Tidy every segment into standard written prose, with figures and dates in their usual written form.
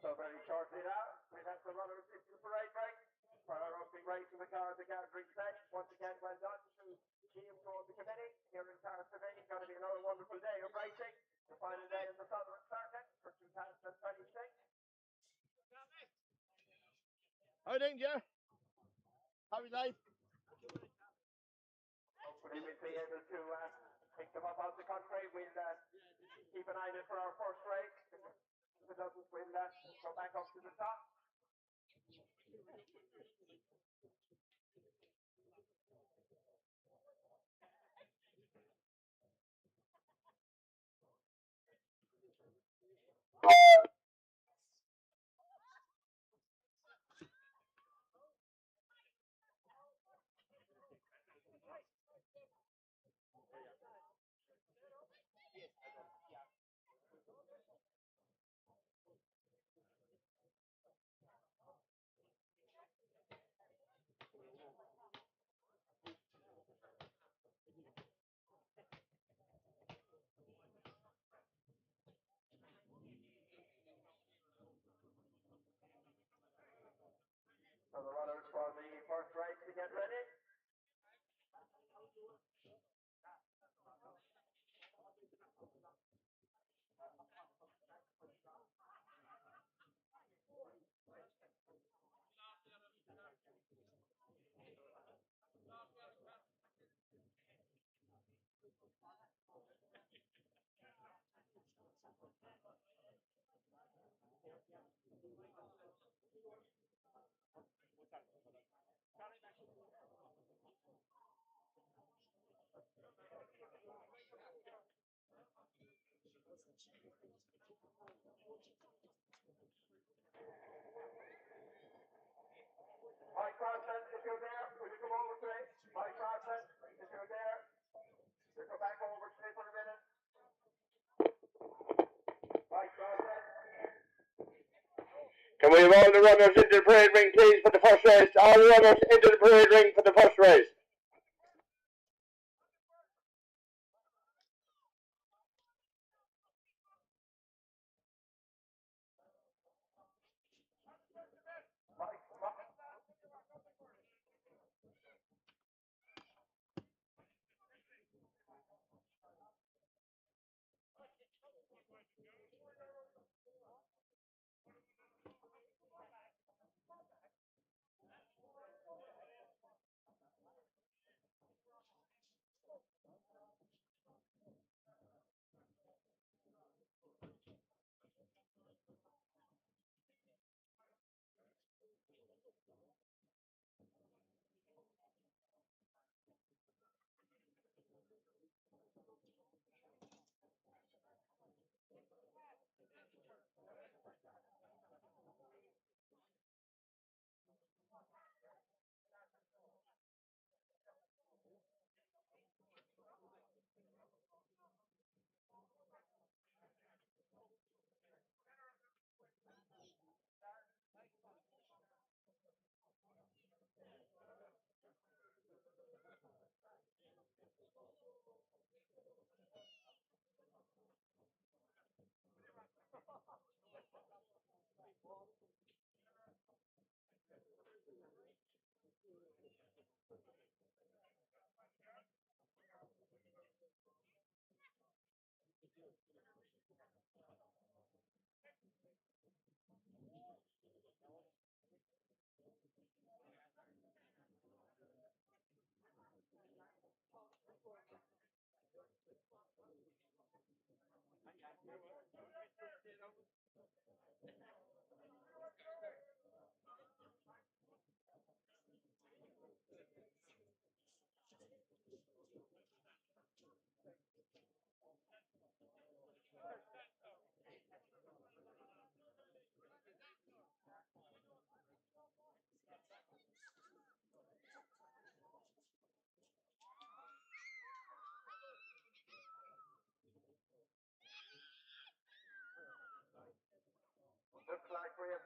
So very shortly now, we'll have the runners into the parade break for our opening race of the car at the gathering stage. Once again, well done to the team from the committee here in Cahersiveen. It's going to be another wonderful day of racing. The final day of the Southern Circuit for 2026. How are you, Jeff? Happy life. Hopefully we'll be able to pick them up out the country. We'll keep an eye on it for our first race. If it doesn't, we'll go back up to the top. So the runners for the first race to get ready. Mike Crossan, if you're there, will you come over to me? Mike Crossan, if you're there, you come back over to me for a minute. Mike Crossan. Can we have all the runners into the parade ring, please, for the first race? All the runners into the parade ring for the first race.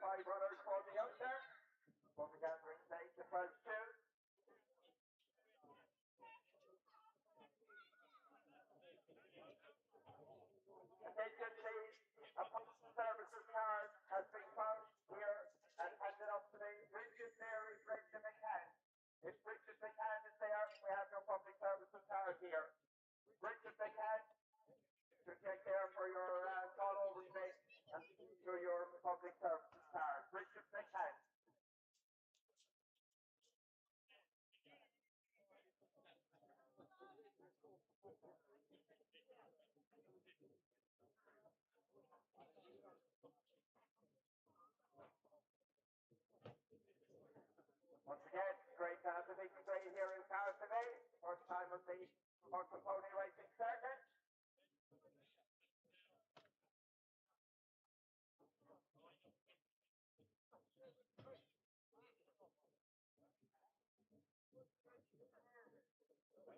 5 runners for the under. For the gathering stage, the first two. Attention please, a public services card has been found here and handed up to me. Bridget Mary Brendan McCann. If Bridget McCann is there, we have your public services card here. Bridget McCann, to take care for your call over today and to your public services card. Bridget McCann. Once again, great to have the big train here in Cahersiveen. First time of the horse and pony racing circuit.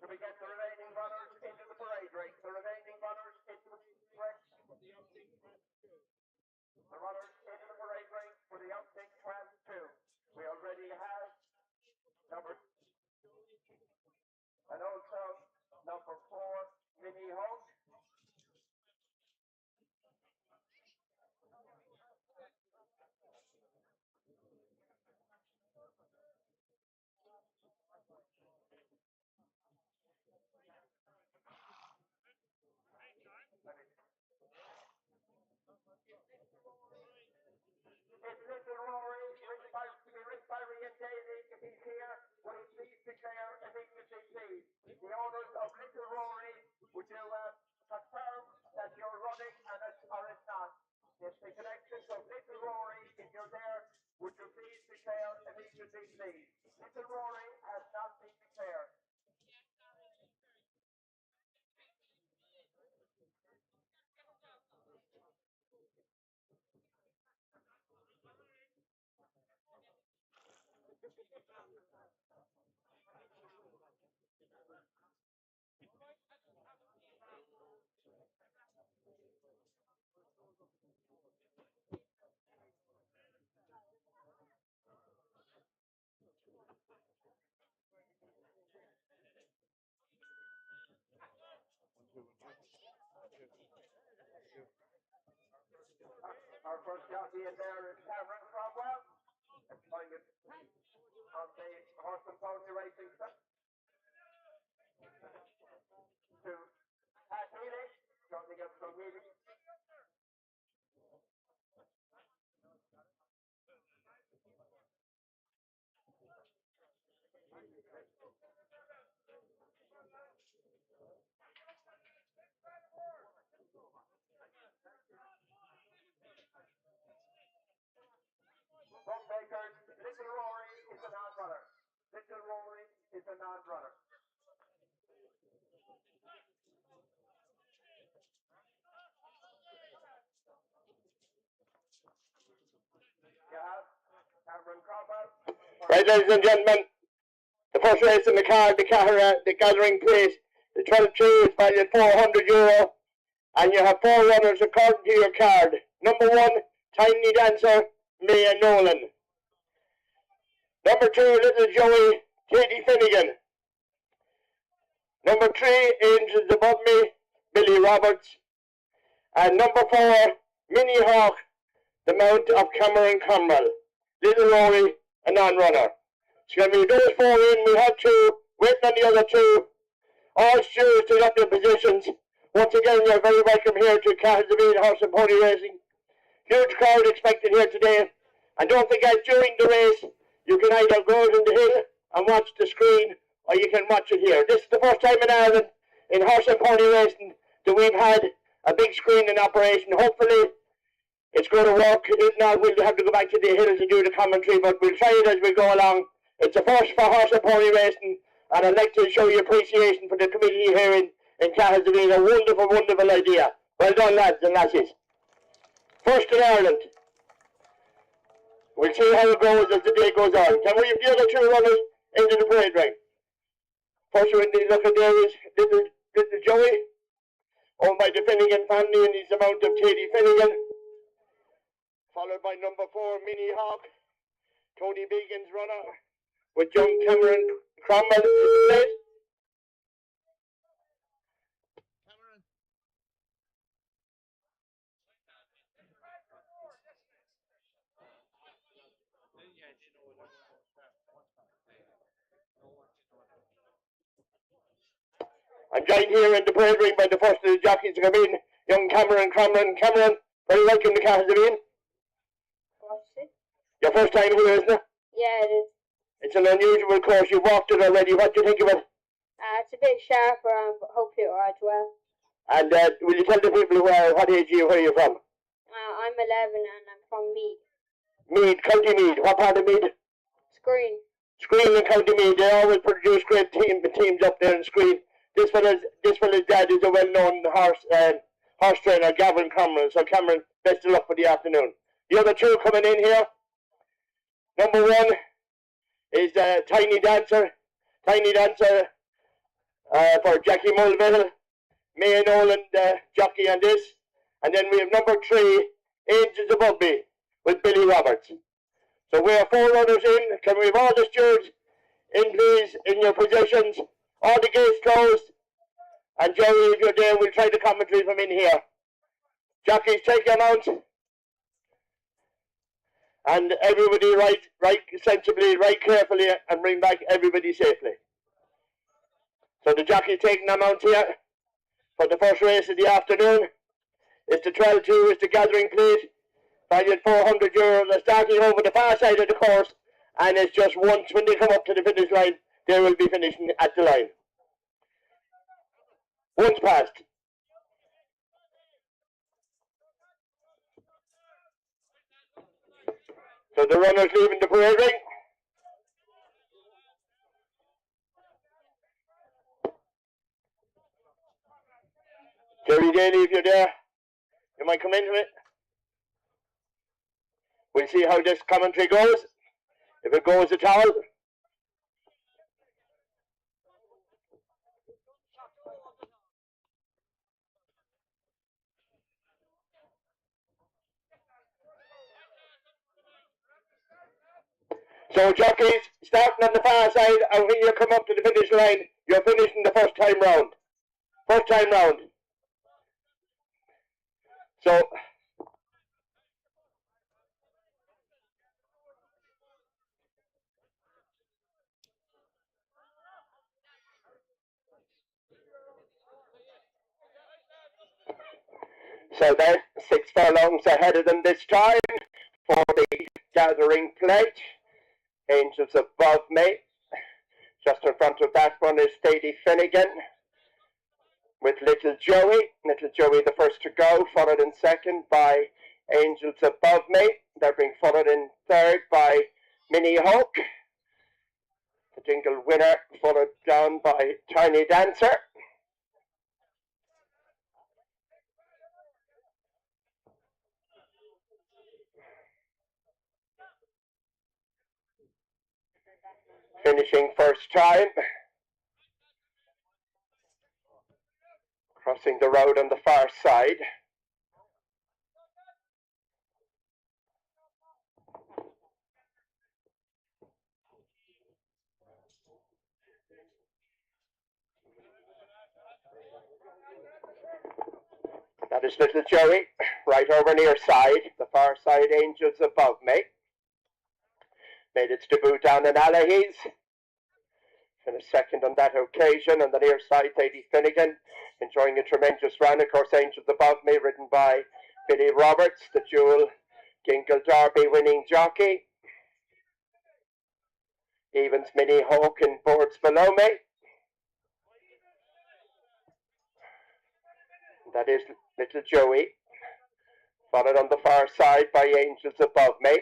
Should we get the remaining runners into the parade ring? The remaining runners into the parade ring. The runners into the parade ring for the opening class 2. We already have number and also number 4, Minnie Hope. It's Little Rory, written by Rian Davey. If he's here, will he please declare immediately, please? The owners of Little Rory, would you confirm that you're running and or it's not? It's the connections of Little Rory. If you're there, would you please declare immediately, please? Little Rory has not been declared. Our first jockey in there is Cameron Cromwell, employing it on the horse and pony racing set. To Pat Healy, joining us from Healy. Bookmakers, Little Rory is a non-runner. Little Rory is a non-runner. You have Cameron Cromwell. Right, ladies and gentlemen, the first race in the card, the gathering place, the 12-2 is valued €400, and you have 4 runners according to your card. Number 1, Tiny Dancer, Mia Nolan. Number 2, Little Joey, Katie Finnegan. Number 3, Angels Above Me, Billy Roberts. And number 4, Minnie Hawk, the Mount of Cameron Cromwell. Little Rory, a non-runner. It's going to be those 4 in. We have 2, waiting on the other 2. All stewards take up your positions. Once again, you're very welcome here to Cahersiveen Horse and Pony Racing. Huge crowd expected here today. And don't forget, during the race, you can either go out on the hill and watch the screen, or you can watch it here. This is the first time in Ireland, in horse and pony racing, that we've had a big screen in operation. Hopefully, it's going to work. If not, we'll have to go back to the hills and do the commentary, but we'll try it as we go along. It's a first for horse and pony racing, and I'd like to show you appreciation for the committee here in Cahersiveen. A wonderful, wonderful idea. Well done, lads and lasses. First in Ireland. We'll see how it goes as the day goes on. Can we have the other 2 runners into the parade ring? First one we look at there is little Joey, owned by the Finnegan family, and he's the mount of Katie Finnegan. Followed by number 4, Mini Hawk, Tony Began's runner, with young Cameron Cromwell in the place. I'm joined here in the parade ring by the first of the jockeys to come in, young Cameron Cromwell. Cameron, very welcome to Cahersiveen. Your first time here, isn't it? Yeah, it is. It's an unusual course. You've walked it already. What do you think of it? It's a bit sharper, but hopefully it'll ride well. And will you tell the people what age are you, where you're from? I'm 11 and I'm from Mead. Mead, County Mead. What part of Mead? Screen. Screen and County Mead. They always produce great teams up there in Screen. This fella's dad is a well-known horse trainer, Gavin Cameron. So Cameron, best of luck for the afternoon. The other two coming in here. Number 1 is Tiny Dancer. Tiny Dancer for Jackie Mulville. May and Nolan jockey on this. And then we have number 3, Angels Above Me, with Billy Roberts. So we have 4 runners in. Can we have all the stewards in, please, in your positions? All the gates closed. And Jerry, if you're there, we'll try the commentary from in here. Jockeys, take your mounts. And everybody ride sensibly, ride carefully, and bring back everybody safely. So the jockey taking their mount here for the first race of the afternoon. It's the 12-2, it's the gathering plate. Valued €400. They're starting over the far side of the course, and it's just once when they come up to the finish line, they will be finishing at the line. Once past. So the runners leaving the parade ring. Jerry Daly, if you're there, you might come into it. We'll see how this commentary goes. If it goes at all. So jockeys, starting on the far side, and when you come up to the finish line, you're finishing the first time round. First time round. So they're 6 furlongs ahead of them this time for the gathering plate. Angels Above Me. Just in front of that one is Stady Finnegan with Little Joey. Little Joey the first to go, followed in second by Angels Above Me. They're being followed in third by Mini Hawk. The Dingle winner, followed down by Tiny Dancer. Finishing first time. Crossing the road on the far side. That is Little Joey, right over near side. The far side, Angels Above Me. Made its debut down in Allahy's. Finished second on that occasion. On the near side, Lady Finnegan, enjoying a tremendous run. Of course, Angels Above Me, ridden by Billy Roberts, the dual Dingle Derby winning jockey. Evans Mini Hawk and Boards Below Me. That is Little Joey. Followed on the far side by Angels Above Me.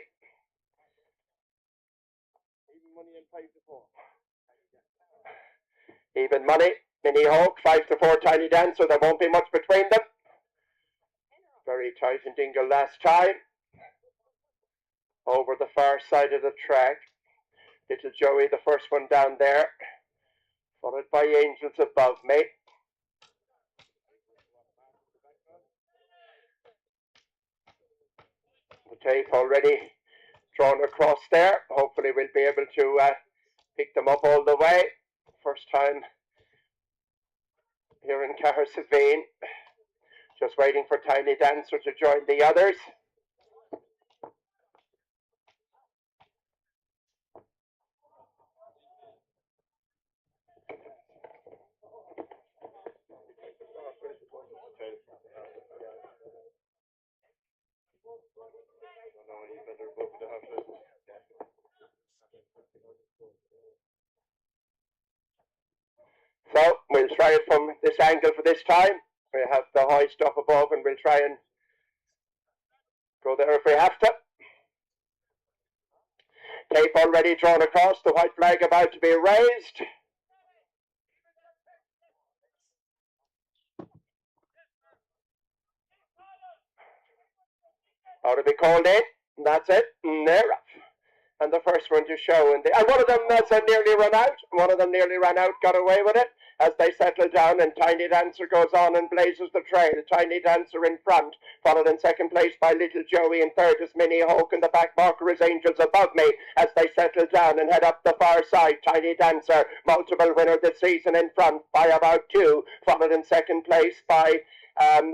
Even money, Mini Hawk, 5-4 Tiny Dan, so there won't be much between them. Very tight and Dingle last time. Over the far side of the track. Little Joey, the first one down there. Followed by Angels Above Me. The tape already drawn across there. Hopefully we'll be able to pick them up all the way. First time here in Cahersiveen. Just waiting for Tiny Dancer to join the others. So we'll try it from this angle for this time. We have the hoist up above and we'll try and go there if we have to. Tape already drawn across, the white flag about to be raised. Ought to be called in. That's it. And they're up. And the first one to show. And one of them that's nearly run out. One of them nearly ran out, got away with it. As they settle down and Tiny Dancer goes on and blazes the trail. Tiny Dancer in front, followed in second place by Little Joey. In third is Minnie Hawk, and the back marker is Angels Above Me. As they settle down and head up the far side, Tiny Dancer, multiple winner this season, in front by about 2. Followed in second place by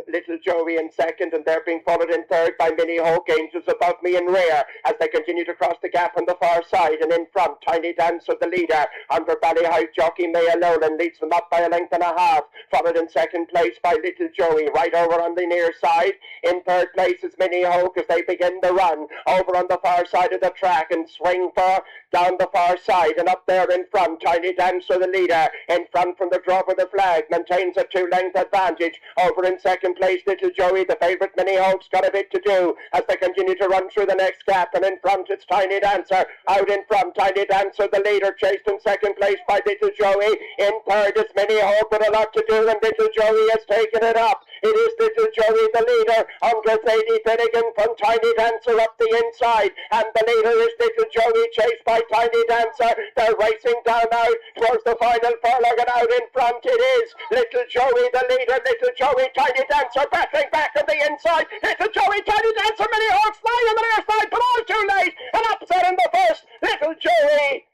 Little Joey in second, and they're being followed in third by Minnie Hawk, Angels Above Me in rear, as they continue to cross the gap on the far side. And in front, Tiny Dancer, the leader, under Ballyhigh jockey Maya Nolan, leads them up by a length and a half, followed in second place by Little Joey, right over on the near side. In third place is Minnie Hawk as they begin the run, over on the far side of the track, and swing for down the far side. And up there in front, Tiny Dancer, the leader, in front from the drop of the flag, maintains a 2-length advantage. Over in second place, Little Joey, the favourite Minnie Hawk's got a bit to do as they continue to run through the next gap. And in front, it's Tiny Dancer. Out in front, Tiny Dancer, the leader, chased in second place by Little Joey. In third is Minnie Hawk with a lot to do, and Little Joey has taken it up. It is Little Joey, the leader, under Sadie Finnegan from Tiny Dancer up the inside. And the leader is Little Joey, chased by Tiny Dancer. They're racing down out towards the final furlong, and out in front it is Little Joey, the leader. Little Joey, Tiny Dancer battling back on the inside. Little Joey, Tiny Dancer, Minnie Hawk's flying on the near side, but all too late. An upset in the first. Little Joey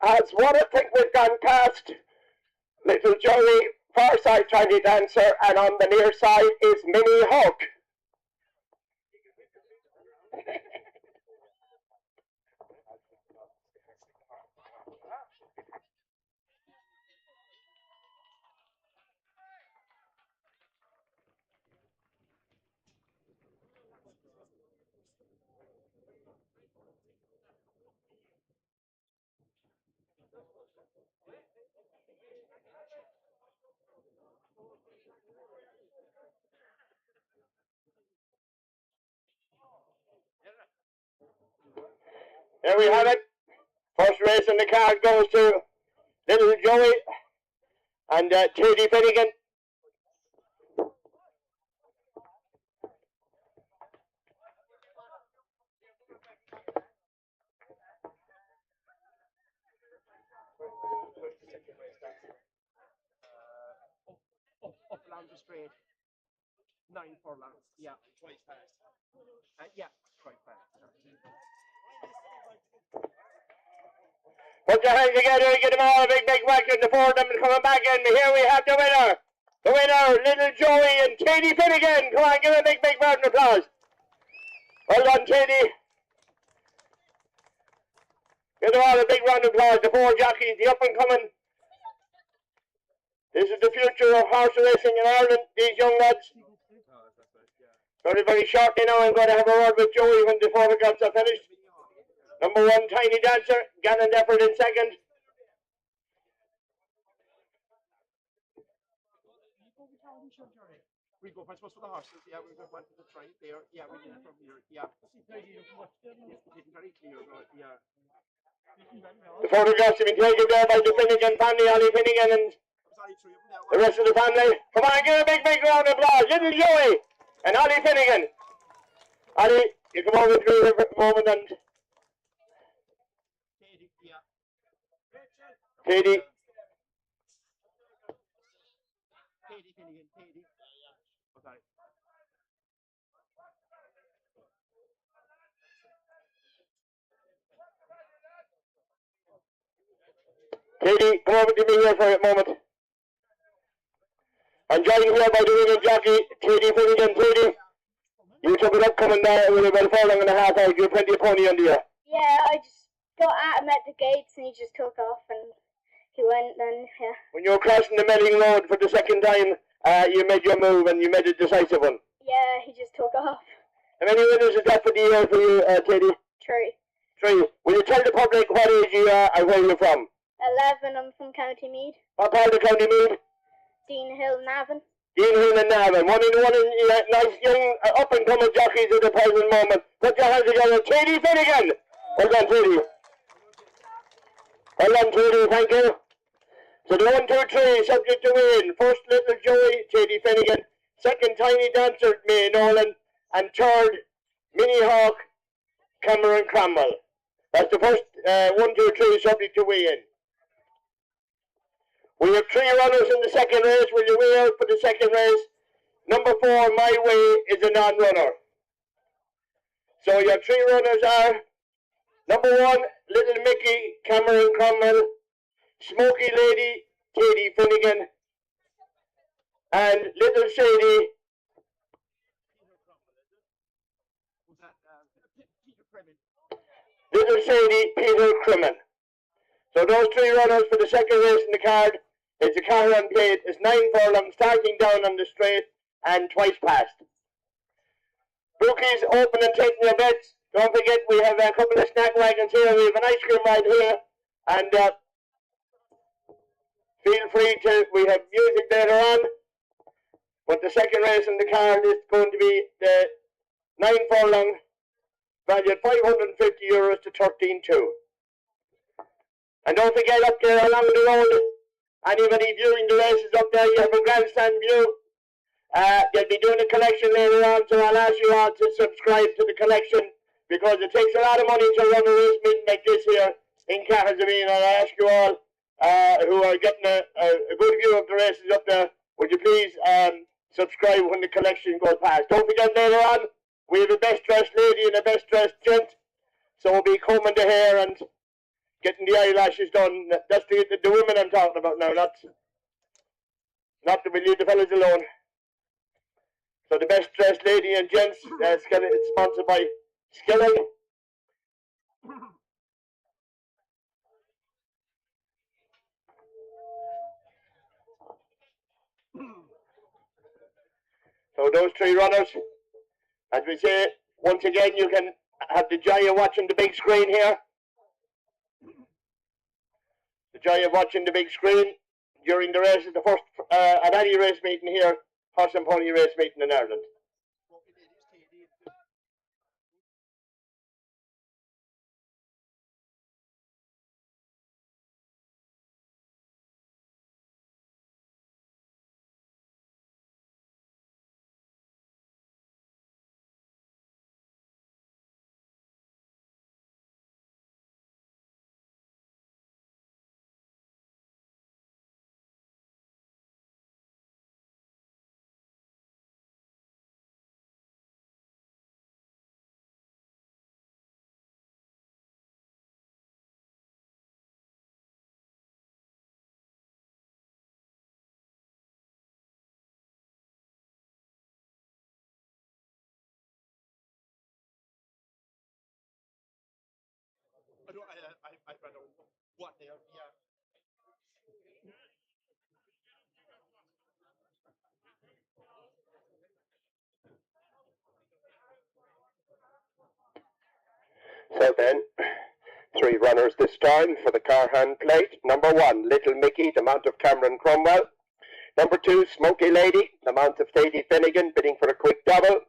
has won. I think we've gone past Little Joey, far side Tiny Dancer, and on the near side is Minnie Hawk. There we have it. First race in the card goes to Little Joey and Teddy Finnegan. Up along the straight. 9 furlongs. Yeah. Twice fast. Yeah, quite fast. Put your hands together and get them all a big whack in the four of them and coming back in. Here we have the winner. The winner, Little Joey and Teddy Finnegan. Come on, give a big round of applause. Well done, Teddy. Give them all a big round of applause. The 4 jockeys, the up and coming. This is the future of horse racing in Ireland, these young lads. Very, very shortly now, I'm going to have a word with Joey when the photographs are finished. Number 1, Tiny Dancer, Gannon Defford in second. We go, I suppose, for the horses. Yeah, we go one to the train there. Yeah, we did it from here. Yeah. It's very clear, yeah. The photographs have been taken there by the Finnegan family, Ollie Finnegan and the rest of the family. Come on, give a big round of applause. Little Joey and Ollie Finnegan. Ollie, you come over to me for a moment and Katie. Katie Finnegan, Katie. Okay. Katie, come over to me here for a moment. I'm joined here by the winning jockey, Katie Finnegan. Katie, you took it up coming there with about a furlong and a half out. You have plenty of pony under you. Yeah, I just got at him at the gates and he just took off and he went then, yeah. When you were crossing the Melling Road for the second time, you made your move and you made a decisive one. Yeah, he just took off. How many winners is that for the year for you, Katie? 3. 3. Will you tell the public what age you are and where you're from? 11, I'm from County Meath. What part of County Meath? Dean Hill, Navan. Dean Hill and Navan. One nice young up-and-coming jockeys at the present moment. Put your hands together. Katie Finnegan. Well done, Katie. Well done, Katie. Thank you. So the 1, 2, 3, subject to win. First, Little Joey, Katie Finnegan. Second, Tiny Dancer, May Nolan. And third, Mini Hawk, Cameron Cromwell. That's the first 1, 2, 3, subject to win. We have 3 runners in the second race. Will you weigh out for the second race? Number 4, My Way, is a non-runner. So your 3 runners are number 1, Little Mickey, Cameron Cromwell, Smoky Lady, Katie Finnegan, and Little Sadie, Peter Crimmin. So those 3 runners for the second race in the card. It's a Cahersiveen plate. It's 9 furlong, starting down on the straight and twice past. Bookies, open and taking your bets. Don't forget we have a couple of snack wagons here. We have an ice cream right here. And feel free to, we have music later on. But the second race in the card is going to be the 9 furlong, valued €550 to 13.2. And don't forget up there along the road, anybody viewing the races up there, you have a grandstand view. They'll be doing a collection later on, so I'll ask you all to subscribe to the collection because it takes a lot of money to run a race meeting like this here in Cahersiveen. And I ask you all who are getting a good view of the races up there, would you please subscribe when the collection goes past. Don't forget later on, we have a best dressed lady and a best dressed gent, so we'll be combing the hair and getting the eyelashes done. That's the women I'm talking about now, not that we leave the fellas alone. So the best dressed lady and gents, it's sponsored by Skilling. So those 3 runners, as we say, once again you can have the joy of watching the big screen here. The joy of watching the big screen during the race is the first at any race meeting here, horse and pony race meeting in Ireland. So then, 3 runners this time for the Cahersiveen plate. Number 1, Little Mickey, the mount of Cameron Cromwell. Number 2, Smoky Lady, the mount of Sadie Finnegan, bidding for a quick double.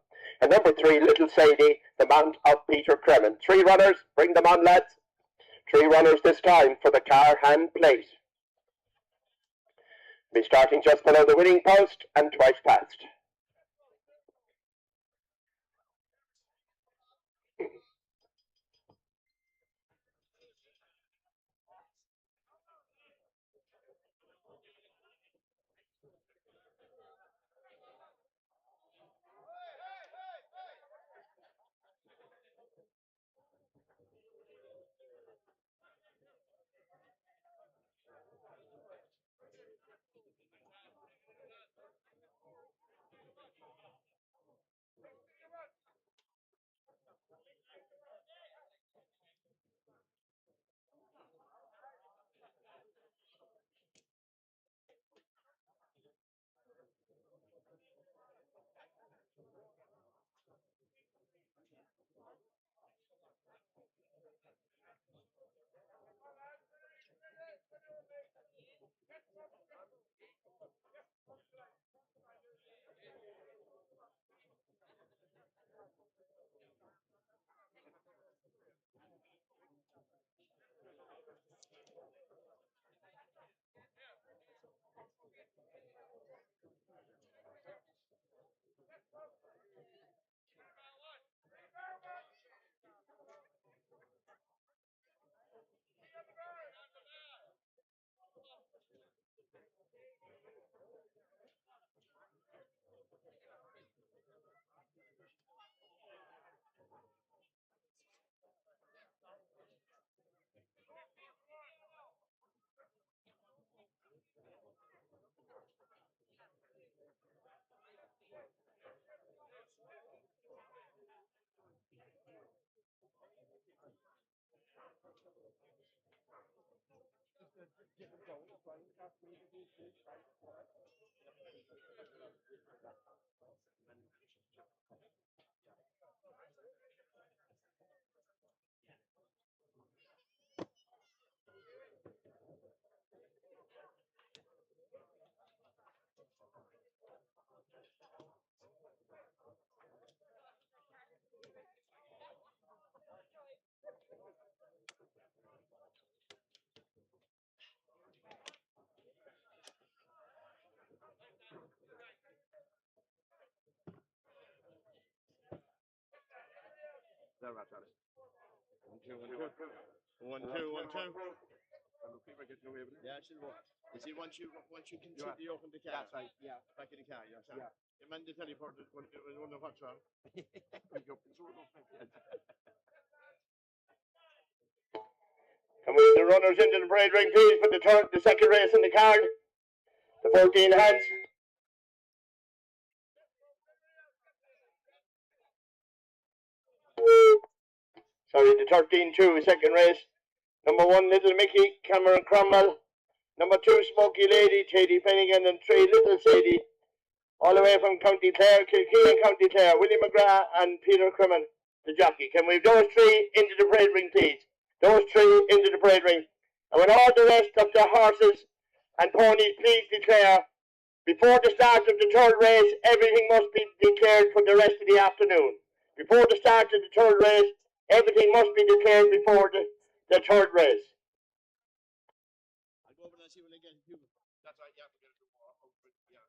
And number 3, Little Sadie, the mount of Peter Crimmin. 3 runners, bring them on, lads. 3 runners this time for the Cahersiveen plate. Be starting just below the winning post and twice past. There, right, Charlie. 1, 2, 1, 2. 1, 2, 1, 2. Yeah, it should work. You see, once you completely open the car, that's right. Yeah. Back in the car, you understand? Yeah. You man the teleport when what's wrong. Can we the runners into the parade ring, please, for the second race in the card? The 14 hands. Sorry, the 13-2, second race. Number 1, Little Mickey, Cameron Cromwell. Number 2, Smoky Lady, Katie Finnegan, and 3, Little Sadie. All the way from County Clare, Kilkee and County Clare, William McGrath and Peter Crimmin, the jockey. Can we have those 3 into the parade ring, please? Those 3 into the parade ring. And when all the rest of the horses and ponies please declare, before the start of the third race, everything must be declared for the rest of the afternoon. Before the start of the third race, everything must be declared before the third race. I'll go over and see one again. That's right, yeah, we're going to do more. Yeah.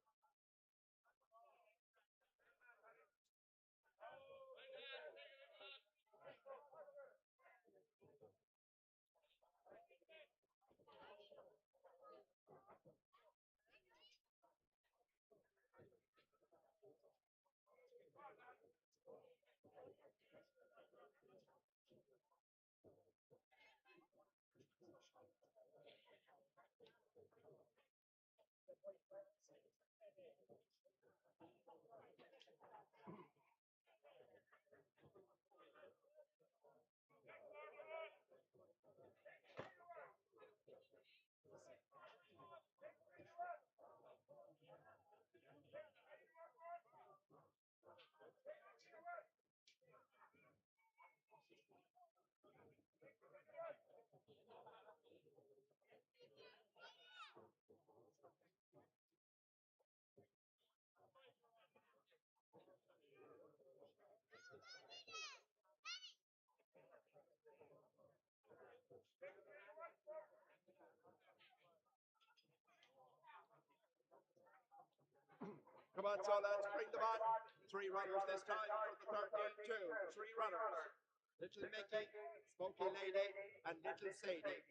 Come on, so let's bring them on. 3 runners this time for the 13-2. 3 runners. Little Mickey, Smoky Lady, and Little Sadie.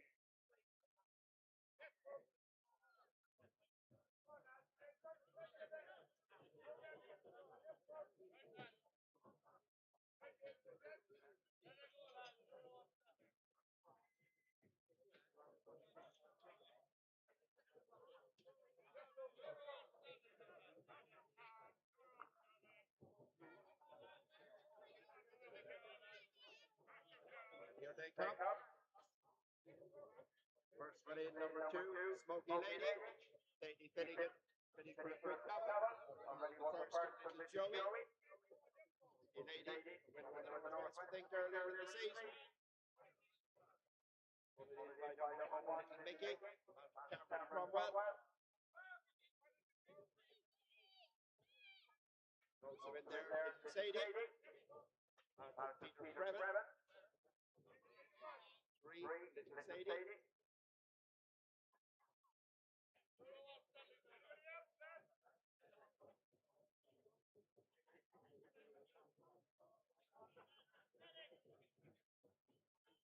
Here they come. First one in, number 2, Smoky Lady. Sadie Finnegan, fitting for a quick double. First to Little Joey. Smoky Lady, winner of the North Think earlier in the season. Little Mickey, Cameron Cromwell. Also in there, Little Sadie. Peter Crimmin. 3, Little Sadie.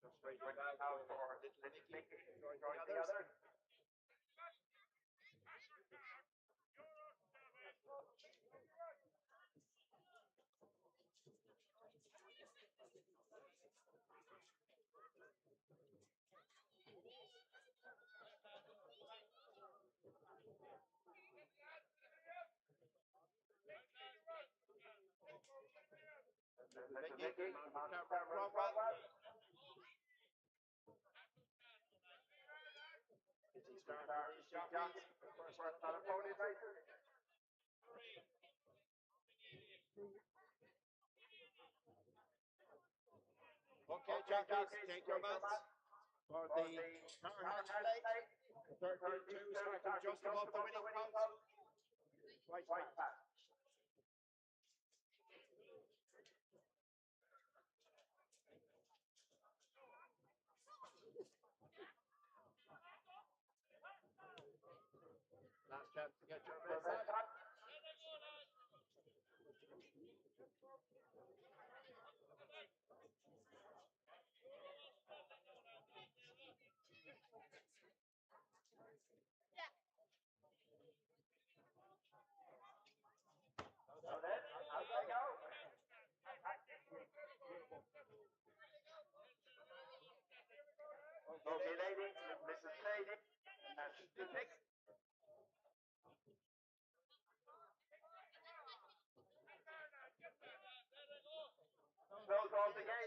Just straight out for Little Mickey. Join the others. Mickey, Cameron Cromwell. Okay, jockeys, take your mats for the Cahersiveen plate. 32 starting just above the winning post. White pass. Last chance to get your best shot. So then, out they go. Okay, lady, Mrs. Lady, and that's the pick. No calls again.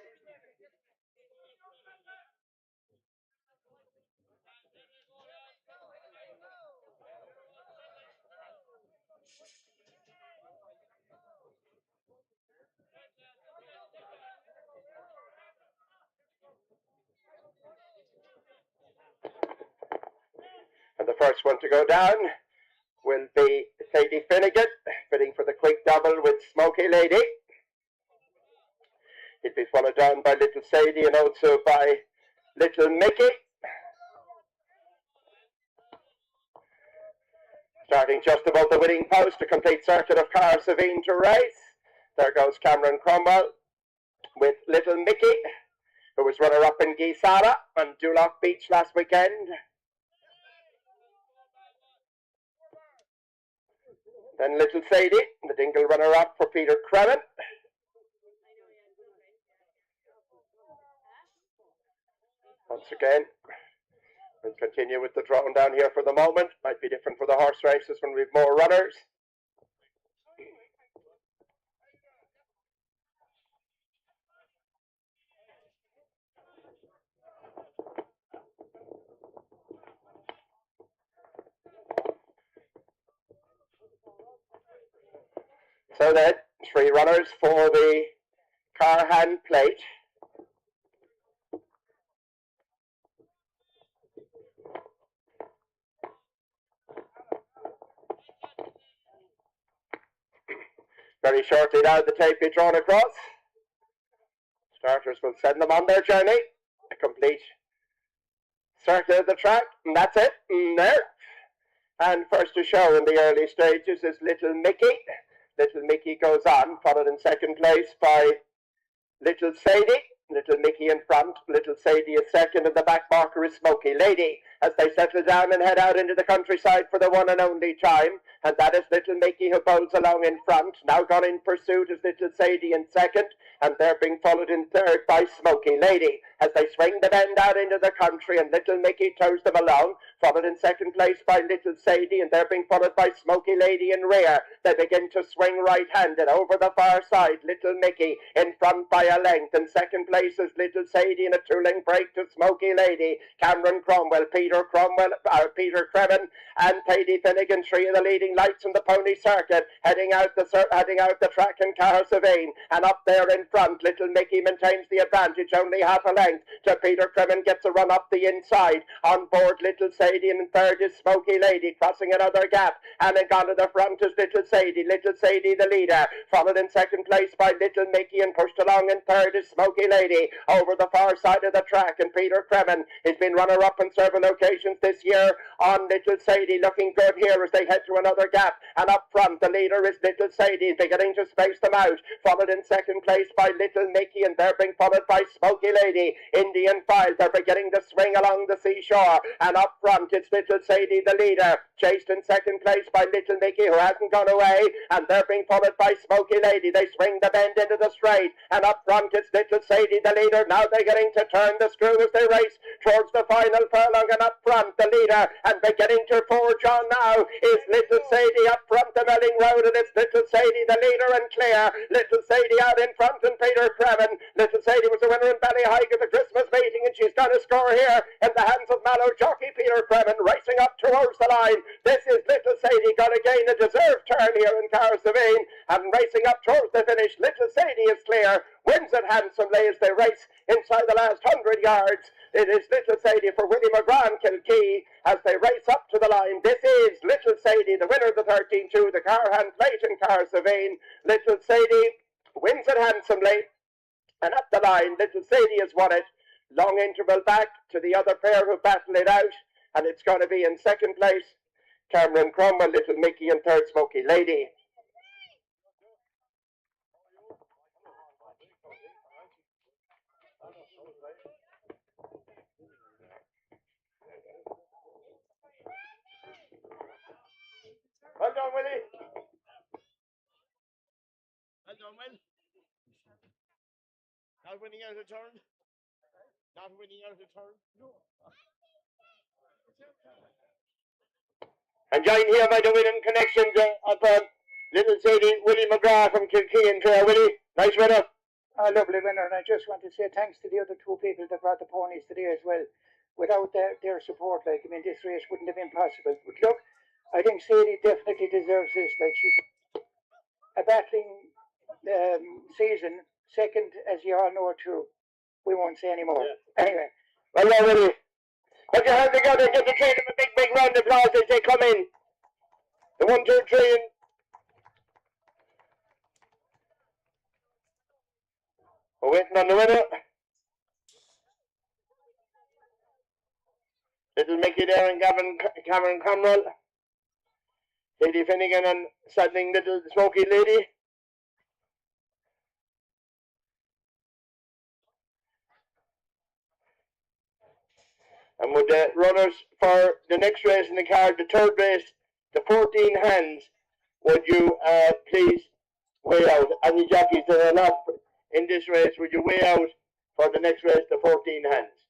And the first one to go down will be Sadie Finnegan, bidding for the quick double with Smoky Lady. He'll be followed down by Little Sadie and also by Little Mickey. Starting just above the winning post, a complete circuit of Cahersiveen to race. There goes Cameron Cromwell with Little Mickey, who was runner-up in Gisara on Duloc Beach last weekend. Then Little Sadie, the Dingle runner-up for Peter Cremen. Once again, we'll continue with the drawing down here for the moment. Might be different for the horse races when we have more runners. So then, 3 runners for the Carhan plate. Very shortly now, the tape be drawn across. Starters will send them on their journey. A complete circle of the track, and that's it. There. And first to show in the early stages is Little Mickey. Little Mickey goes on, followed in second place by Little Sadie. Little Mickey in front, Little Sadie is second, and the back marker is Smoky Lady as they settle down and head out into the countryside for the one and only time. And that is Little Mickey who bowls along in front. Now gone in pursuit is Little Sadie in second, and they're being followed in third by Smoky Lady as they swing the bend out into the country, and Little Mickey tows them along, followed in second place by Little Sadie, and they're being followed by Smoky Lady in rear. They begin to swing right-handed over the far side. Little Mickey in front by a length. In second place is Little Sadie in a 2-length break to Smoky Lady. Cameron Cromwell, Peter Cremen, and Paddy Finnegan, 3 of the leading lights in the pony circuit, heading out the track in Cahersiveen. And up there in front, Little Mickey maintains the advantage, only half a length to Peter Cremen, gets a run up the inside. On board Little Sadie, and in third is Smoky Lady, crossing another gap, and then gone to the front is Little Sadie the leader, followed in second place by Little Mickey, and pushed along in third is Smoky Lady. Over the far side of the track, and Peter Cremen has been runner-up on several occasions this year on Little Sadie, looking good here as they head to another gap, and up front the leader is Little Sadie, beginning to space them out, followed in second place by Little Mickey, and they're being followed by Smoky Lady. Indian file, they're beginning to swing along the seashore, and up front it's Little Sadie the leader, chased in second place by Little Mickey, who hasn't gone away, and they're being followed by Smoky Lady. They swing the bend into the straight, and up front it's Little Sadie the leader. Now they're getting to turn the screw as they race towards the final furlong, and up front the leader, and beginning to forge on now is Little Sadie up front the Melling Road, and it's Little Sadie the leader and clear. Little Sadie out in front, and Peter Cremen. Little Sadie was the winner in Ballyheigue at the the Christmas meeting, and she's got a score here in the hands of Mallow jockey Peter Kremen, racing up towards the line. This is Little Sadie, got to gain a deserved turn here in Cahersiveen, and racing up towards the finish. Little Sadie is clear, wins it handsomely as they race inside the last 100 yards. It is Little Sadie for Willie McGrath Kilkee as they race up to the line. This is Little Sadie, the winner of the 13-2, the car hand plate in Cahersiveen. Little Sadie wins it handsomely. And at the line, Little Sadie has won it. Long interval back to the other pair who battled it out. And it's going to be in second place, Cameron Cromwell, Little Mickey, and third, Smoky Lady. Well done, Willie. Well done, Will. Not winning out a turn? Not winning out a turn? No. And joined here by the winning connections of Little Sadie, Willie McGrath from Kilkee and Clare. Willie, nice winner. A lovely winner, and I just want to say thanks to the other two people that brought the ponies today as well. Without their support, like, I mean, this race wouldn't have been possible. But look, I think Sadie definitely deserves this. Like, she's a battling season. Second, as you all know, too. We won't say any more. Yeah. Anyway. Well done, Willie. Put your hands together, give the train a big round of applause as they come in. The 1, 2, 3 and... We're waiting on the winner. Little Mickey there and Cameron Cromwell. Sadie Finnegan and saddling Little Smoky Lady. And with the runners for the next race in the card, the third race, the 14 hands, would you please weigh out? Any jockeys that are not in this race, would you weigh out for the next race, the 14 hands?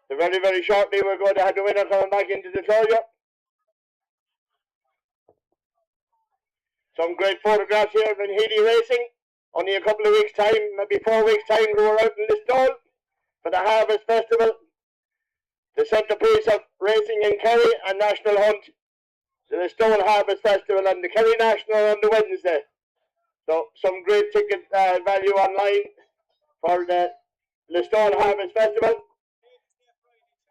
So very, very shortly, we're going to have the winner coming back into the Troya. Some great photographs here of Healy Racing. Only a couple of weeks' time, maybe 4 weeks' time, we were out in Listowel for the Harvest Festival, the centrepiece of racing in Kerry and National Hunt, the Listowel Harvest Festival and the Kerry National on the Wednesday. So some great ticket value online for the Listowel Harvest Festival.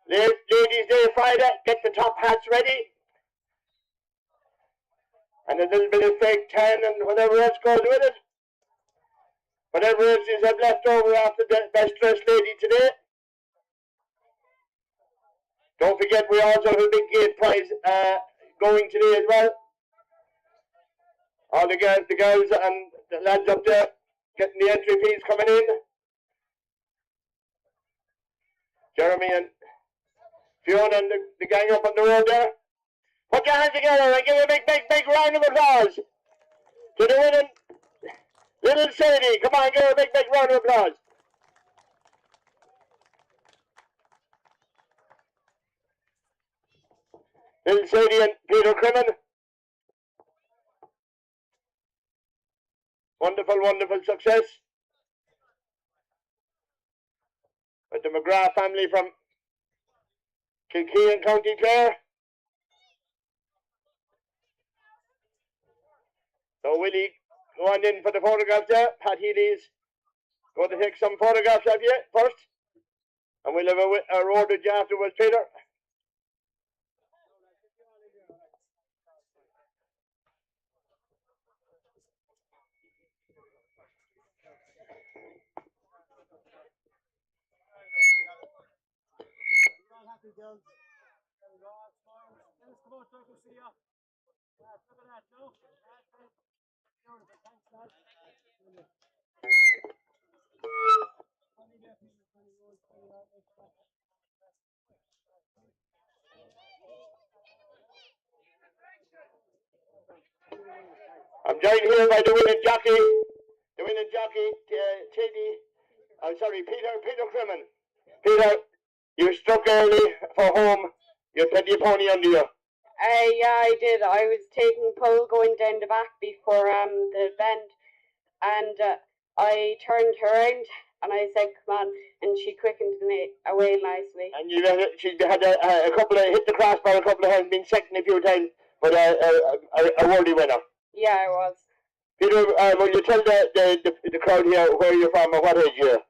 Ladies' Day Friday, get the top hats ready. And a little bit of fake tan and whatever else goes with it. Whatever else is left over after the best dressed lady today. Don't forget we also have a big gate prize going today as well. All the girls and the lads up there getting the entry fees coming in. Jeremy and Fiona and the gang up on the road there. Put your hands together and give a big round of applause to the winning Little Sadie. Come on, give her a big round of applause. Little Sadie and Peter Kremen. Wonderful success. With the McGrath family from Kilkee and County Clare. So Willie, go on in for the photographs there. Pat Healy's going to take some photographs of you first. And we'll have a road with you afterwards, Peter. Happy girls. Come on, so I can see you. Look at that, Joe. Thanks, lad. I'm joined here by the winning jockey, Peter Kremen. Peter, you struck early for home. You had your pony under you. Yeah, I did. I was taking pole going down the back before the bend, and I turned her around and I said, "Come on," and she quickened away nicely. And she had a couple of hit the crossbar, a couple of times, been second a few times, but a worthy winner. Yeah, I was. Peter, will you tell the crowd here where you're from and what age you are?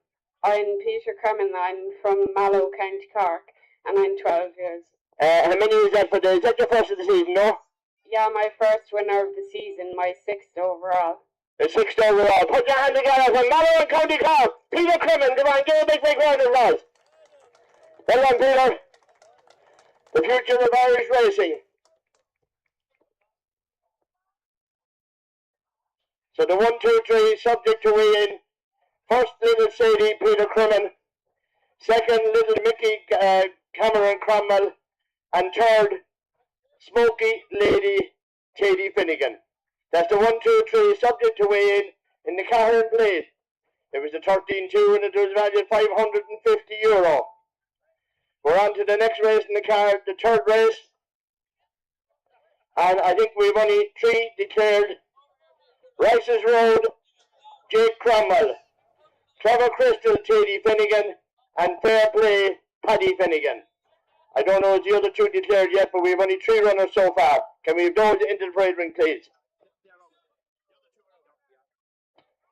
I'm Peter Cremin. I'm from Mallow, County Cork, and I'm 12 years. How many is that is that your first of the season, no? Yeah, my first winner of the season, my 6th overall. The 6th overall. Put your hand together for Mallow and County Cork. Peter Cremin, come on, give a big round of applause. Well done, Peter. The future of Irish racing. So the 1, 2, 3, subject to weigh-in. First, Little Sadie, Peter Cremin. Second, Little Mickey, Cameron Cromwell. And third, Smoky Lady, Katie Finnegan. That's the 1, 2, 3, subject to weigh-in the Cahersiveen Plate. It was the 13-2 and it was valued €550. We're on to the next race in the card, the third race. And I think we've only 3 declared. Rice's Road, Jake Cromwell. Trevor Crystal, Katie Finnegan. And Fair Play, Paddy Finnegan. I don't know if the other 2 declared yet, but we've only 3 runners so far. Can we have those into the parade ring, please?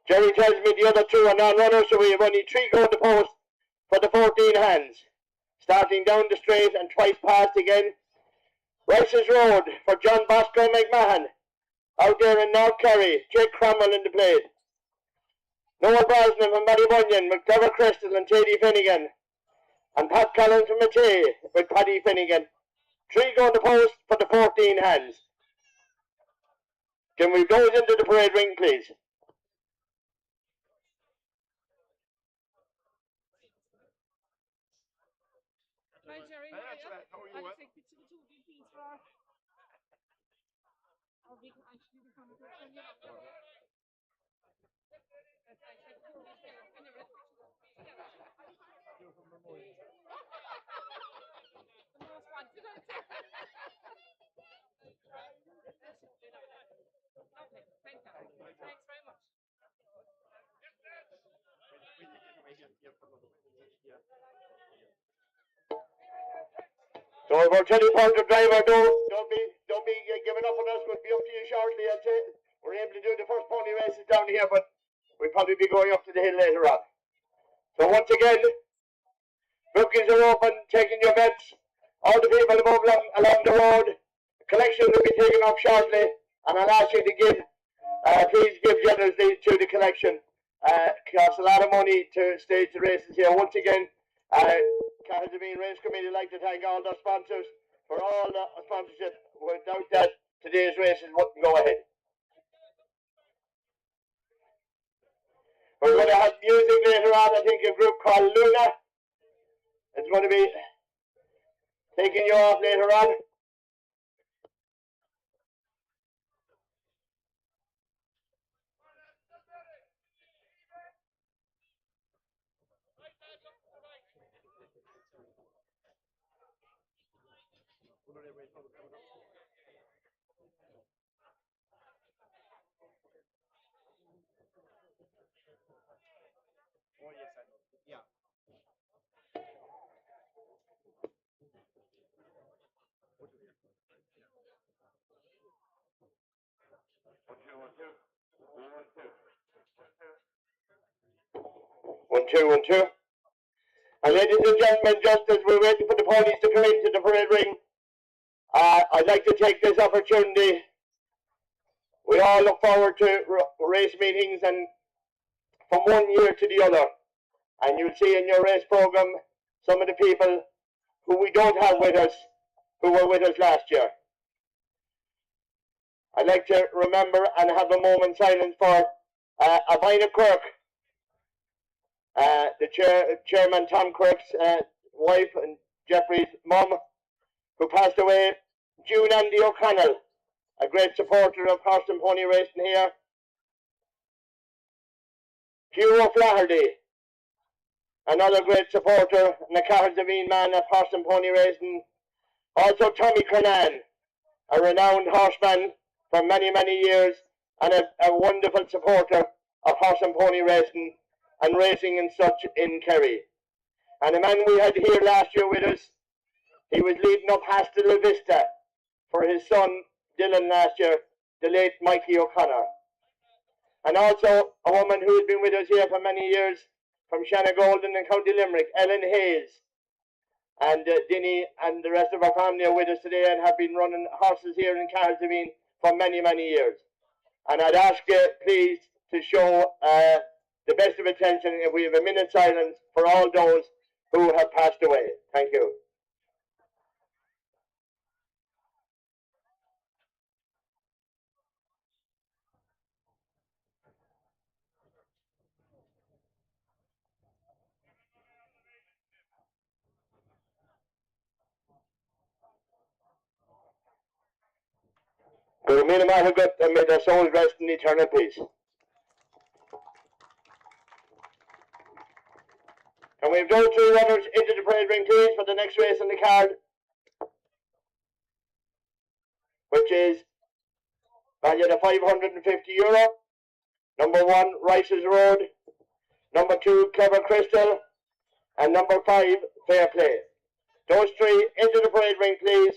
Jerry tells me the other 2 are non-runners, so we have only 3 going to post for the 14 hands. Starting down the straight and twice past again. Rice's Road for John Bosco McMahon. Out there in North Kerry, Jake Cromwell in the plate. Noah Brosnan from Ballybunion with Trevor Crystal and Katie Finnegan. And Pat Collins from Matay with Paddy Finnegan. 3 going to post for the 14 hands. Can we go into the parade ring, please? Hi, Jerry. How are you? I'll take picture of the 2 VPs for. Or we can actually become a good friend. Okay, thanks very much. So if our teleprompter driver don't be giving up on us, we'll be up to you shortly. I'd say we're able to do the first pony races down here, but we'll probably be going up to the hill later on. So once again, bookings are open, taking your bets. All the people above along the road, the collection will be taken up shortly, and I'll ask you to please give generously to the collection. It costs a lot of money to stage the races here. Once again, Cahersiveen Race Committee would like to thank all the sponsors for all the sponsorship. Without that, today's races wouldn't go ahead. We're going to have music later on. I think a group called Luna is going to be taking you off later on. Oh, yes, I know. Yeah. One, two, 1, 2. And ladies and gentlemen, just as we're waiting for the ponies to come into the parade ring, I'd like to take this opportunity. We all look forward to race meetings and from one year to the other. And you'll see in your race program some of the people who we don't have with us, who were with us last year. I'd like to remember and have a moment silence for Abina Quirk, the chairman Tom Quirk's wife and Jeffrey's mum, who passed away. June Andy O'Connell, a great supporter of horse and pony racing here. Hugh O'Flaherty, another great supporter and a Cahersiveen man of horse and pony racing. Also Tommy Kernan, a renowned horseman for many, many years and a wonderful supporter of horse and pony racing and racing and such in Kerry. And a man we had here last year with us, he was leading up Hasta La Vista for his son Dylan last year, the late Mikey O'Connor. And also a woman who has been with us here for many years from Shanagolden and County Limerick, Ellen Hayes. And Dinny and the rest of our family are with us today and have been running horses here in Cahersiveen for many, many years. And I'd ask you, please, to show the best of attention if we have a minute's silence for all those who have passed away. Thank you. Good men have got and may their souls rest in eternal peace. And we have those two runners into the parade ring, please, for the next race on the card, which is valued at €550. Number 1, Rice's Road. Number 2, Clever Crystal. And number 5, Fair Play. Those three into the parade ring, please.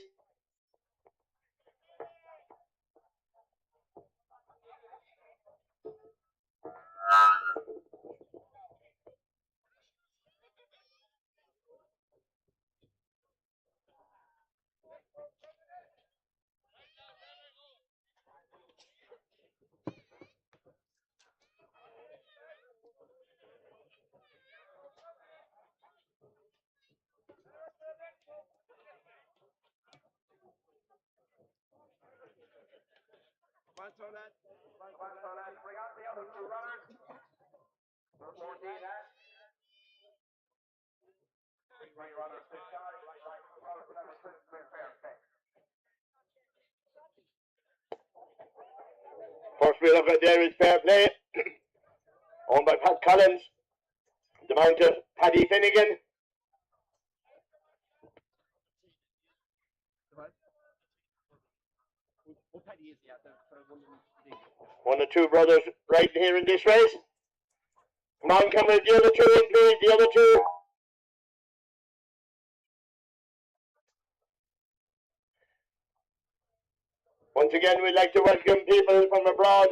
Bring out the other two runners. Number 14, three runners this side, First we look at there is Fair Play, owned by Pat Collins, the mount of Paddy Finnegan. One of two brothers right here in this race. Come on, come with the other two in, please, the other two. Once again, we'd like to welcome people from abroad.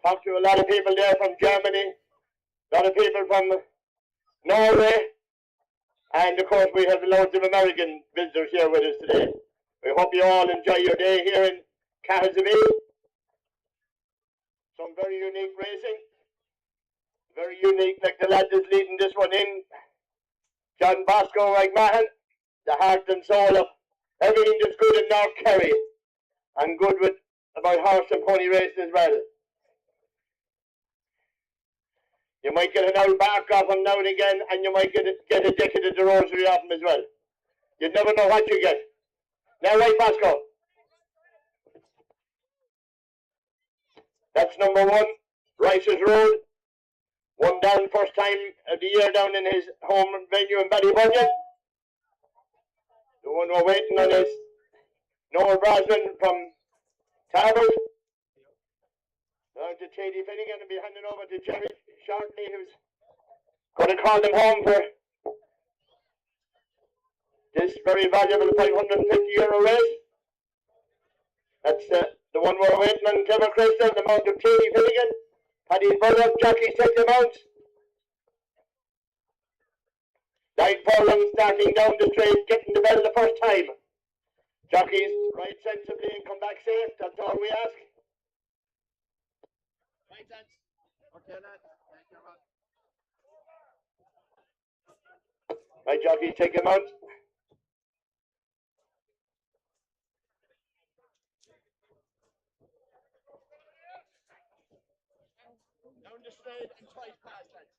Talk to a lot of people there from Germany, a lot of people from Norway, and of course we have loads of American visitors here with us today. We hope you all enjoy your day here in Cahersiveen. Some very unique racing. Very unique, like the lad that's leading this one in. John Bosco Ragmahan, the heart and soul of everything that's good in North Kerry. And good with about horse and pony racing as well. You might get an old bark off him now and again, and you might get a decade of the rosary off him as well. You never know what you get. Now right, Bosco. That's number 1, Rice's Road. One down, first time of the year down in his home venue in Ballybunion. The one we're waiting on is Noel Brosnan from Tarbert. Down to Chady Finnegan and be handing over to Jerry shortly, who's going to call them home for this very valuable €550 race. That's the one we're waiting on, Clever Crystal, the mount of Chady Finnegan. Paddy's brother, jockeys take the mounts. 9 furlongs starting down the straight, getting the bell the first time. Jockeys ride sensibly and come back safe, that's all we ask. Right, then. Okay, lads. Thank you, man. Right, jockeys take them out. Down the straight and twice past, lads.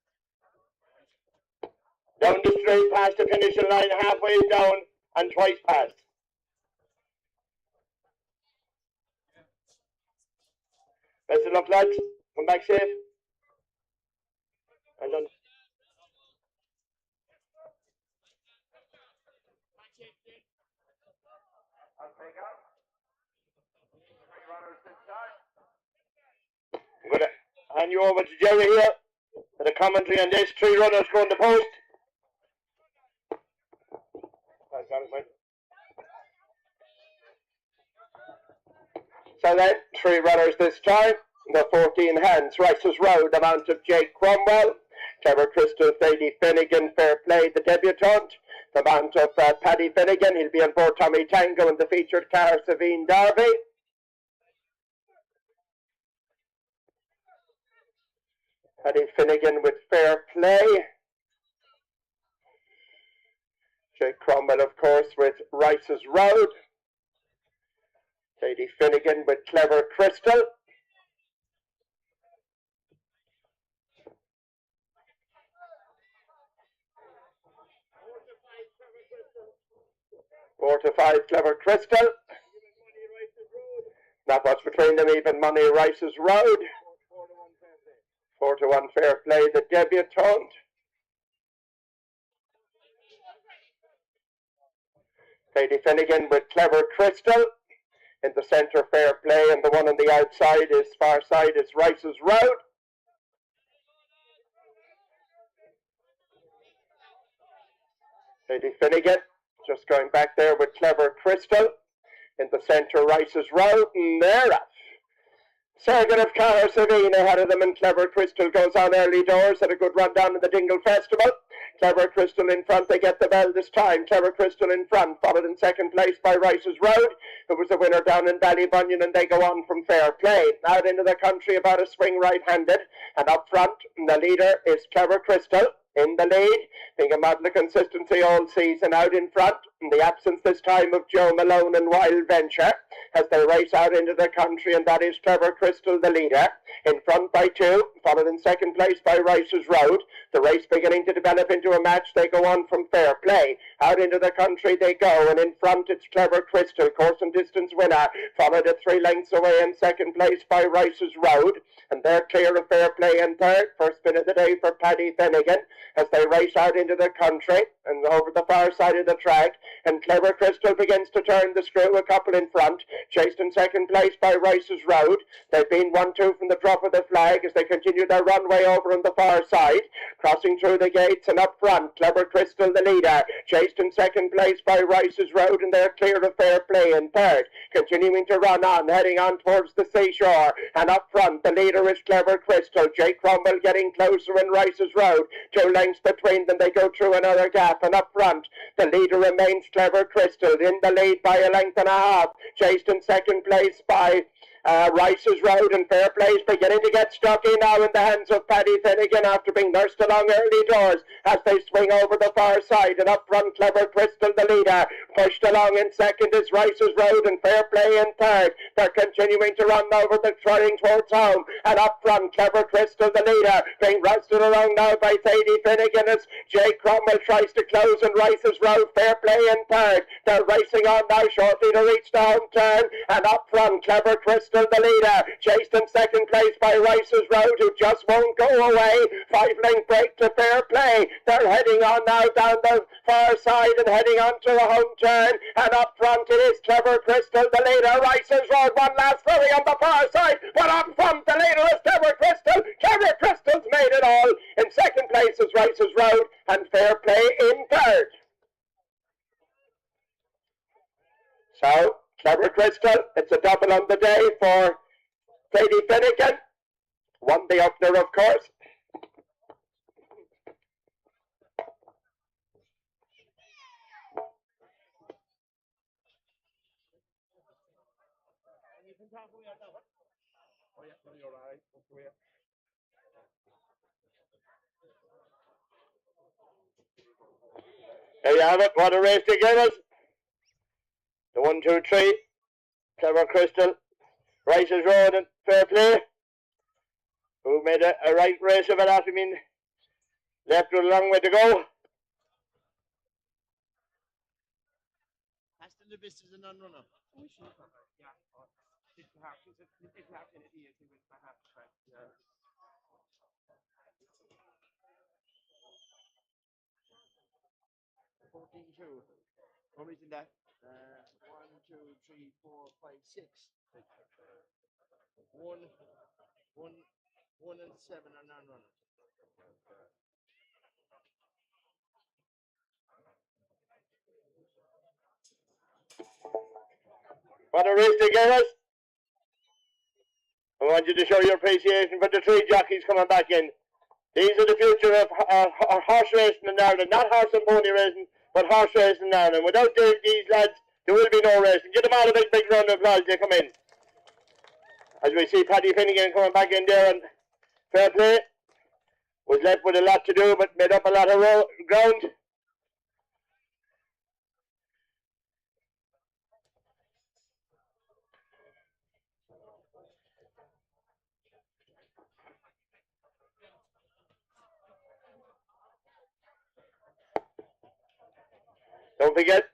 Down the straight past the finishing line, halfway down and twice past. Best of luck, lads. Come back safe. Well done. hand you over to Jerry here for the commentary on this. 3 runners going to post. So then, 3 runners this time. The 14 hands. Rice's Road, the mount of Jake Cromwell. Clever Crystal, Lady Finnegan, Fair Play, the debutante. The mount of Paddy Finnegan. He'll be on board Tommy Tango in the featured Cahersiveen Derby. Paddy Finnegan with Fair Play. Jake Cromwell, of course, with Rice's Road. Lady Finnegan with Clever Crystal. Four to 5, Clever Crystal. Not much between them, even money, Rice's Road. 4 to 1, Fair Play, the debutante. Lady Finnegan with Clever Crystal. In the centre, Fair Play, and the one on the outside is far side is Rice's Road. Lady Finnegan just going back there with Clever Crystal. In the centre, Rice's Road, and they're off. Second of Cahersiveen ahead of them, and Clever Crystal goes on early doors. Had a good run down in the Dingle Festival. Clever Crystal in front, they get the bell this time. Clever Crystal in front, followed in second place by Rice's Road, who was the winner down in Ballybunion, and they go on from Fair Play. Out into the country about a swing right-handed, and up front, the leader is Clever Crystal. In the lead, being a model of consistency all season. Out in front, in the absence this time of Joe Malone and Wild Venture, as they race out into the country, and that is Clever Crystal, the leader. In front by 2, followed in second place by Rice's Road. The race beginning to develop into a match, they go on from Fair Play. Out into the country they go, and in front it's Clever Crystal, course and distance winner, followed at 3 lengths away in second place by Rice's Road. And they're clear of Fair Play in third. First spin of the day for Paddy Finnegan as they race out into the country and over the far side of the track. And Clever Crystal begins to turn the screw, a couple in front, chased in second place by Rice's Road. They've been 1-2 from the drop of the flag as they continue their runway over on the far side, crossing through the gates and up front. Clever Crystal, the leader, chased in second place by Rice's Road, and they're clear of Fair Play in third, continuing to run on, heading on towards the seashore. And up front, the leader is Clever Crystal. Jake Cromwell getting closer in Rice's Road. 2 lengths between them, they go through another gap, and up front, the leader remains Clever Crystal, in the lead by a length and a half, chased in second place by Rice's Road, and Fair Play's beginning to get stuck in now in the hands of Paddy Finnegan after being nursed along early doors as they swing over the far side. And up front, Clever Crystal, the leader, pushed along in second is Rice's Road, and Fair Play in third. They're continuing to run over the trotting towards home, and up front, Clever Crystal, the leader, being rousted along now by Sadie Finnegan as Jake Cromwell tries to close, and Rice's Road, Fair Play in third. They're racing on now shortly to reach the home turn, and up front, Clever Crystal, the leader, chased in second place by Rice's Road, who just won't go away. 5-length break to Fair Play. They're heading on now down the far side and heading on to the home turn, and up front it is Clever Crystal, the leader. Rice's Road, one last flurry on the far side, but up front the leader is Clever Crystal. Clever Crystal's made it all. In second place is Rice's Road, and Fair Play in third. So, Clever Crystal, it's a double on the day for Sadie Finnegan. Won the opener, of course. There you have it. What a race to give us. The 1, 2, 3. Clever Crystal, Rice's Road, and Fair Play, who made a right race of it after being left with a long way to go. Aston the Best is a non-runner. Yeah. Didn't have in it years. He was my half track. 14-2. How many's in that? 1, 2, 3, 4, 5, 6. 1, 1, 1 and 7 are non-runners. What a race they gave us. I want you to show your appreciation for the 3 jockeys coming back in. These are the future of horse racing in Ireland. Not horse and pony racing, but horse racing in Ireland. Without these lads, there will be no racing. Give them all a big, big round of applause. They come in. As we see Paddy Finnegan coming back in there, and fair play. Was left with a lot to do, but made up a lot of ground. Don't forget,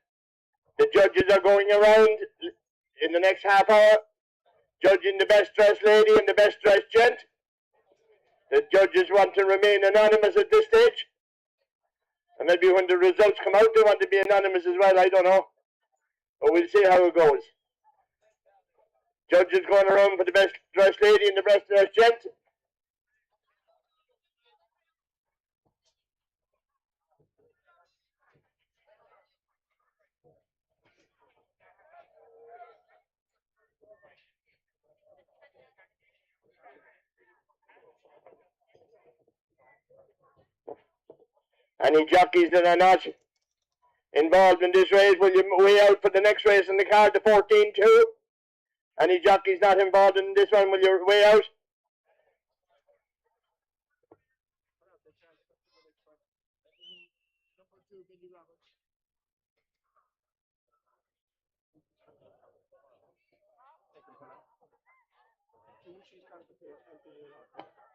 the judges are going around in the next half hour, judging the best dressed lady and the best dressed gent. The judges want to remain anonymous at this stage. And maybe when the results come out, they want to be anonymous as well. I don't know. But we'll see how it goes. Judges going around for the best dressed lady and the best dressed gent. Any jockeys that are not involved in this race, will you weigh out for the next race in the card, the 14-2? Any jockeys not involved in this one, will you weigh out? Number 2, Billy Roberts.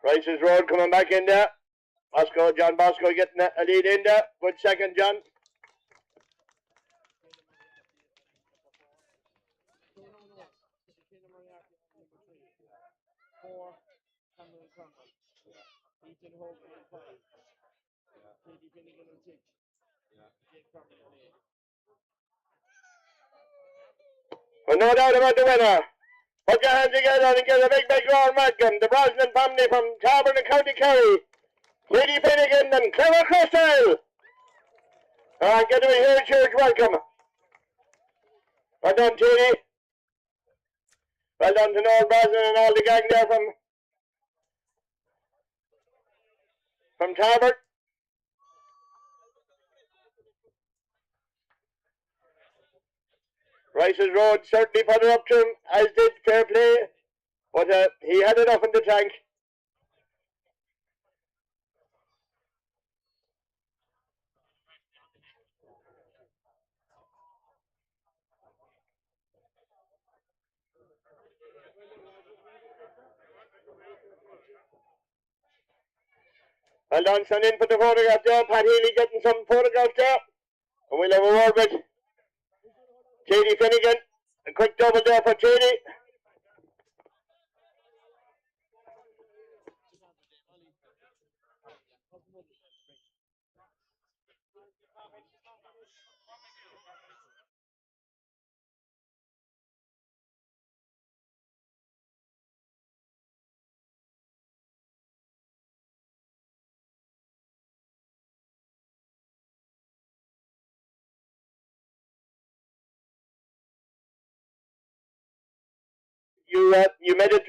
Rice's Road coming back in there. John Bosco getting a lead in there. Good second, John. Well, no doubt about the winner. Put your hands together and give a big, big round welcome. The Brosnan family from Tavern and County Kerry. Lady Finnegan and Clever Crystal. Give them a huge welcome. Well done, Tony. Well done to Noel Brosnan and all the gang there from Tavern. Rice's Road certainly put it up to him, as did Fair Play. But he had enough in the tank. Well done, son, in for the photograph there. Pat Healy getting some photographs there. And we'll have a word with J.D. Finnegan. A quick double there for J.D. You made a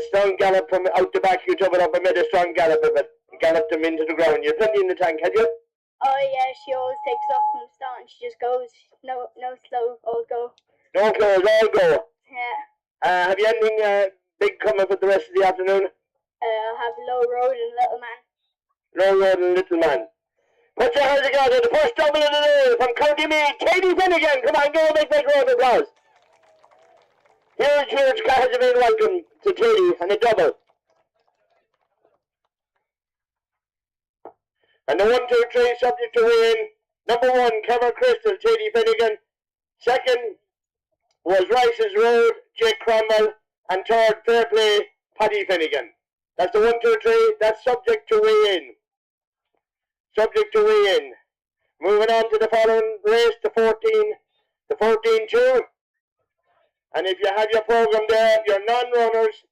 strong gallop from out the back. You took it up and made a strong gallop of it. Galloped them into the ground. You're plenty in the tank, had you? Oh yeah, she always takes off from the start and she just goes. No slow, all go. No close, all go. Yeah. Have you anything big coming for the rest of the afternoon? I'll have Low Road and Little Man. Low Road and Little Man. Put your hands together. The first double of the day from County Meath. Katie Finnegan. Come on, give a big round of applause. Huge Cahersiveen welcome to Katie and a double. And the 1, 2, 3 subject to win. Number 1, Clever Crystal, J.D. Finnegan. Second was Rice's Road, Jake Cromwell. And third, Fair Play, Paddy Finnegan. That's the 1, 2, 3. That's subject to weigh-in. Subject to weigh-in. Moving on to the following race, the 14-2. And if you have your program there, your non-runners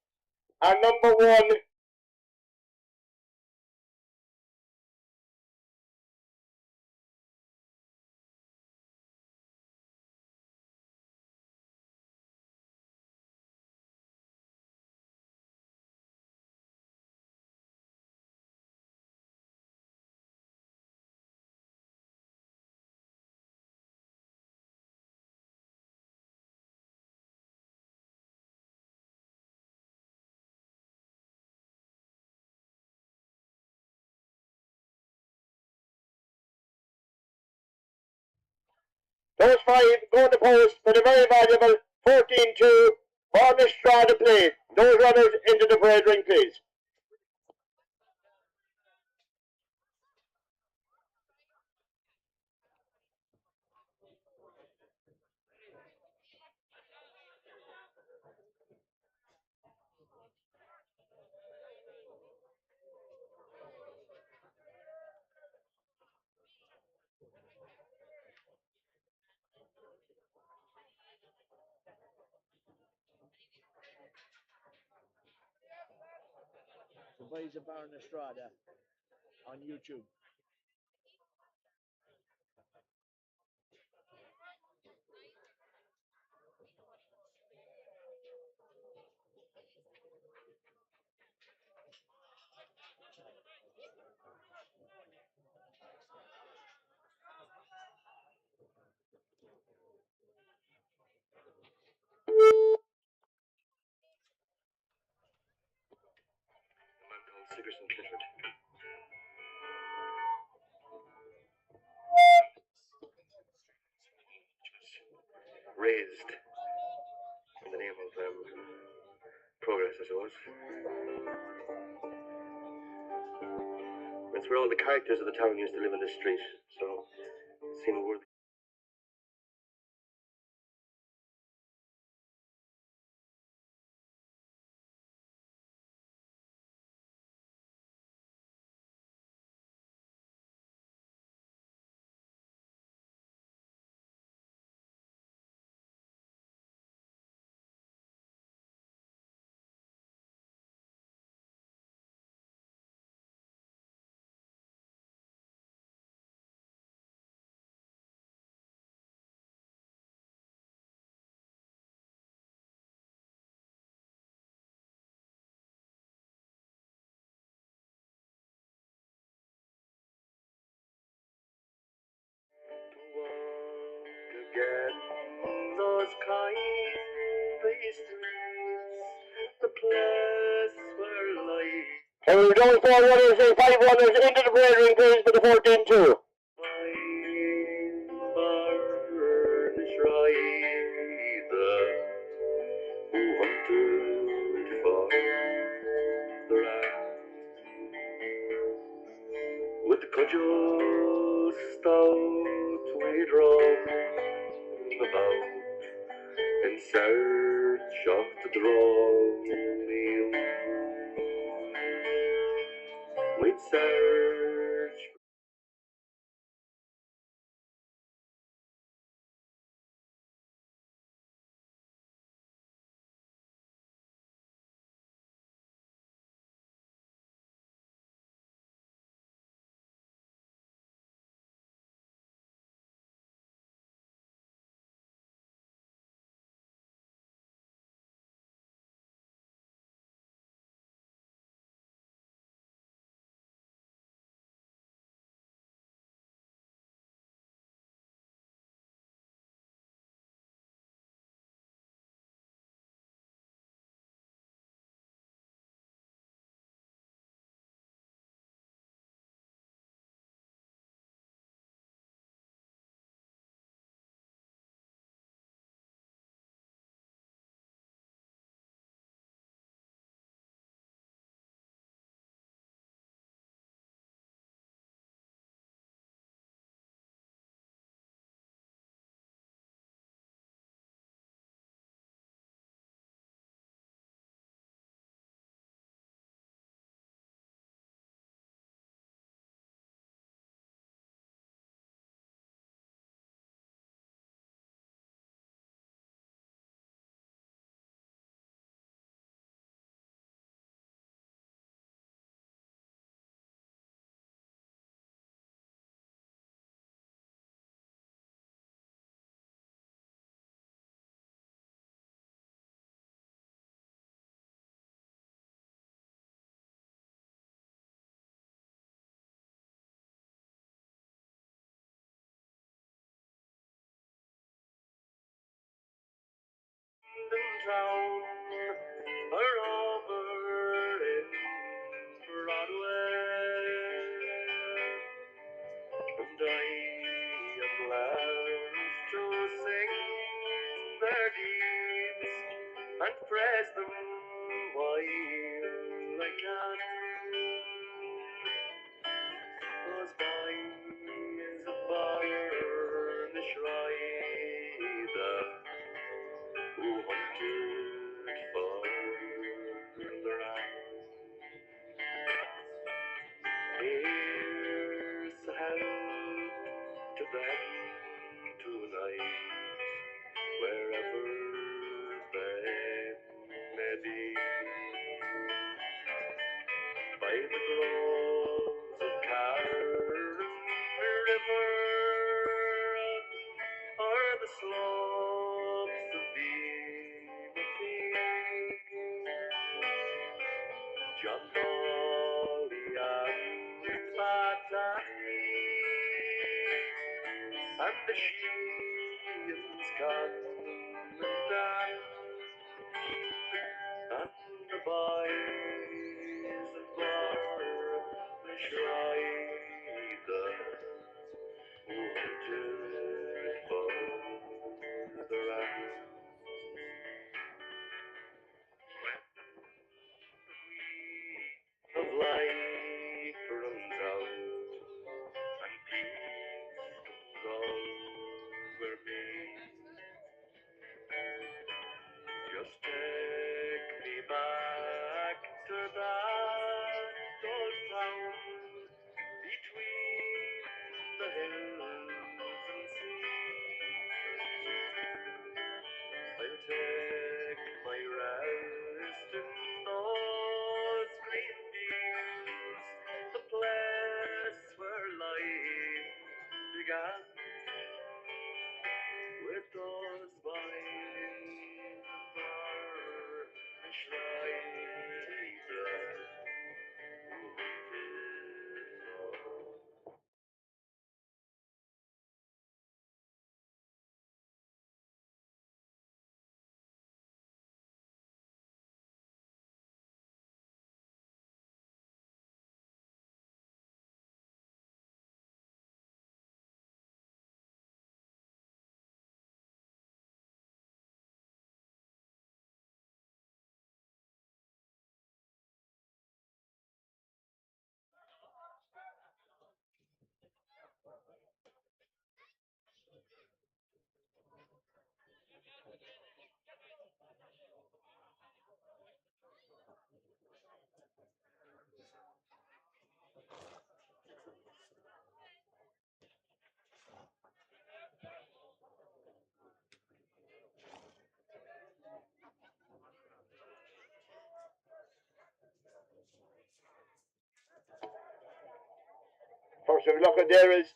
are number 1, Those 5 going to post for the very valuable 14-2 Barnestrada plate. Those runners into the parade ring, please. The boys of Barnestrada on YouTube. Sigerson Clifford. Raised in the name of progress, I suppose. It's where all the characters of the town used to live in this street, so it seemed worth. Again, those kind streets, the place where life. And we're going 4 runners and 5 runners into the parade ring, please, for the 14-2. Who hunted for the land with the cudgels stout we drove about in search of the draw meal. We'd search. Town, or over in Broadway, and I at last I can. Those boys of Barn Schreiber who hunted for the ram. Here's a help to them tonight, wherever they may be. By the groves of Cahersiveen River, or the slopes of Beaverton, John Dolly and Battery, and the Sheehan's come and dance, and the boys of Barn Schreiber who hunted for the ram. When the wheel of life runs out and peace comes over me, just take me back to that old town between the hills and sea. I'll take my rest in those green fields, the place where life began, with those vines of varnish Schreiber who hunted for First we look at there is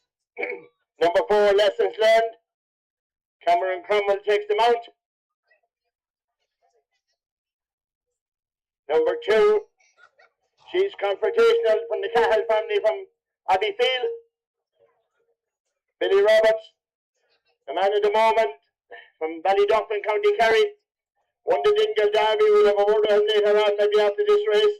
number 4, Lessons Learned. Cameron Cromwell takes them out. Number 2, She's Confrontational from the Cahill family from Abbeyfield. Billy Roberts, the man of the moment from Ballyduffin, County Kerry. Won the Dingle Derby. We'll have a word on later on, maybe after this race.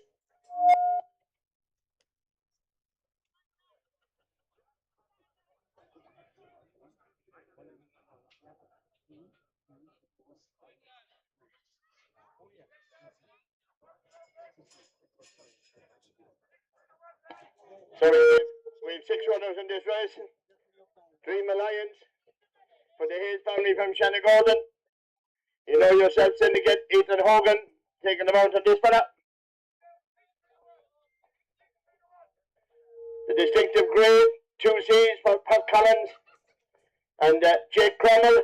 So we have 6 runners in this race. Dream Alliance for the Hayes family from Shannagolden. You know yourself, Syndicate, Ethan Hogan, taking them out on this fella. The Distinctive Grey, 2 C's for Pat Collins and Jake Cromwell.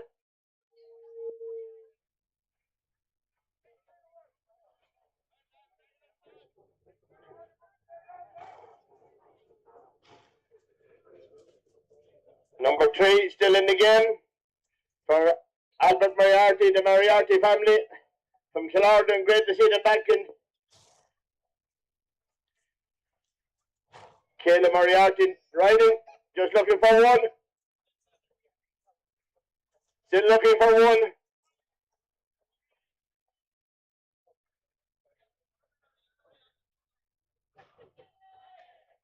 Number 3 still in the game for Albert Moriarty, the Moriarty family from Killordan. Great to see them back in. Kayla Moriarty riding, just looking for one. Still looking for one.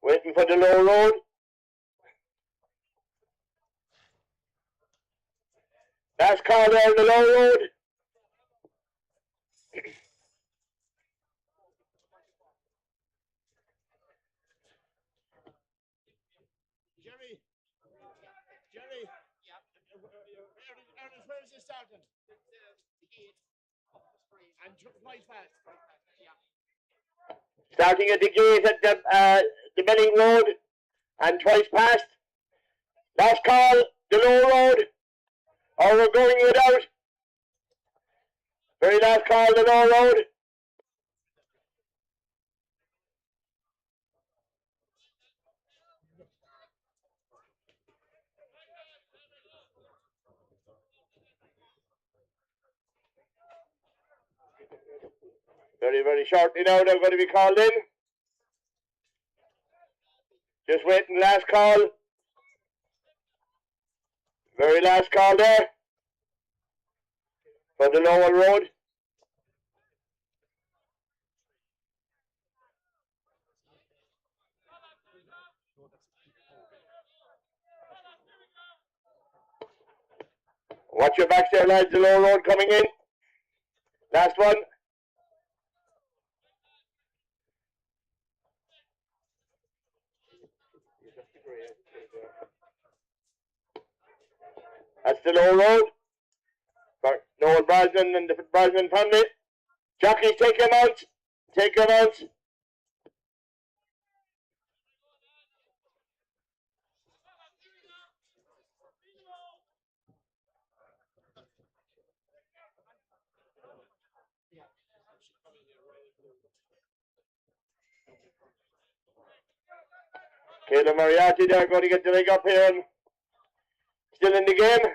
Waiting for the low road. Last car there on the low road. where is it starting? And twice fast. Starting at the gate at the Belling Road and twice past. Last call, the low road. Or we're going without. Very last call, the low road. Very, very shortly now they're going to be called in. Just waiting, last call. Very last call there. For the Lowell Road. Watch your backs there, lads. The Low Road coming in. Last one. That's the Low Road. For Noel Brosnan and the Brosnan family. Jockeys, take them out. Take them out. Caleb Moriarty there going to get the leg up here and still in the game.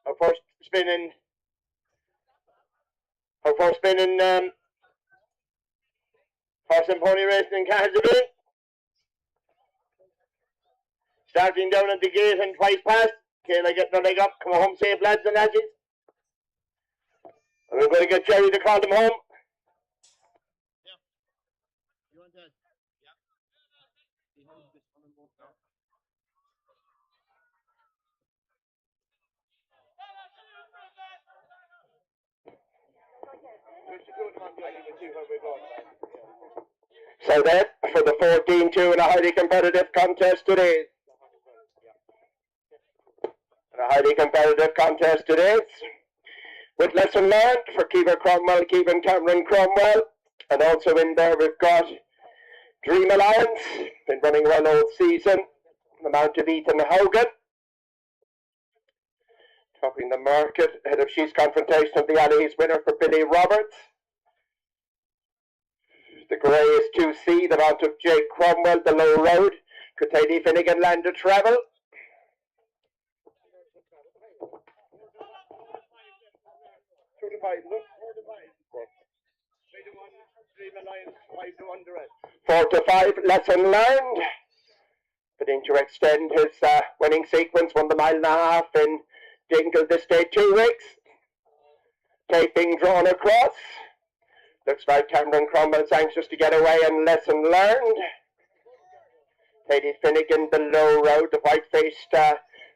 Her first spin in horse and pony racing in Cahersiveen. Starting down at the gate and twice past. Kayla getting her leg up. Come home safe, lads and lasses. And we're going to get Jerry to call them home. Yeah. You want that? Yeah. So that for the 14-2 in a highly competitive contest today. With lesson learned for Keevan Cromwell, Keevan Cameron Cromwell. And also in there we've got Dream Alliance, been running well all season. The Mount of Ethan Hogan. Topping the market ahead of She's Confrontation of the Alley's winner for Billy Roberts. The grey is 2C, the Mount of Jake Cromwell, the Low Road. Could Lady Finnegan land to travel? Four to five, lesson learned. Bidding to extend his winning sequence, won the mile and a half in Dingle this day 2 weeks. Taping drawn across. Looks like Cameron Cromwell's anxious to get away and lesson learned. Lady Finnegan, the Low Road, the white-faced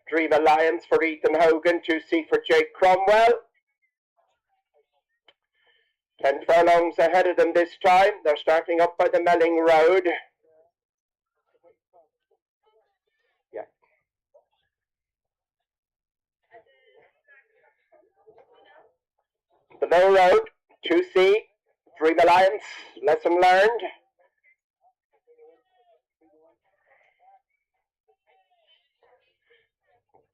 Dream Alliance for Ethan Hogan, 2C for Jake Cromwell. 10 furlongs ahead of them this time. They're starting up by the Melling Road. Yeah. The Low Road, 2C, Dream Alliance, lesson learned.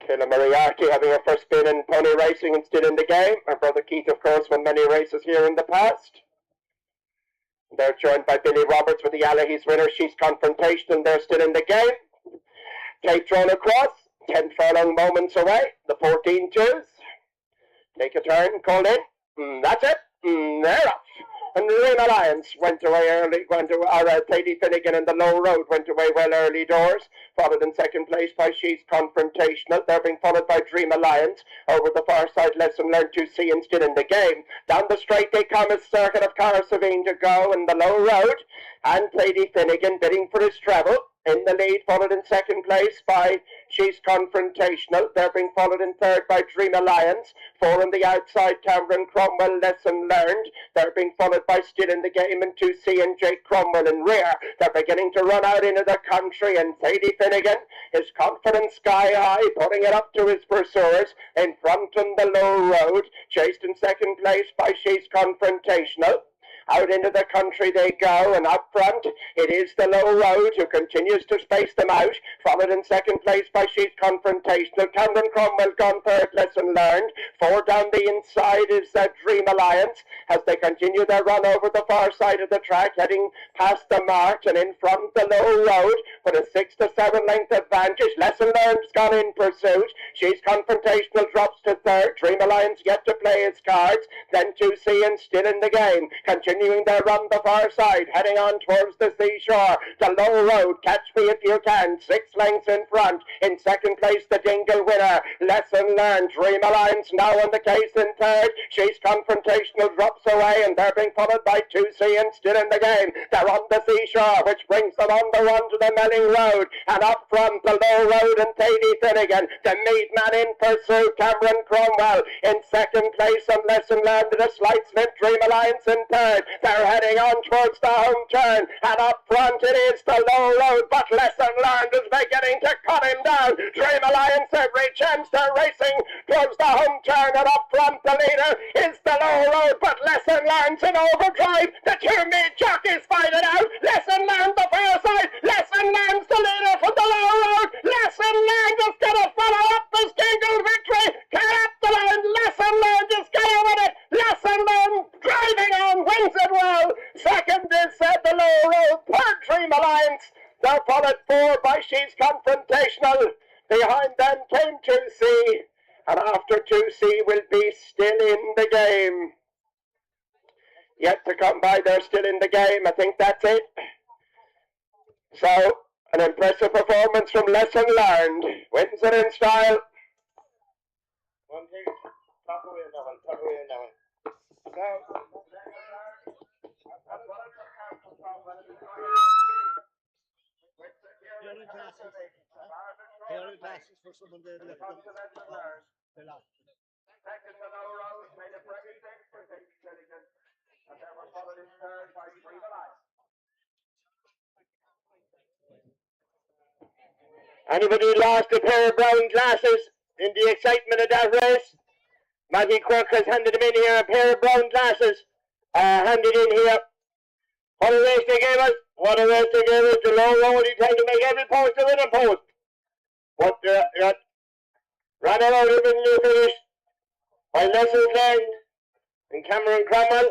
Kayla Moriarty having her first spin in pony racing and still in the game. Her brother Keith, of course, won many races here in the past. They're joined by Billy Roberts with the Allahy's winner. She's Confrontation, and they're still in the game. Tape drawn across. 10 furlong moments away. The 14-2s. Take a turn, called in. That's it. They're off. And Dream Alliance went away early, Lady Finnegan and the Low Road went away well early doors, followed in second place by She's Confrontational. They're being followed by Dream Alliance. Over the far side, lesson learned to see and still in the game. Down the straight they come, a circuit of Cahersiveen to go in the Low Road, and Lady Finnegan bidding for his treble. In the lead, followed in second place by She's Confrontational. They're being followed in third by Dream Alliance. 4 on the outside, Cameron Cromwell, Lesson Learned. They're being followed by Still in the Game and 2C and Jake Cromwell in rear. They're beginning to run out into the country, and Thady Finnegan, his confidence sky high, putting it up to his pursuers in front on the low road, chased in second place by She's Confrontational. Out into the country they go, and up front it is the low road who continues to space them out, followed in second place by She's Confrontational. Cameron Cromwell gone third, Lesson Learned. 4 down the inside is Dream Alliance as they continue their run over the far side of the track, heading past the march, and in front the low road with a 6 to 7 length advantage. Lesson Learned's gone in pursuit. She's Confrontational drops to third. Dream Alliance yet to play its cards. Then 2C and Still in the Game, continuing their run the far side, heading on towards the seashore. The low road, Catch Me If You Can, 6 lengths in front. In second place, the Dingle winner, Lesson Learned. Dream Alliance now on the case in third. She's Confrontational drops away, and they're being followed by 2C and Still in the Game. They're on the seashore, which brings them on the run to the Melling Road. And up front, the low road and Thady Finnegan. The Mead Man in pursuit, Cameron Cromwell in second place, and Lesson Learned at a slight slip. Dream Alliance in third. They're heading on towards the home turn, and up front it is the low road, but Lesson Learned is beginning to cut him down. Dream Alliance every chance, they're racing towards the home turn, and up front the leader is the low road, but Lesson Learned's in overdrive. The 2 mid jockeys fight it out. Lesson Learned the far side. Lesson Learned's the leader from the low road. Lesson Learned is going to follow up this Dingle victory. Get up the line. Lesson Learned is going to win it. Lesson Learned driving on, wins it well. Second is the low road. Third, Dream Alliance. They're followed 4 by She's Confrontational. Behind them came 2C, and after 2C will be Still in the Game. Yet to come by, they're still in the game. I think that's it. So, an impressive performance from Lesson Learned. Wins it in style. 1, 2, top away now, top away now. So, Here are glasses for someone there. Second to low road, made a very big for Thady Finnegan, and they were followed in third by Dream Alliance. Anybody lost a pair of brown glasses in the excitement of that race? Matty Quirk has handed him in here, a pair of brown glasses. Handed in here. What a race they gave us. What a race they gave us. The low road, he tried to make every post a winning post. But ran out of in the finish by Lessons Learned and Cameron Cromwell.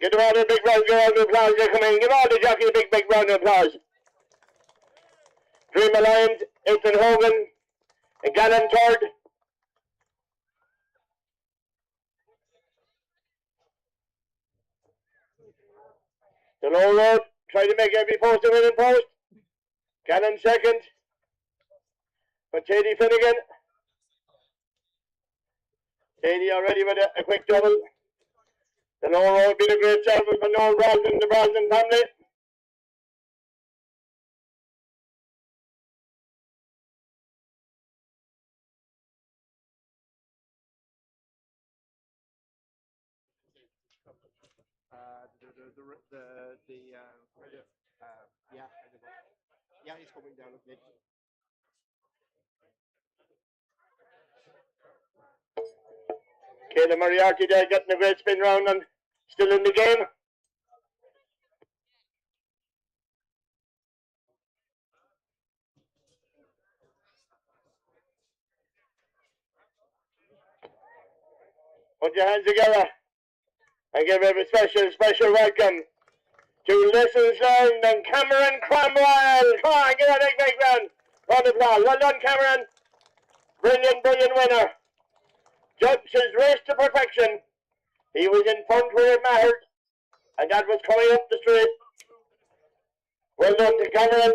Give them all a big round of applause. They're coming. Give all the jockeys a big round of applause. Dream Alliance, Ethan Hogan, and Gannon third. The low road, try to make every post a winning post. Gannon second. But Thady Finnegan. Thady already with a quick double. The low road did a great job with Noel Brosnan, the Brosnan family. Yeah, he's coming down a bit. Caleb Moriarty there getting a great spin round and still in the game. Put your hands together and give a special welcome to Lessons Learned and Cameron Cromwell. Come on, give a big round. Round of applause. Well done, Cameron. Brilliant winner. Judged his race to perfection. He was in front where it mattered, and that was coming up the straight. Well done to Cameron.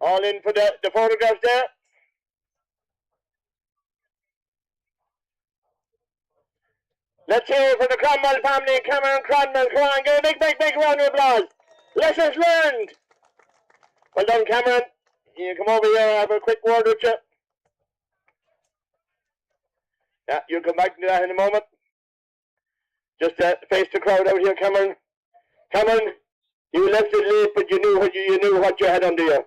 All in for the photographs there. Let's hear it for the Cromwell family, Cameron Cromwell. Come on, give a big round of applause. Lessons learned. Well done, Cameron. You come over here and have a quick word with you. Yeah, you'll come back to that in a moment. Just face the crowd out here, Cameron. Cameron, you left it late, but you knew what you had under you.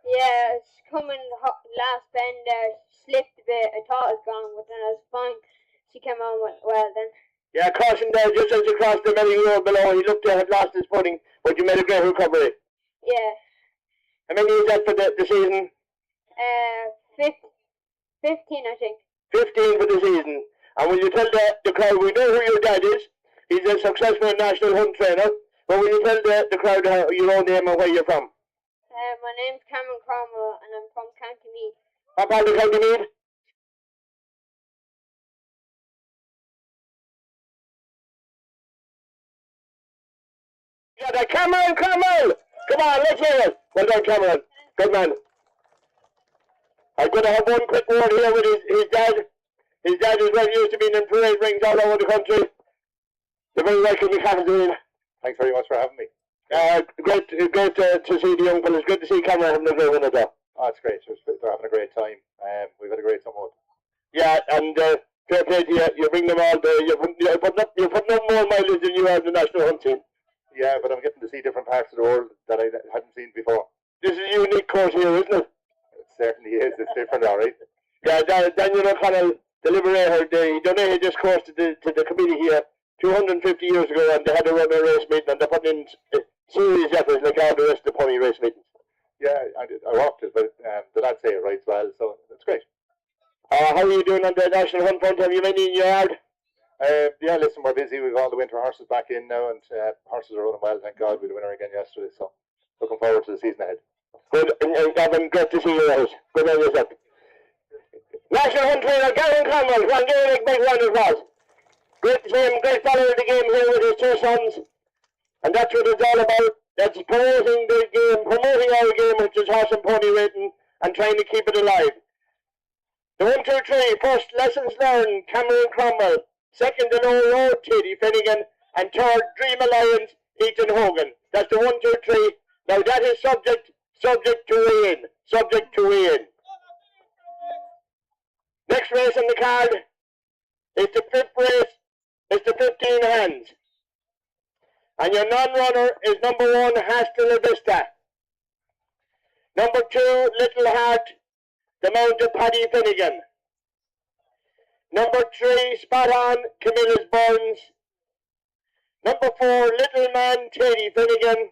Yeah, it's coming last bend there, slipped a bit. I thought it was gone, but then I was fine. She came on well then. Yeah, caution there just as you crossed the metal road below. He looked to have lost his footing, but you made a great recovery. Yeah. How many is that for the season? 15, I think. 15 for the season. And will you tell the crowd, we know who your dad is. He's a successful national hunt trainer. But will you tell the crowd your own name and where you're from? My name's Cameron Cromwell and I'm from County Meath. What part of County Meath? Yeah, Cameron Cromwell! Come on, let's hear it. Well done, Cameron. Good man. I'm going to have one quick word here with his dad. His dad is well used to being in parade rings all over the country. You're very welcome to Cahersiveen. Thanks very much for having me. Great to see the young fellas. Good to see Cameron having a great one as well. Oh, it's great. They're having a great time. We've had a great summer. Yeah, and fair play to you. You bring them all there. You're putting up more mileage than you have in the national hunt team. Yeah, but I'm getting to see different parts of the world that I hadn't seen before. This is a unique course here, isn't it? It certainly is. It's different, all right. Yeah, Daniel O'Connell, the Liberator, he donated this course to the committee here 250 years ago, and they had to run a race meeting, and they're putting in serious efforts like all the rest of the pony race meetings. Yeah, I walked it, but the lads say it right well, so it's great. How are you doing on the national hunt front? Have you many in your yard? Yeah, listen, we're busy. We've all the winter horses back in now, and horses are running well, thank God. We had a winner again yesterday, so looking forward to the season ahead. Good, and Gavin, great to see you guys. Good on yourself. National hunt trainer Gavin Cromwell, one give a big round of applause. Great to see him, great follower of the game here with his two sons. And that's what it's all about. That's promoting the game, promoting our game, which is horse and pony racing, and trying to keep it alive. The 1, 2, 3, first, lessons learned, Cameron Cromwell. Second, the low road, Teddy Finnegan. And third, Dream Alliance, Ethan Hogan. That's the 1, 2, 3. Now that is subject to weigh in. Subject to weigh in. Next race on the card is the 5th race. It's the 15 hands. And your non-runner is number 1, Hasta La Vista. Number 2, Little Heart, the Mount of Paddy Finnegan. Number 3, Spot On, Camilla's Burns. Number 4, Little Man, Teddy Finnegan.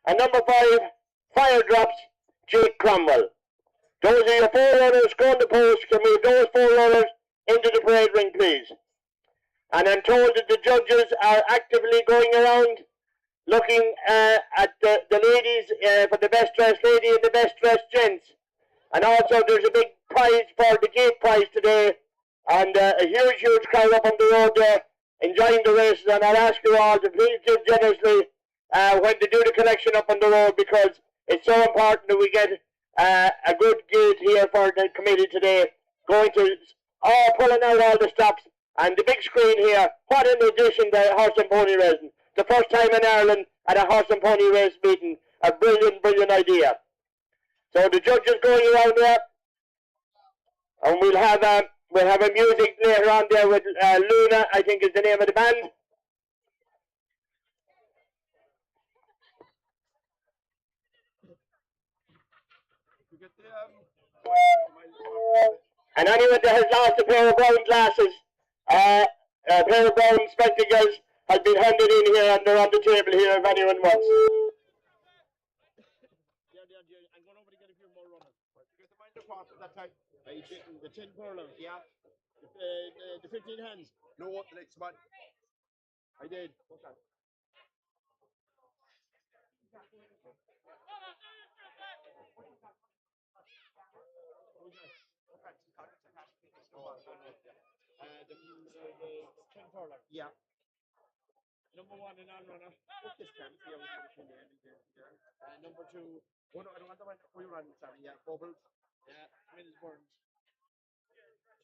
And number 5, Fire Drops, Jake Cromwell. Those are your 4 runners going to post. Can we have those 4 runners into the parade ring, please? And I'm told that the judges are actively going around looking at the ladies for the best dressed lady and the best dressed gents. And also there's a big prize for the gate prize today. And a huge crowd up on the road there enjoying the races. And I'll ask you all to please give generously when to do the collection up on the road, because it's so important that we get a good gate here for the committee today. Going to pulling out all the stops. And the big screen here, what an addition to horse and pony racing. The first time in Ireland at a horse and pony race meeting. A brilliant idea. So the judges going around there. And we'll have a music later on there with Luna, I think is the name of the band. And anyone that has lost a pair of brown glasses, a pair of brown spectacles has been handed in here, and they're on the table here if anyone wants. I'm going over to get a few more runners. Because the mind of that time, the 10 furlongs, yeah? The 15 hands. No, the next one. I did. Okay. The 10 furlongs. Yeah. Number 1 in on-runner. Number 2, oh no, I don't want the one we run, sorry, yeah, Bubbles. Yeah, Mills Burns.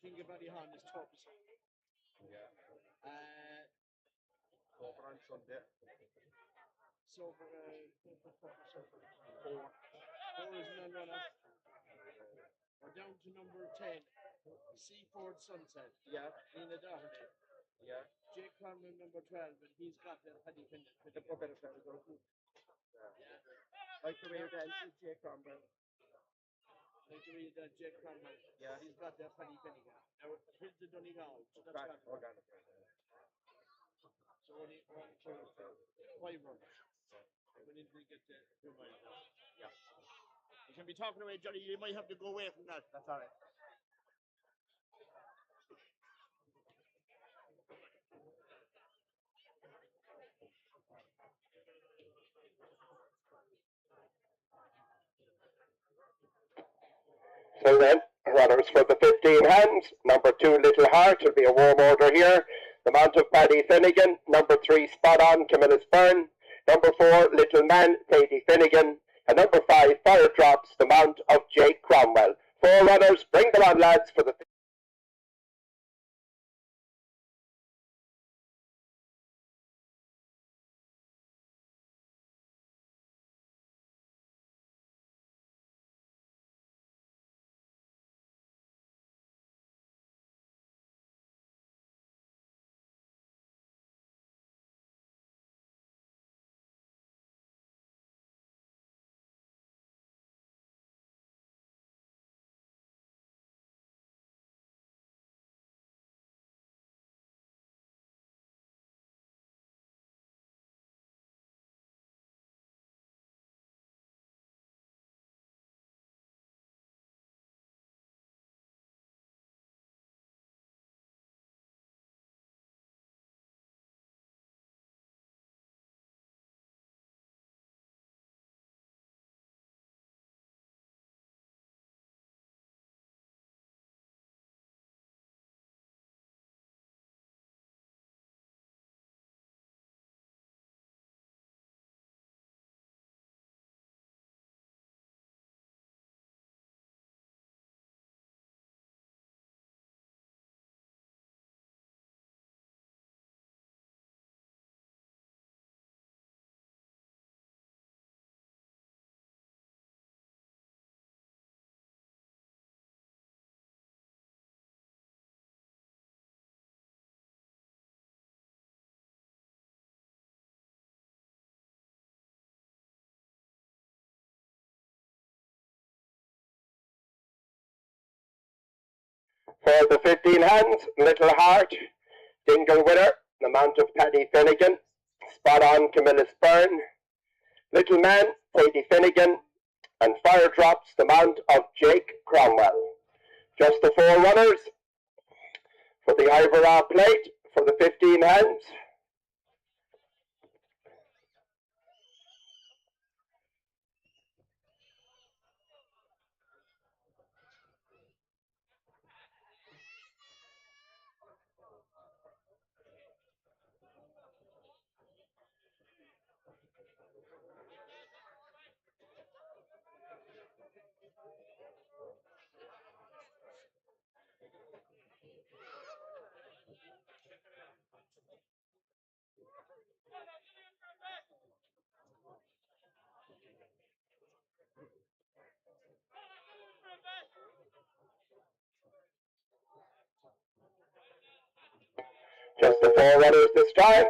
King of Body Horn is Tubbs. Over on Sunday. So, 4 is an on-runner. We're down to number 10. Seaford Sunset. Yeah. Nina Doherty. Yeah. Jake Conlon, number 12, and he's got the Paddy Finnegan. The better fellas, yeah. Like the way you're dancing, Jake Conlon. Like the way that Jake Conlon. Yeah. He's got the Paddy Finnegan. Now, here's the Donegal. So that's organic. So only 1, 2, 5 runners. We need to get the 2 miles. Yeah. You can be talking away, Johnny. You might have to go away from that. That's all right. So then, runners for the 15 hands. Number 2, Little Heart, will be a warm order here. The mount of Paddy Finnegan. Number 3, Spot On, Camillus Byrne. Number 4, Little Man, Katie Finnegan. And number 5, Fire Drops, the mount of Jake Cromwell. 4 runners, bring them on, lads, for the For the 15 hands, Little Heart, Dingle Winner, the mount of Paddy Finnegan. Spot On, Camillus Byrne. Little Man, Katie Finnegan. And Fire Drops, the mount of Jake Cromwell. Just the 4 runners for the Ivor plate for the 15 hands. Just the 4 runners this time.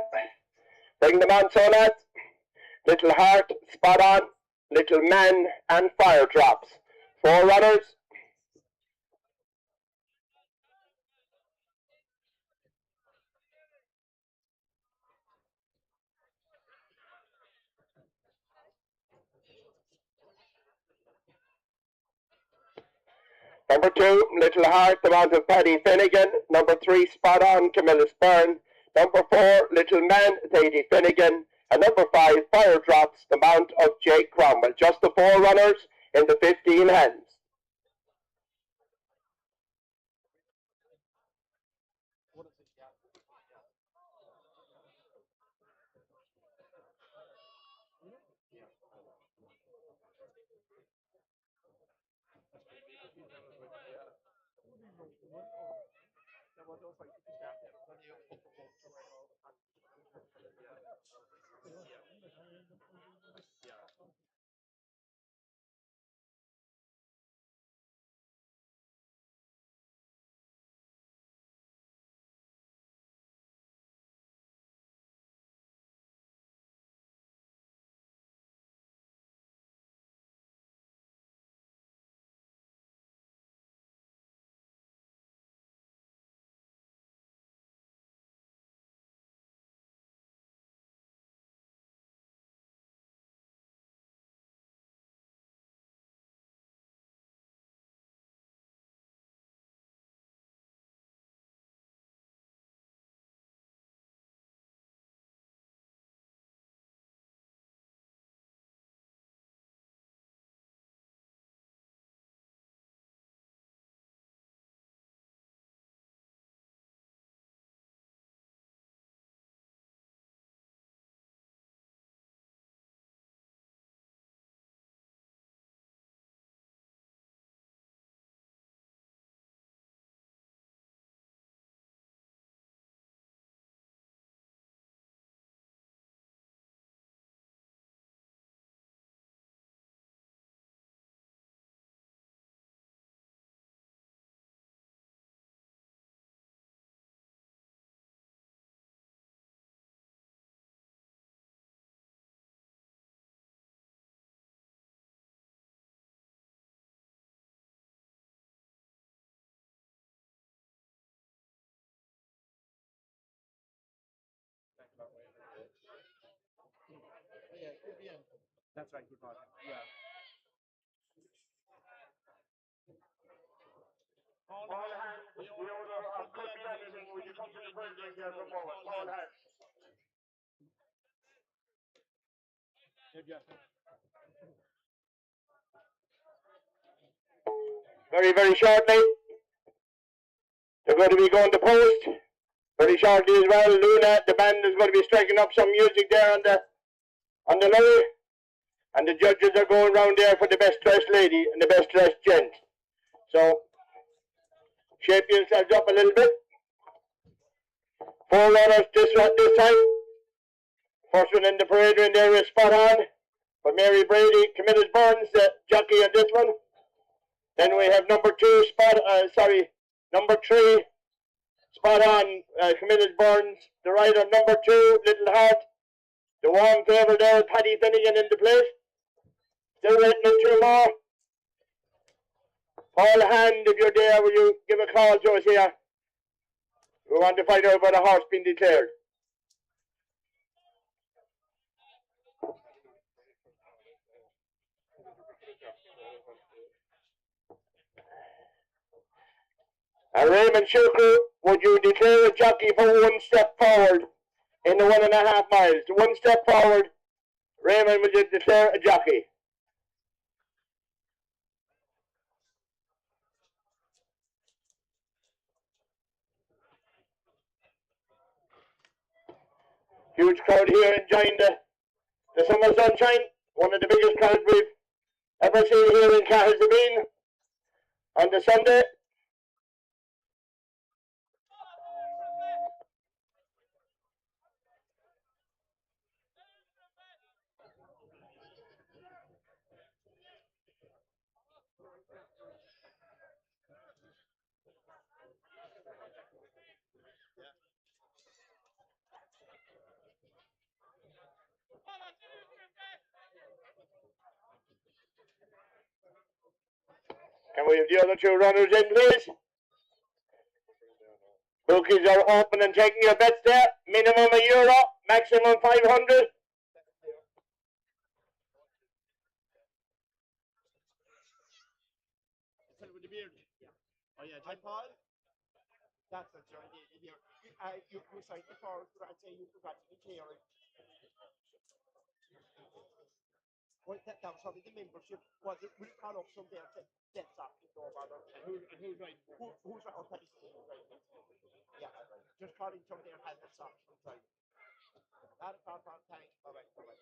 Bring them on, so lads. Little Heart, Spot On, Little Man, and Fire Drops. 4 runners. Number 2, Little Heart, the mount of Paddy Finnegan. Number 3, Spot On, Camillus Byrne. Number 4, Little Man, Katie Finnegan. And number 5, Fire Drops, the mount of Jake Cromwell. Just the 4 runners in the 15 hands. Yeah, could be in. That's right, keep on. Yeah. All hands, the order of could be anything. Will you come to the bridge right there for a moment? All hands. Very, very shortly, they're going to be going to post. Very shortly as well, Luna, the band is going to be striking up some music there on the lower. And the judges are going round there for the best dressed lady and the best dressed gent. So, shape yourselves up a little bit. 4 runners this time. First one in the parade ring there is spot on. For Mary Brady, Camillus Burns, the jockey on this one. Then we have number 3, spot on, Camillus Burns. The rider, number 2, Little Heart. The warm favourite there, Paddy Finnegan in the place. Still waiting on 2 more. Paul Hand, if you're there, will you give a call to us here? We want to find out about a horse being declared. Raymond Shukru, would you declare a jockey for 1 step forward in the 1.5 miles? 1 step forward, Raymond, would you declare a jockey? Huge crowd here enjoying the summer sunshine. One of the biggest crowds we've ever seen here in Cahersiveen on the Sunday. Can we have the other 2 runners in, please? Bookies are open and taking your bets there. Minimum €1, maximum 500. With the beard. Oh yeah, hi Paul. That's it, John. You cite the forward, I'd say you forgot to declare it. Well, that was probably the membership. Was it? We'll call up some there. That's actually no bother. Who's right? Who's right? Okay, right. Yeah, just calling some there. Has that option right? Not a problem. Thanks. Bye bye. Bye bye.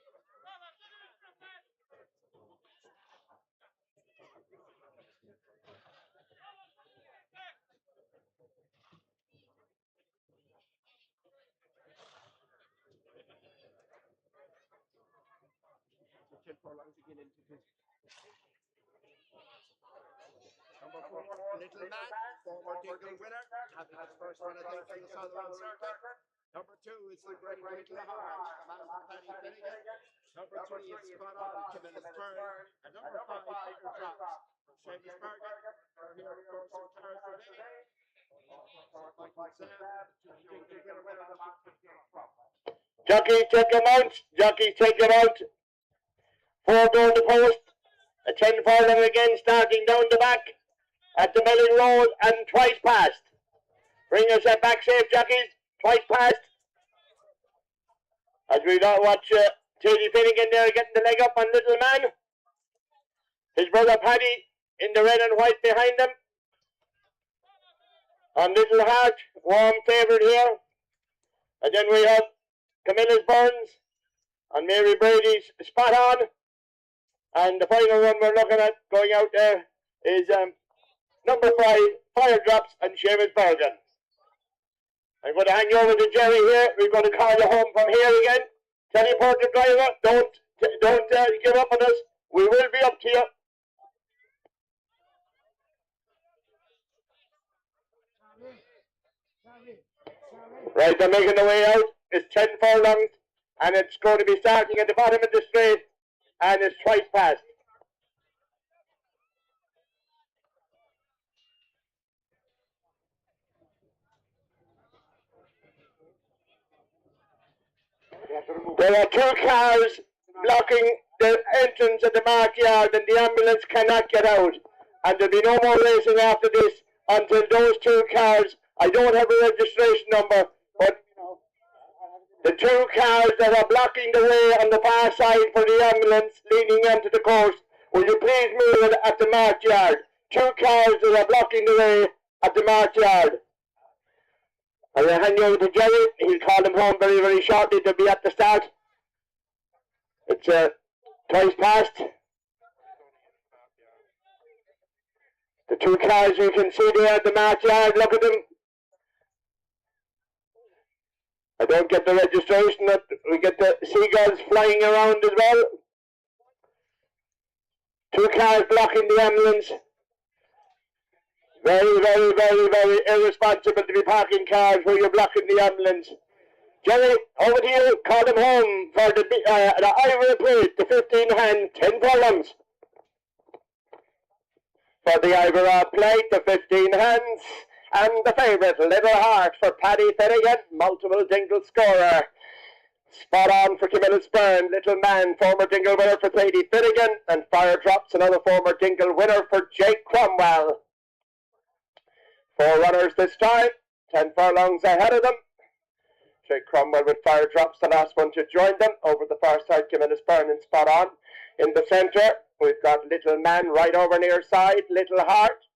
furlongs again into fifth. Number 4, Little Man, former Dingle winner, having his first run, I think, for the Southern Circuit. Number 2 is the Great Little Heart, Master Paddy Finnegan. Number 3 is Spot On, Camillus Byrne. And number 5, Fire Drops, Seamus Bergen. Here, of course, in Cahersiveen. Michael Sam, Dingle winner, number 15. Jockey, take him out. Jockey, take him out. 4 down the post. A 10 furlong again, starting down the back at the Melling Road and twice past. Bring us back safe, jockeys. Twice past. As we now watch Teddy Finnegan there getting the leg up on Little Man. His brother Paddy in the red and white behind him. On Little Heart, warm favourite here. And then we have Camillus Burns and Mary Brady's Spot On. And the final one we're looking at going out there is number 5, Fire Drops and Seamus Bergen. I'm going to hand you over to Jerry here. We're going to call you home from here again. Teleport the driver. Don't give up on us. We will be up to you. Right, they're making the way out. It's 10 furlongs, and it's going to be starting at the bottom of the straight, and it's twice past. There are 2 cars blocking the entrance of the mark yard, and the ambulance cannot get out. And there'll be no more racing after this until those 2 cars, I don't have a registration number, but the 2 cars that are blocking the way on the far side for the ambulance leading into the course, will you please move it at the mark yard? 2 cars that are blocking the way at the mark yard. I will hand you over to Jerry. He'll call them home very, very shortly. They'll be at the start. It's twice past. The 2 cars you can see there at the mark yard. Look at them. I don't get the registration. We get the seagulls flying around as well. 2 cars blocking the ambulance. Very, very, very, very irresponsible to be parking cars where you're blocking the ambulance. Jerry, over to you. Call them home for the ivory plate, the 15 hand, 10 furlongs. For the ivory plate, the 15 hands, and the favourite, Little Heart for Paddy Finnegan, multiple Dingle scorer. Spot On for Camillus Byrne, Little Man, former Dingle winner for Paddy Finnegan, and Fire Drops, another former Dingle winner for Jake Cromwell. 4 runners this time, 10 furlongs ahead of them. Jake Cromwell with Fire Drops, the last one to join them. Over the far side, Camillus Byrne and Spot On. In the centre, we've got Little Man right over near side, Little Heart.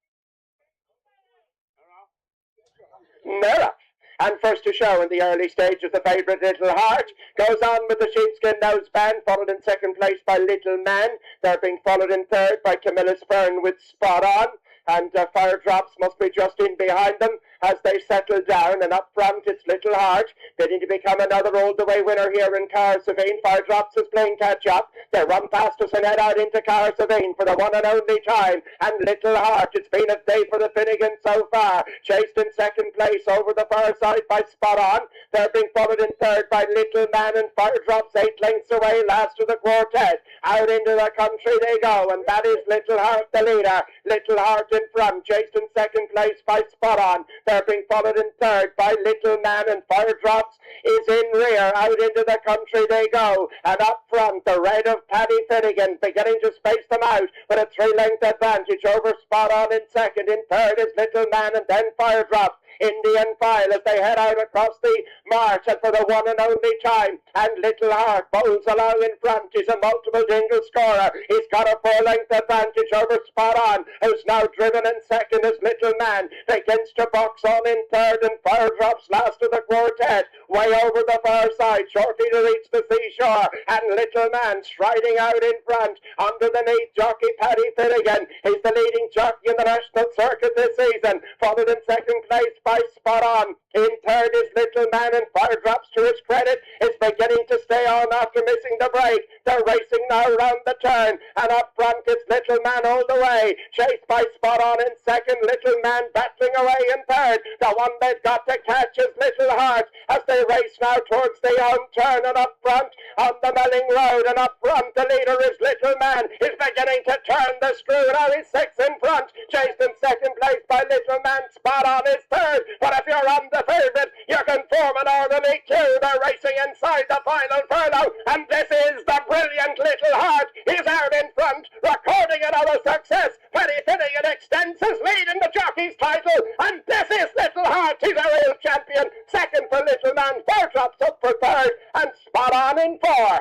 Nera. And first to show in the early stages, the favourite Little Heart goes on with the sheepskin noseband, followed in second place by Little Man. They're being followed in third by Camillus Byrne with Spot On. And Fire Drops must be just in behind them as they settle down. And up front, it's Little Heart, bidding to become another all-the-way winner here in Cahersiveen. Fire Drops is playing catch-up. They run past us and head out into Cahersiveen for the one and only time. And Little Heart, it's been a day for the Finnegan so far. Chased in second place over the far side by Spot On. They're being followed in third by Little Man, and Fire Drops 8 lengths away, last of the quartet. Out into the country they go, and that is Little Heart the leader. Little Heart in front, chased in second place by Spot On. They're being followed in third by Little Man, and Fire Drops is in rear. Out into the country they go, and up front the red of Paddy Finnegan beginning to space them out with a 3-length advantage over Spot On in second. In third is Little Man, and then Fire Drops. Indian file as they head out across the march, and for the one and only time. And Little Heart bowls along in front. He's a multiple Dingle scorer. He's got a 4-length advantage over Spot On, who's now driven in second as Little Man. Begins to box on in third, and Fire Drops last of the quartet. Way over the far side, shortly to reach the seashore. And Little Man striding out in front. Underneath jockey Paddy Finnegan. He's the leading jockey in the national circuit this season. Followed in second place by Spot On. In third is Little Man, and Fire Drops, to his credit, is beginning to stay on after missing the break. They're racing now round the turn, and up front is Little Man all the way. Chased by Spot On in second, Little Man battling away in third. The one they've got to catch is Little Heart as they race now towards the home turn, and up front on the Melling Road, and up front the leader is Little Man. He's beginning to turn the screw. Now he's 6 in front, chased in second place by Little Man. Spot On is third, but if you're on the favourite, you can form an orderly queue. They're racing inside the final furlong, and this is the brilliant Little Heart. He's out in front, recording another success. Paddy Finnegan extends his lead in the jockey's title, and this is Little Heart. He's a real champion. Second for Little Man, Fire Drops up for third, and Spot On in 4.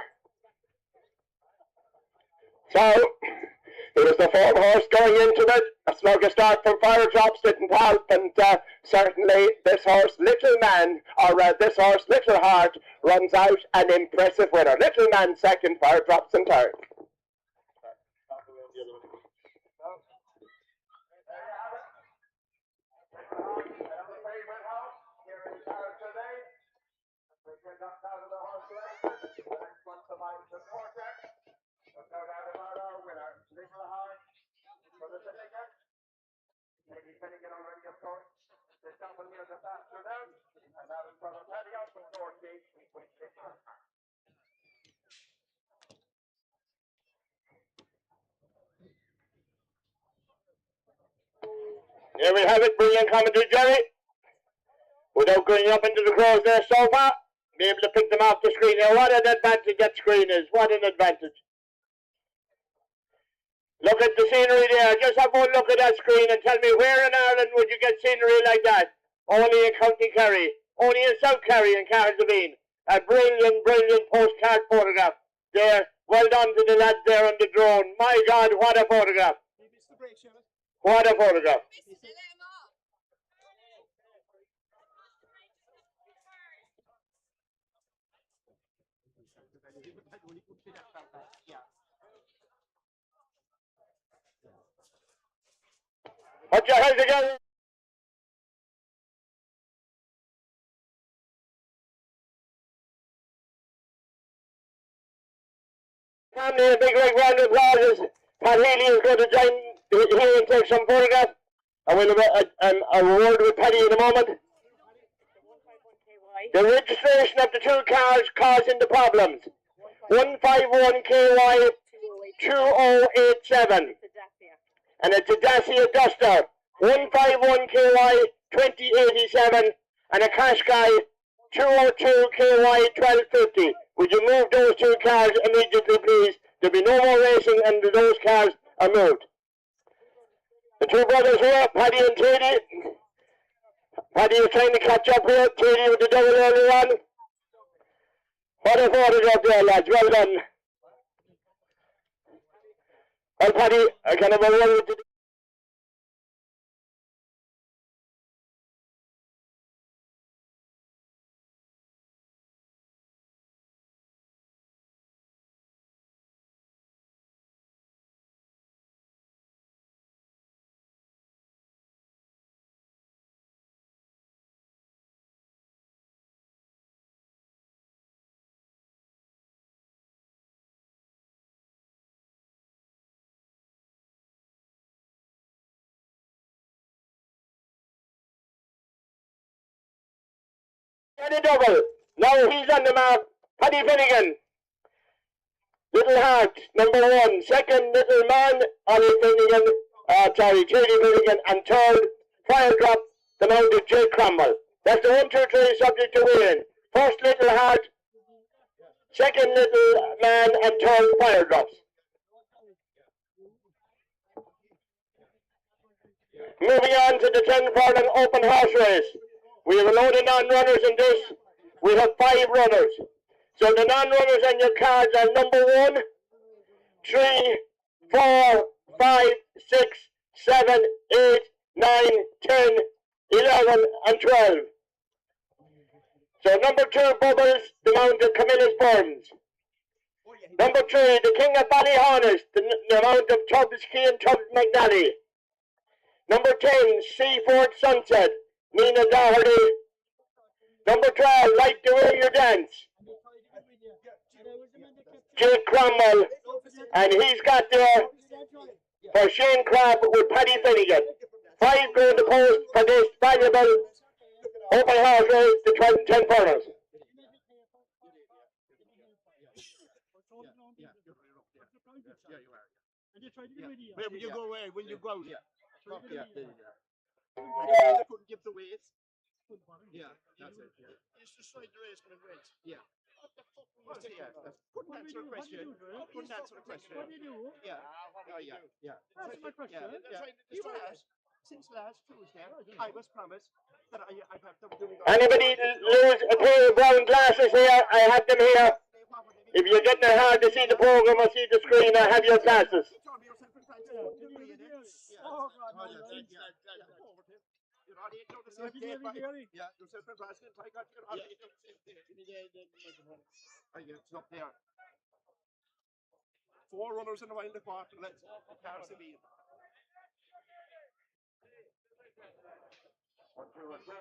So, it was the form horse going into it. A slugger start from Fire Drops didn't help, and certainly this horse, Little Man, or this horse, Little Heart, runs out an impressive winner. Little Man second, Fire Drops in third. No doubt about our winner, Little Heart, for the Finnegan. Lady Finnegan already, of course, the double here this afternoon, and that is for the Paddy out from Dorothy with Little Heart. Here we have it, brilliant commentary, Jerry. Without going up into the crows there so far, be able to pick them off the screen here. What an advantage that screen is. What an advantage. Look at the scenery there. Just have one look at that screen and tell me where in Ireland would you get scenery like that? Only in County Kerry. Only in South Kerry and Cahersiveen. A brilliant, brilliant postcard photograph. There. Well done to the lads there on the drone. My God, what a photograph. What a photograph. Put your hands together. Family, a big round of applause. Pat Healy is going to join here and take some photographs. I will have a word with Paddy in a moment. The registration of the two cars causing the problems. 151 KY 2087. And it's a Dacia Duster. 151 KY 2087. And a Qashqai 202 KY 1250. Would you move those two cars immediately, please? There'll be no more racing until those cars are moved. The two brothers here, Paddy and Teddy. Paddy is trying to catch up here. Teddy with the double early on. What a photograph there, lads. Well done. Well, Paddy, I can have a word with you. The double. Now he's on the mark. Paddy Finnegan. Little Heart, number 1. Second, Little Man, Ollie Finnegan. Teddy Finnegan. And third, Fire Drop, the mounted J. Cromwell. That's the 1, 2, 3 subject to win. First, Little Heart. Second, Little Man. And third, Fire Drops. Moving on to the 10 furlong open horse race. We have a load of non-runners in this. We have 5 runners. So the non-runners on your cards are number 1, 3, 4, 5, 6, 7, 8, 9, 10, 11, and 12. So number 2, Bubbles, the Mount of Camillus Burns. Number 3, the King of Ballyhonest, the Mount of Tubbs Key and Tubbs McNally. Number 10, Seaford Sunset, Nina Doherty. Number 12, Like the Way You Dance. Jake Cromwell. And he's got there for Shane Crabb with Paddy Finnegan. 5 going to post for this valuable open horse race, the 12 and 10 furlongs. Where will you go away? Will you go out? I couldn't give the weight. Yeah, that's it. It's just like the race coming weight. Yeah. What the fuck? Couldn't answer the question. Couldn't answer the question. What did you do? Yeah. Oh, yeah. That's my question. Yeah. You asked. Since last Tuesday, I was promised that I'd have them doing. Anybody lose a pair of brown glasses here? I have them here. If you're getting it hard to see the program or see the screen, I have your glasses. Yeah, yourself and President, I got your it's up there. 4 runners in the wild quarter. Let's Cahersiveen. 1, 2, and 2.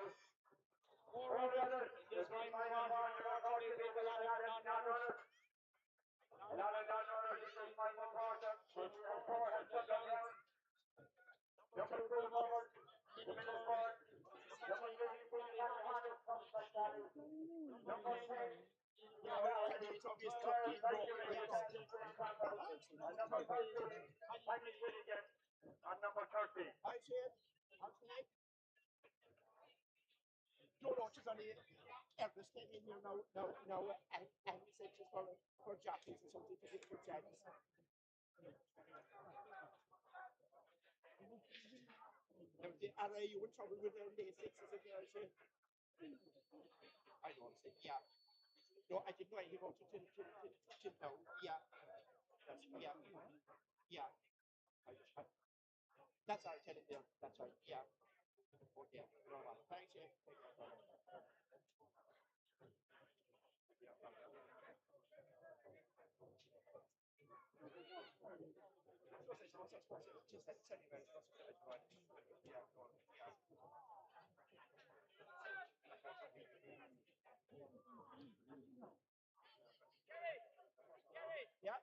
4 runners. Just right in front. Non-runners. Non-runners. This is final quarter. 4 has shut down. Number 2 forward. The middle forward. Number 3 is the hardest comes like that. Number 10. It's obvious top team. And number 13. Paddy Finnegan. And number 13. I said, Joe Roach is on the Everest came in here now, and he said just for jockeys or something to get for jockeys. Are you in trouble with their day 6s and their shit? I don't say, yeah. No, I didn't know anything about it till now. Yeah. Yeah. That's all right, tell it there. That's right, yeah. Okay, no problem. Thanks, yeah. Yeah.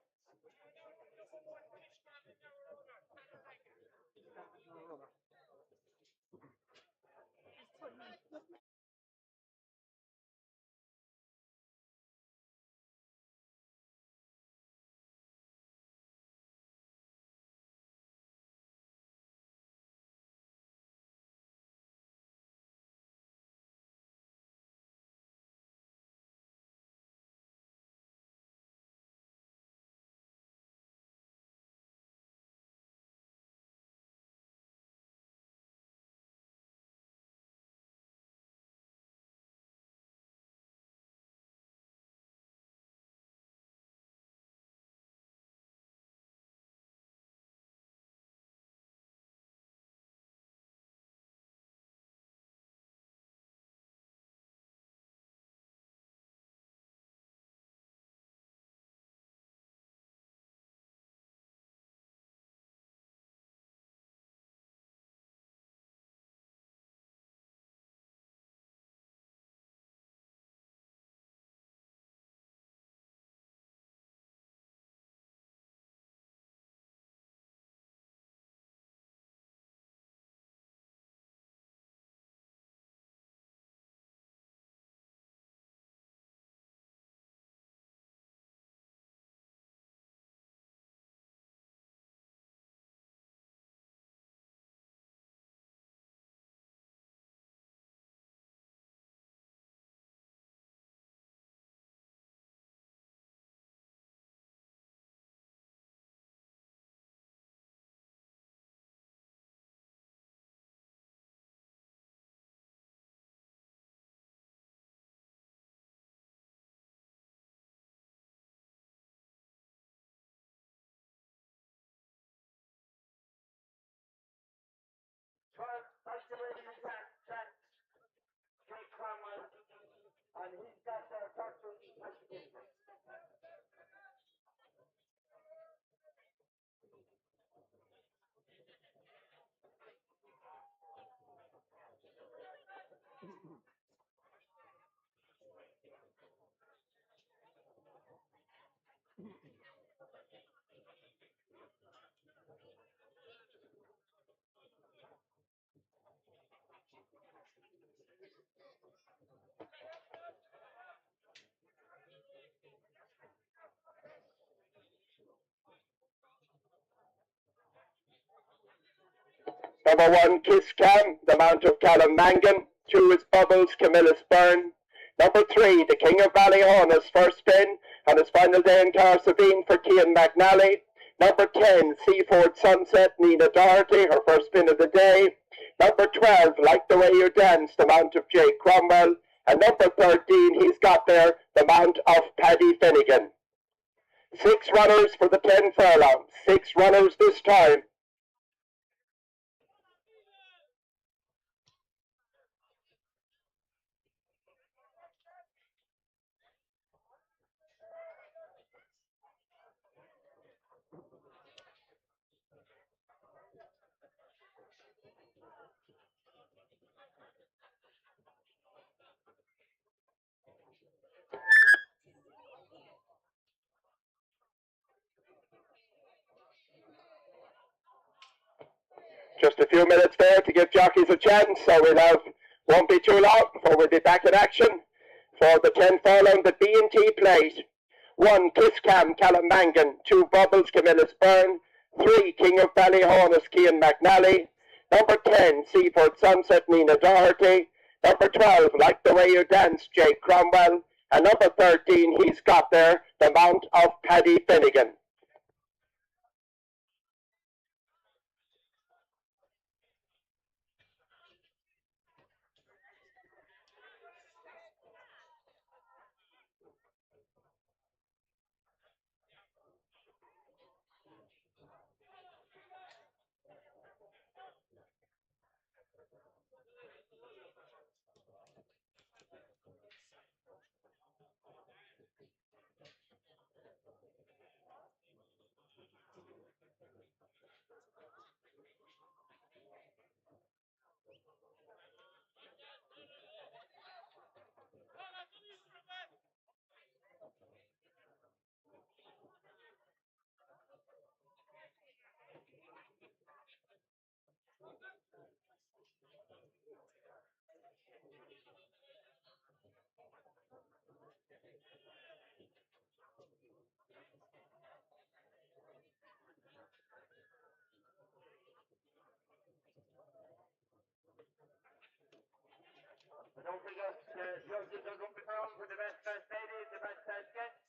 Like the way you dance. Jake Cromwell. And he's got their 13 Paddy Finnegan. Number 1, Kiss Cam, the Mount of Callum Mangan. 2 is Bubbles, Camillus Byrne. Number 3, the King of Ballyhonus, first spin, on his final day in Cahersiveen for Cian McNally. Number 10, Seaford Sunset, Nina Doherty, her first spin of the day. Number 12, Like the Way You Dance, the Mount of Jake Cromwell. And number 13, he's got there, the Mount of Paddy Finnegan. 6 runners for the 10 furlong. 6 runners this time. Just a few minutes there to give jockeys a chance, so won't be too long before we'll be back in action for the 10 furlong that B&T played. 1, Kiss Cam, Callum Mangan. 2, Bubbles, Camillus Byrne. 3, King of Ballyhonus, Cian McNally. Number 10, Seaford Sunset, Nina Doherty. Number 12, Like the Way You Dance, Jake Cromwell. And number 13, he's got there, the Mount of Paddy Finnegan. Don't forget, judges are going to be found for the best ladies, the best gents.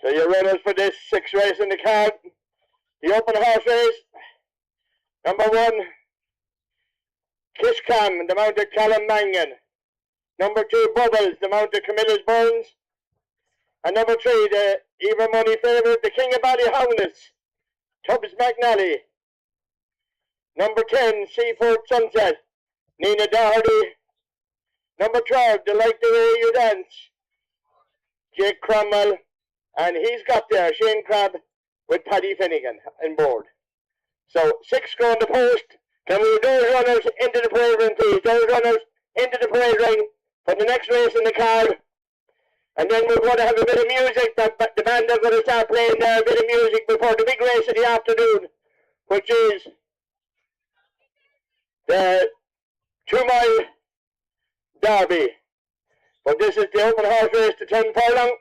So your runners for this 6th race in the card. The open horse race. Number 1, Kiss Cam, the Mount of Callum Mangan. Number 2, Bubbles, the Mount of Camillus Burns. And number 3, the even money favourite, the King of Ballyhonus, Tubbs McNally. Number 10, Seaford Sunset, Nina Doherty. Number 12, the Like the Way You Dance, Jake Cromwell. And he's got there Shane Crabb with Paddy Finnegan on board. So 6 go on the post. Can we those runners into the parade ring, please? Those runners into the parade ring. for the next race in the card. And then we're going to have a bit of music. The band are going to start playing a bit of music before the big race of the afternoon, which is the 2 mile derby. But this is the open horse race to 10 furlong.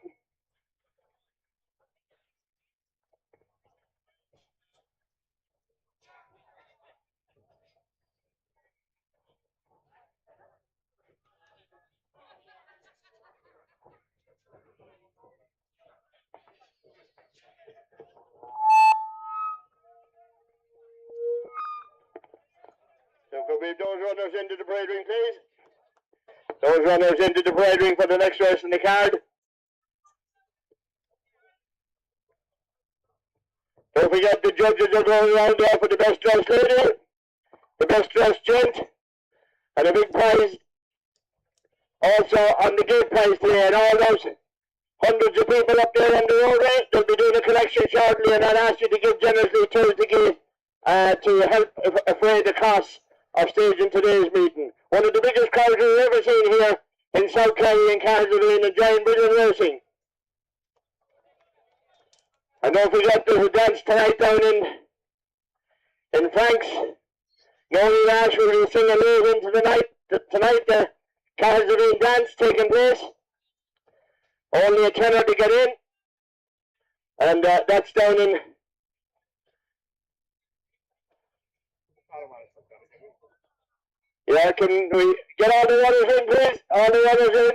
So could we have those runners into the parade ring, please? Those runners into the parade ring for the next race in the card. Don't forget the judges are going around there for the best dressed lady, the best dressed gent, and a big prize also on the gate prize today. And all those hundreds of people up there on the roadway, they'll be doing a collection shortly, and I'll ask you to give generously towards the gate to help defray the costs of staging today's meeting. One of the biggest crowds we've ever seen here in South Kerry and Cahersiveen, enjoying brilliant racing. And don't forget there's a dance tonight down in Frank's. Noel Nash will be singing late into the night. Tonight the Cahersiveen dance taking place. Only a tenner to get in. And that's down in... Yeah, can we get all the runners in, please? All the runners in.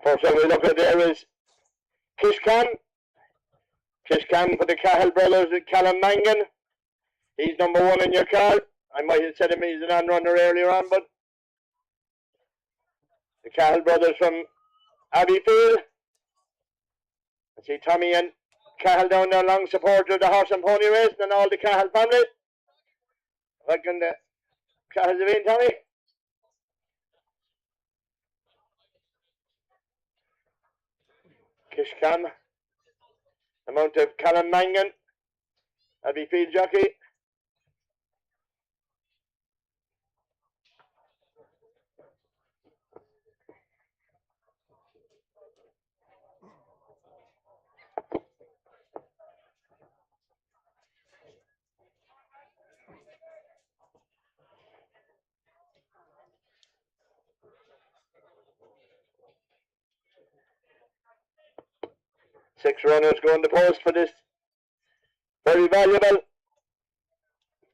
First one we look at there is Kishkan. Kishkan for the Cahill brothers with Callum Mangan. He's number 1 in your card. I might have said him he's an on-runner earlier on, but the Cahill brothers from Abbeyfield. I see Tommy and Cahill down there, long supporter of the horse and pony race and all the Cahill family. Welcome to Cahersiveen, Tommy. Kishkan. Amount of Callum Mangan, Abbeyfield jockey. Six runners going to post for this very valuable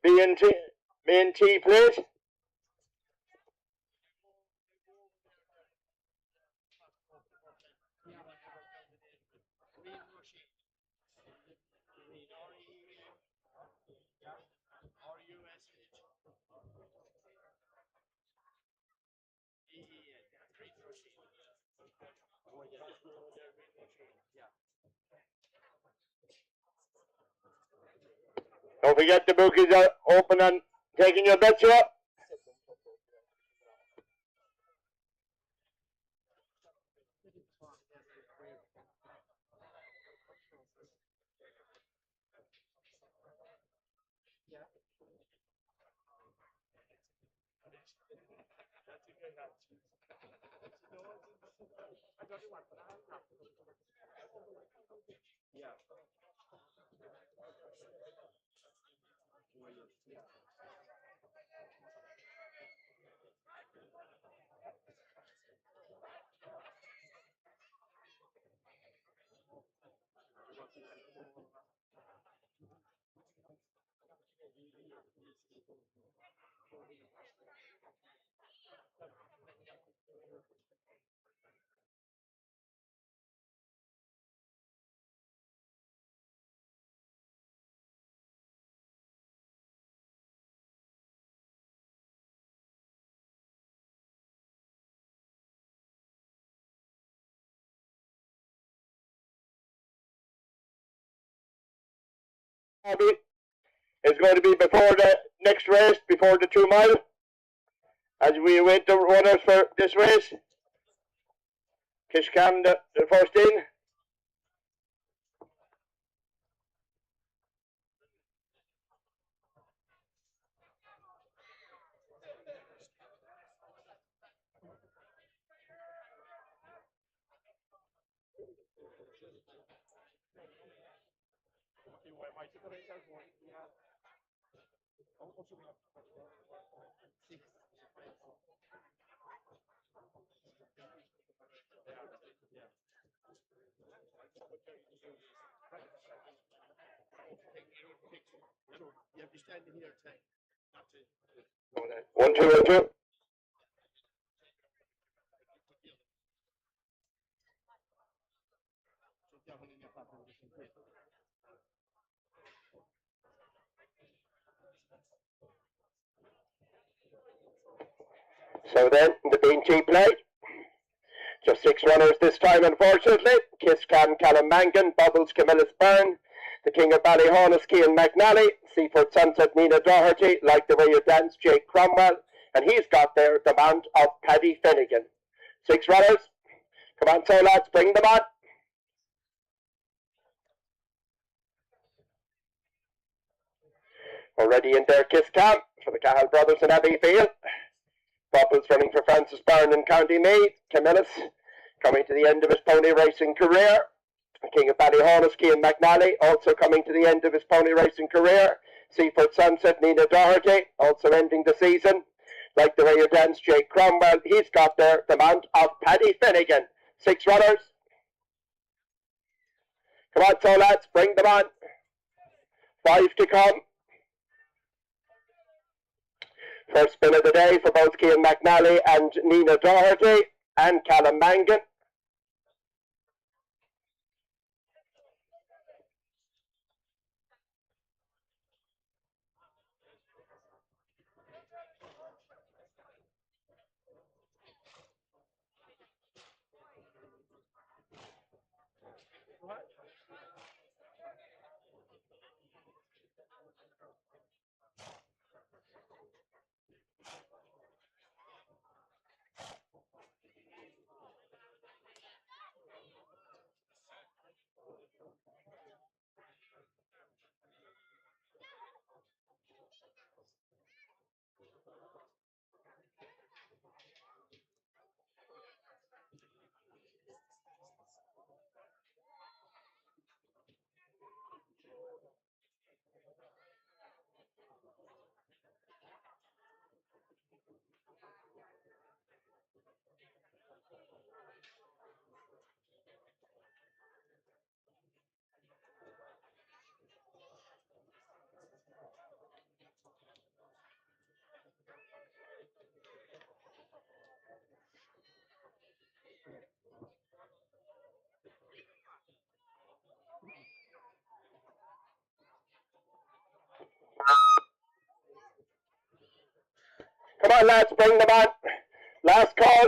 B&T plate. Don't forget the bookies are open and taking your bets up. Is going to be before the next race, before the 2 mile. As we await the runners for this race. Kishkan the first in. You have to stand in here, Tank. 1, 2, 1, 2. So then, the Bean play. Just 6 runners this time, unfortunately. Kishkan, Callum Mangan, Bubbles, Camillus Byrne, the King of Ballyhonus, Cian McNally, Seaford Sunset, Nina Doherty, Like the Way You Dance, Jake Cromwell, and he's got there the mount of Paddy Finnegan. 6 runners. Come on, so lads, bring them on. Already in there, Kishkan for the Cahill brothers in Abbeyfield. Bubbles running for Francis Byrne in County Meath. Camillus coming to the end of his pony racing career. King of Ballyhonus, Cian McNally, also coming to the end of his pony racing career. Seaford Sunset, Nina Doherty, also ending the season. Like the Way You Dance, Jake Cromwell, he's got there the mount of Paddy Finnegan. 6 runners. Come on, so lads, bring them on. 5 to come. First spin of the day for both Cian McNally and Nina Doherty and Callum Mangan. Come on, lads, bring them on. Last call.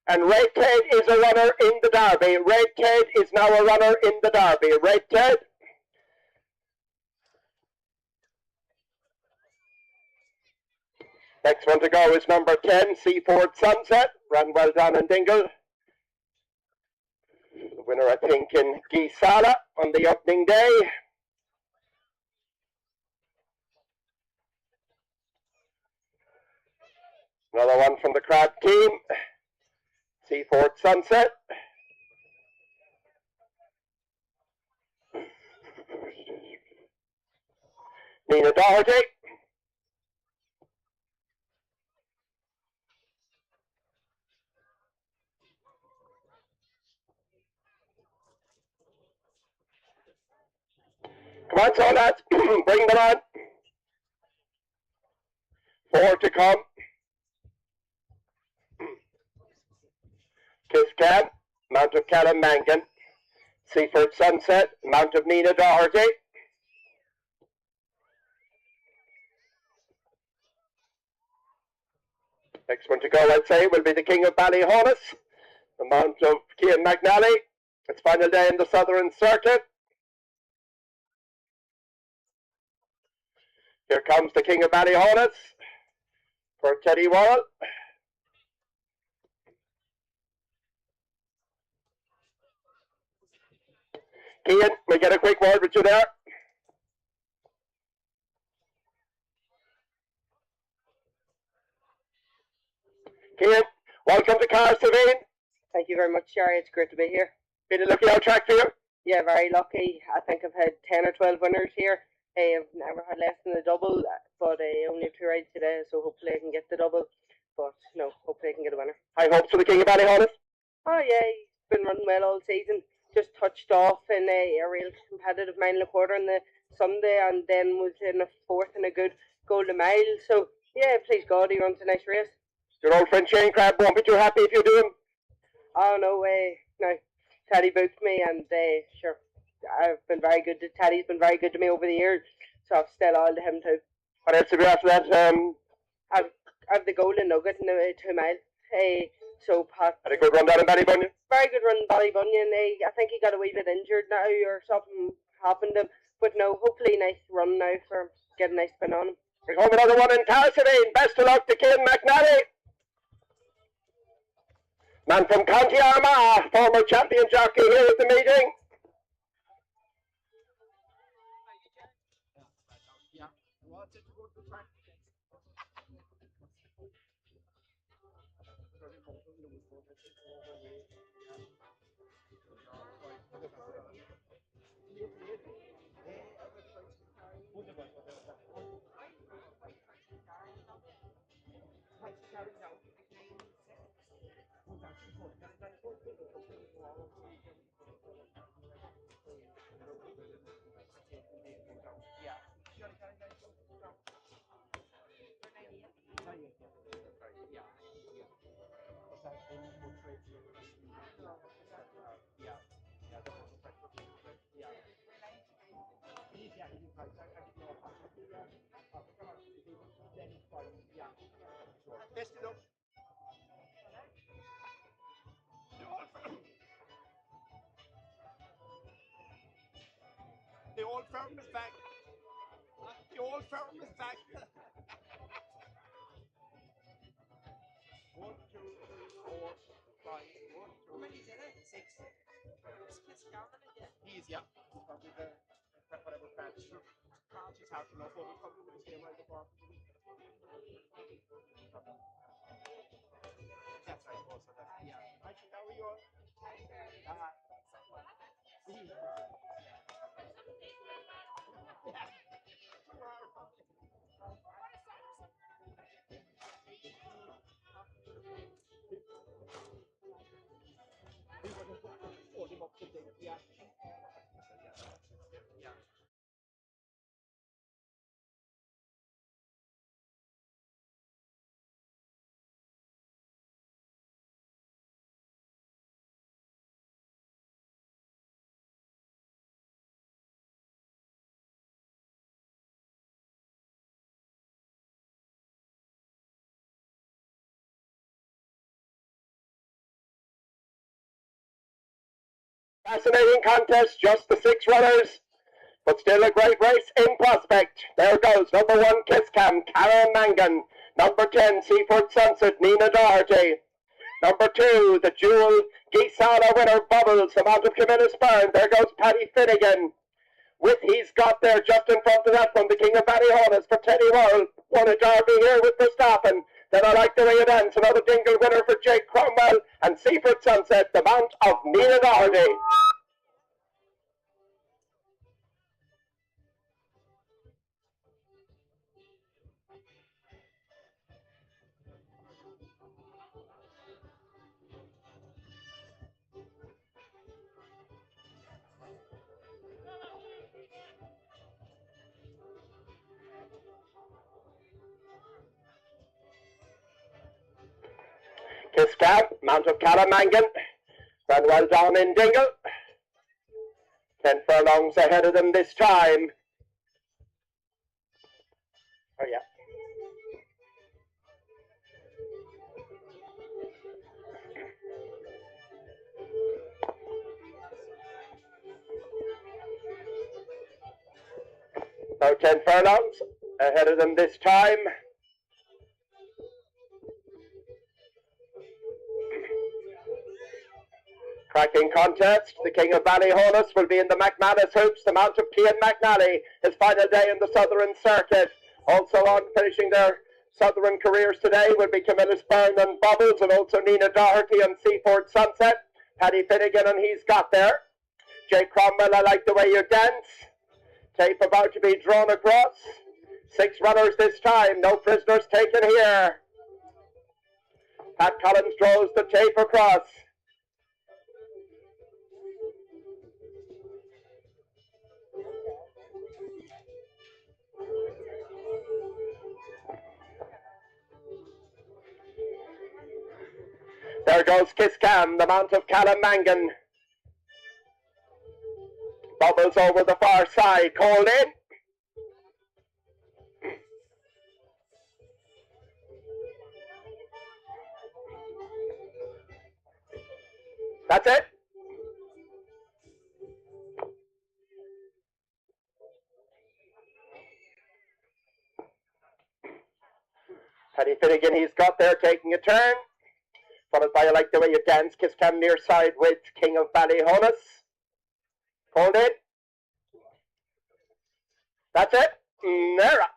And Red Ted is a runner in the Derby. Red Ted is now a runner in the Derby. Red Ted. Next one to go is number 10, Seaford Sunset. Ran well down in Dingle. The winner, I think, in Gisala on the opening day. Another one from the Crab team. Seaford Sunset. Nina Doherty. Come on, so lads, bring them on. 4 to come. Kiscan, Mount of Callum Mangan. Seaford Sunset, Mount of Nina Doherty. Next one to go, I'd say, will be the King of Ballyhonus, the Mount of Cian McNally. Its final day in the Southern Circuit. Here comes the King of Ballyhonus for Teddy Worrell. Cian, we get a quick word with you there. Cian, welcome to Cahersiveen. Thank you very much, Sherry. It's great to be here. Been a lucky old track for you? Yeah, very lucky. I think I've had 10 or 12 winners here. I've never had less than a double, but I only have 2 rides today, so hopefully I can get the double. But no, hopefully I can get a winner. High hopes for the King of Ballyhonus? Oh yeah, he's been running well all season. Just touched off in a real competitive mile and a quarter on the Sunday, and then was in a 4th in a good golden mile. So yeah, please God, he runs a nice race. Your old friend Shane Crab won't be too happy if you do him. Oh no way, no. Teddy booked me, and sure, I've been very good to Teddy's been very good to me over the years, so I've still all to him too. What else have you after that? I've the golden nugget in the 2 mile. So Pat had a good run down in Ballybunion. Very good run in Ballybunion. I think he got a wee bit injured now, or something happened to him. But no, hopefully nice run now for him. Get a nice spin on him. Bring home another one in Cahersiveen. Best of luck to Cian McNally. Man from County Armagh, former champion jockey here at the meeting. The old firm is back. The old firm is back. 1, 2, 3, 4, 5, 1, 2. How many is it? 6. He's yeah. Probably the whatever patch. She's out enough. But we'll probably will stay right before. That's right. Also, that's yeah. Actually, how are you? Fascinating contest, just the 6 runners, but still a great race in prospect. There goes number 1, Kiscam, Karen Mangan. Number 10, Seaford Sunset, Nina Doherty. Number 2, the dual Geesana winner, Bubbles, the Mount of Cahersiveen. There goes Paddy Finnegan. With he's got there just in front of that one, the King of Ballyhonus for Teddy Worrell. Won a derby here with Verstappen. Then I like the way you dance. Another dingle winner for Jake Cromwell and Seaford Sunset, the mount of Nina Doherty. Kiscap, mount of Calamangan, ran well down in Dingle. 10 furlongs ahead of them this time. Oh yeah. About 10 furlongs ahead of them this time. Cracking contest. The King of Ballyhonus will be in the McManus hoops. The mount of Cian McNally, his final day in the Southern Circuit. Also on finishing their Southern careers today will be Camillus Byrne and Bubbles, and also Nina Doherty and Seaford Sunset. Paddy Finnegan, and he's got there. Jake Cromwell, I like the way you dance. Tape about to be drawn across. 6 runners this time. No prisoners taken here. Pat Collins draws the tape across. There goes Kiscam, the mount of Calamangan. Bubbles over the far side, called in. That's it. Paddy Finnegan, he's got there, taking a turn. Followed by I Like the Way You Dance, Kiscam near side with King of Ballyhonus. Called in. That's it. They're off.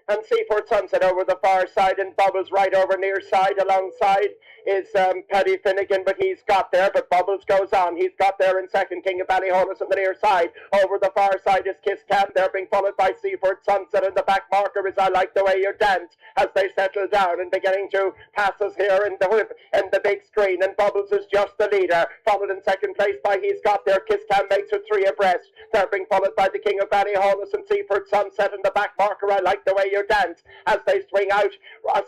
And Seaford Sunset over the far side, and Bubbles right over near side. Alongside is Paddy Finnegan, but he's got there, but Bubbles goes on. He's got there in second, King of Ballyhonus on the near side. Over the far side is Kiscam, there being followed by Seaford Sunset, and the back marker is I Like the Way You Dance as they settle down and beginning to pass us here in the whip and the big screen, and Bubbles is just the leader, followed in second place by He's Got There. Kiscam makes it 3 abreast. They're being followed by the King of Ballyhonus and Seaford Sunset, and the back marker I Like the Way You Dance as they swing out,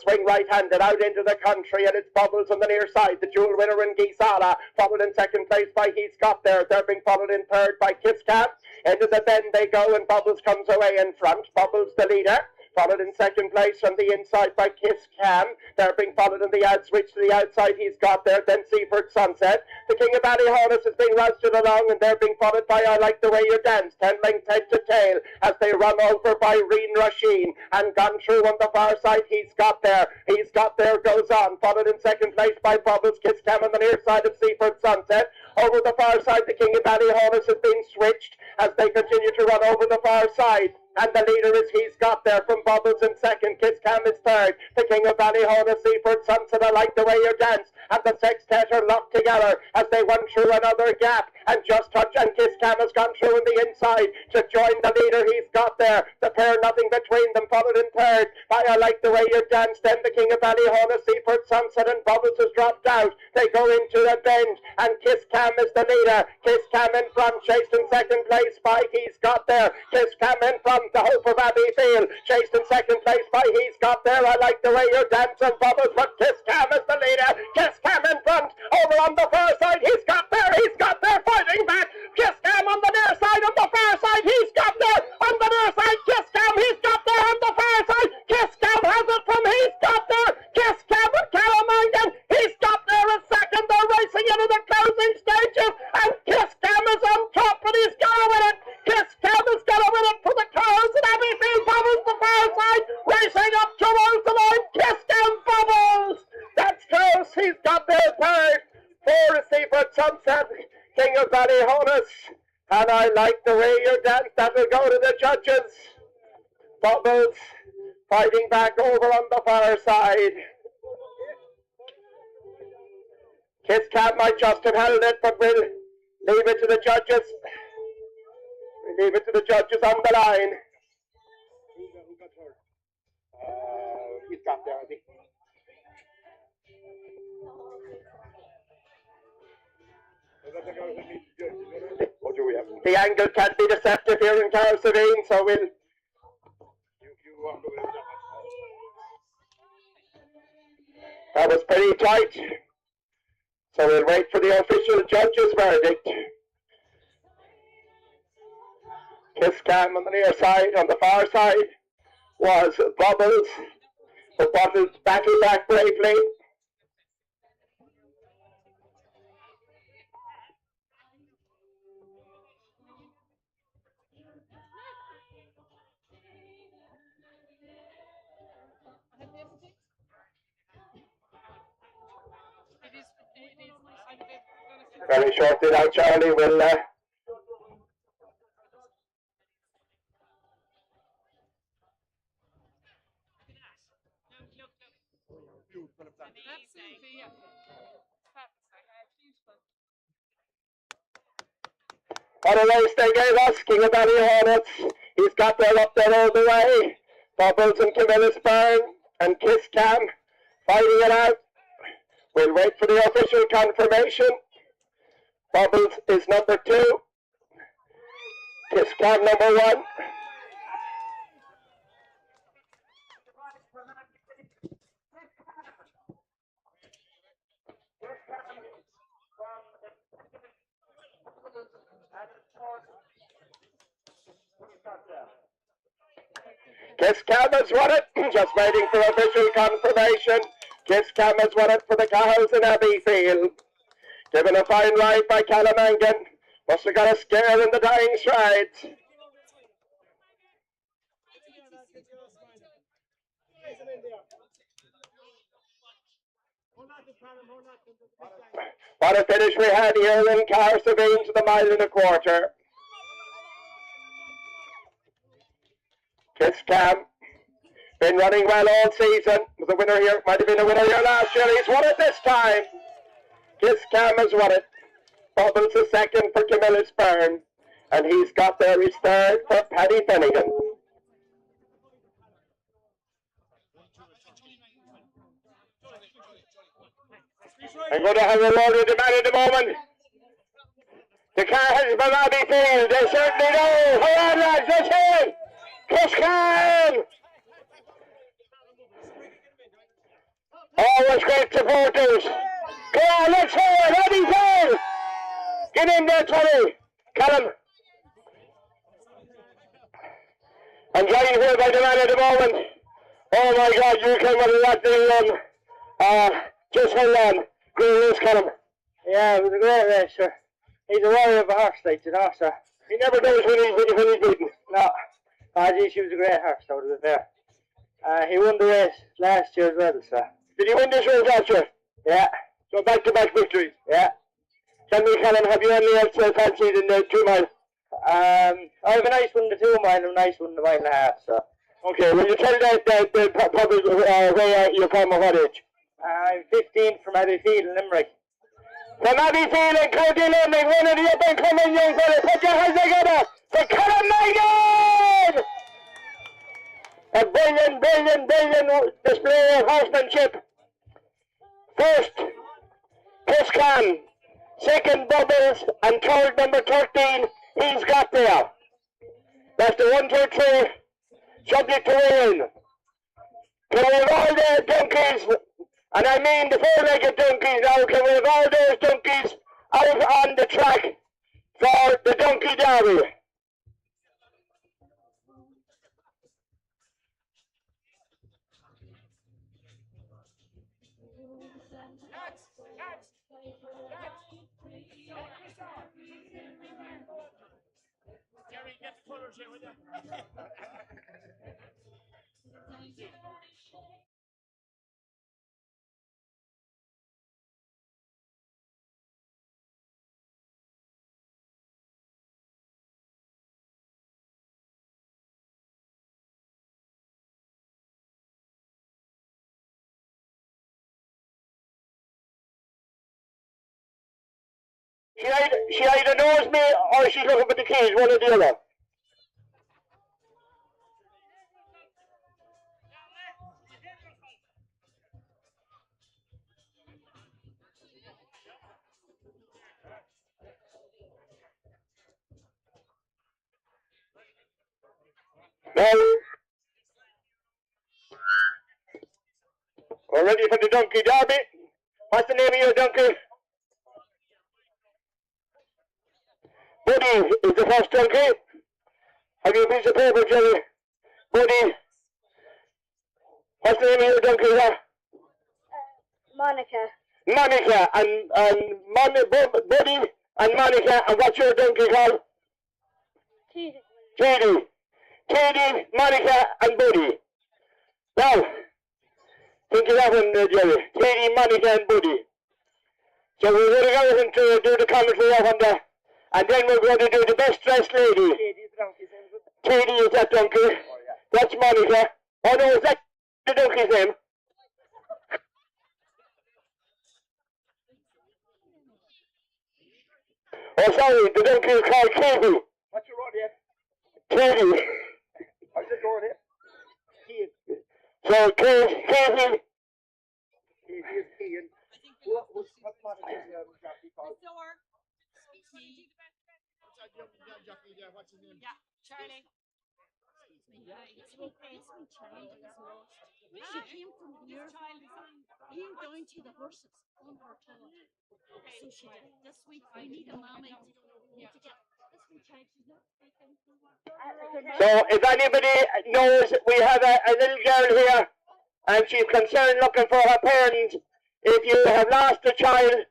swing right-handed out into the country, and it's Bubbles on the near side, the dual winner in Gisala, followed in second place by He's Got There. They're being followed in third by Kiscam. Into the bend they go, and Bubbles comes away in front. Bubbles the leader, followed in second place from the inside by Kiscam. They're being followed on the out switch to the outside. He's Got There, then Seaford Sunset. The King of Ballyhonus is being rousted along, and they're being followed by I Like the Way You Dance, 10 lengths head to tail as they run over by Reen Rasheen, and gone through on the far side. He's Got There. He's Got There goes on, followed in second place by Bubbles. Kiscam on the near side of Seaford Sunset. Over the far side, the King of Ballyhonus has been switched as they continue to run over the far side. And the leader is He's Got There from Bubbles in second. Kiscam is third. The King of Ballyhonus, Seaford Sunset, I Like the Way You Dance. And the sextet are locked together as they run through another gap. And just touch, and Kiscam has gone through in the inside to join the leader. He's Got There. The pair nothing between them, followed in third by I Like the Way You Dance. Then the King of Ballyhonus, Seaford Sunset, and Bubbles has dropped out. They go into the bend, and Kiscam is the leader. Kiscam in front, chased in second place by He's Got There. Kiscam in front, the hope of Abbeyfield, chased in second place by He's Got There. I Like the Way You Dance, and Bubbles, but Kiscam is the leader. Kiscam in front, over on the far side. He's Got There. He's Got There, fighting back. Kiscam on the near side, on the far side. He's Got There on the near side. Kiscam, He's Got There on the far side. Kiscam has it from He's Got There. Kiscam and Calamangan. He's Got There in second. They're racing into the closing stages, and Kiscam is on top, and he's got to win it. Kiscam has got to win it for the cars, and Abbeyfield Bubbles the far side, racing up towards the line. Kiscam Bubbles. That's close. He's Got There third. 4 Seaford Sunset, King of Ballyhonus, and I Like the Way You Dance. That will go to the judges. Bubbles fighting back over on the far side. Kiss Cam might just have held it, but we'll leave it to the judges. We leave it to the judges on the line. Who got hurt? He's got there, I think. The angle can't be deceptive here in Cahersiveen, so we'll. That was pretty tight. So we'll wait for the official judge's verdict. Kiss Cam on the near side, on the far side was Bubbles, but Bubbles battled back bravely. Very shortly now, Charlie will Absolutely, yeah. Beautiful. what a race they gave us, King of Valley Hornets. He's got there up there all the way. Bubbles and Camillus Byrne and Kiss Cam fighting it out. We'll wait for the official confirmation. Bubbles is number 2. Kiss Cam number 1. Kiss Cam has won it. Just waiting for official confirmation. Kiss Cam has won it for the Cahersiveen Abbey field. Given a fine ride by Calamangan. Must have got a scare in the dying strides. What a finish we had here in Cahersiveen to the 1.25 miles. Kiss Cam, been running well all season. Was a winner here, might have been a winner here last year. He's won it this time. Kiss Cam has won it. Bubbles a second for Camillus Byrne. And he's got there his third for Paddy Finnegan. I'm going to have a word with the man at the moment. The car has been on the field. They certainly know. Hold on, lads. Let's hear it. Kiss Cam. Always great supporters. Come on, let's hear it. Eddie Cole. Get in there, Tony. Callum. I'm joined here by the man at the moment. Oh my God, you came up with that thing just hold on. Great race, Callum. Yeah, it was a great race, sir. He's a warrior of a horse, like, you know, sir. He never knows when he's beaten. No. She was a great horse, so to be fair. He won the race last year as well, sir. Did he win this race last year? Yeah. So back-to-back victories? Yeah. Tell me, Callum, have you any else fancied in the 2 mile? I have a nice one the 2 mile and a nice one the 1.5 miles, sir. Okay, will you tell the public where you're from or what age? I'm 15 from Abbeyfield in Limerick. From Abbeyfield and County Limerick, one of the up-and-coming young fellas. Put your hands together for Callum Megan! A brilliant display of horsemanship. First, Kiss Cam. Second, Bubbles. And third, number 13, he's got there. That's the 1, 2, 3, subject to win. Can we have all the donkeys, and I mean the 4-legged donkeys now, can we have all those donkeys out on the track for the Donkey Derby? Jerry, get the colours here, will you? She either knows me or she's looking for the keys, one or the other. Now, we're ready for the donkey derby. What's the name of your donkey? Buddy is the first donkey. Have you a piece of paper, Jerry? Buddy. What's the name of your donkey there? Monica. Monica and Buddy and Monica, and what's your donkey called? Katie. Katie, Monica and Buddy. Now, think of that one, Jerry. Katie, Monica and Buddy. So we're going to go and do the commentary off on that. And then we're going to do the best dressed lady. Katie is that donkey. That's Monica. Oh no, is that the donkey's name? Oh sorry, the donkey is called Katie. What's your road here? Katie. How's it going here? So Katie. Katie is Ian. What's Monica's jockey called? What's his name? Yeah, Charlie. Yeah, it's me, Charlie. She came from here. Ian going to the horses on her tour. So she did this week. We need a mommy to get this week. So if anybody knows, we have a little girl here and she's concerned looking for her parents. If you have lost a child,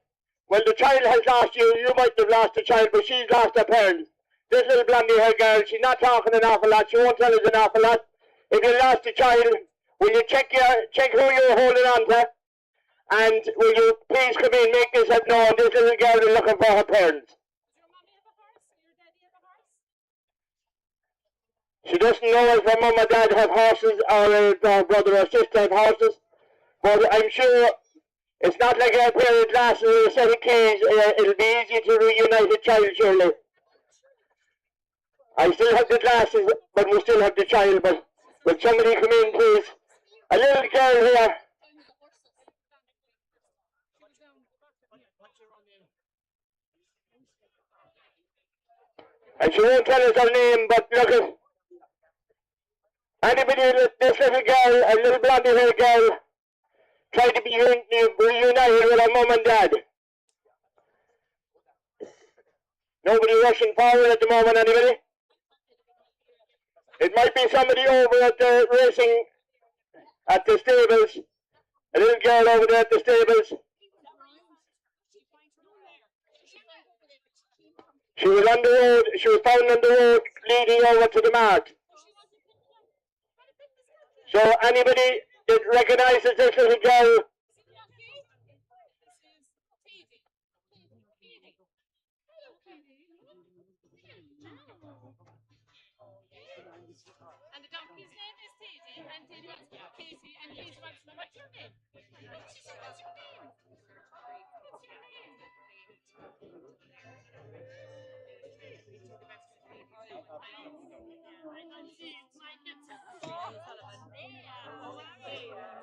well the child has lost you, you might have lost a child, but she's lost her parents. This little blondie haired girl, she's not talking an awful lot, she won't tell us an awful lot. If you lost a child, will you check who you're holding on to? And will you please come in, make yourself known, this little girl is looking for her parents. She doesn't know if her mum or dad have horses or her brother or sister have horses, but I'm sure it's not like a pair of glasses or a set of keys. It'll be easy to reunite a child, surely. I still have the glasses, but we still have the child. But will somebody come in, please? A little girl here. And she won't tell us her name, but look at anybody, this little girl, a little blonde haired girl, try to be reunited with her mum and dad. Nobody rushing forward at the moment, anybody? It might be somebody over at the racing, at the stables. A little girl over there at the stables. She was on the road, she was found on the road leading over to the mart. So anybody that recognises this little girl? And the donkey's name is Katie, and Katie wants Casey, and Casey wants to know what's your name? She said, what's your name? What's your name?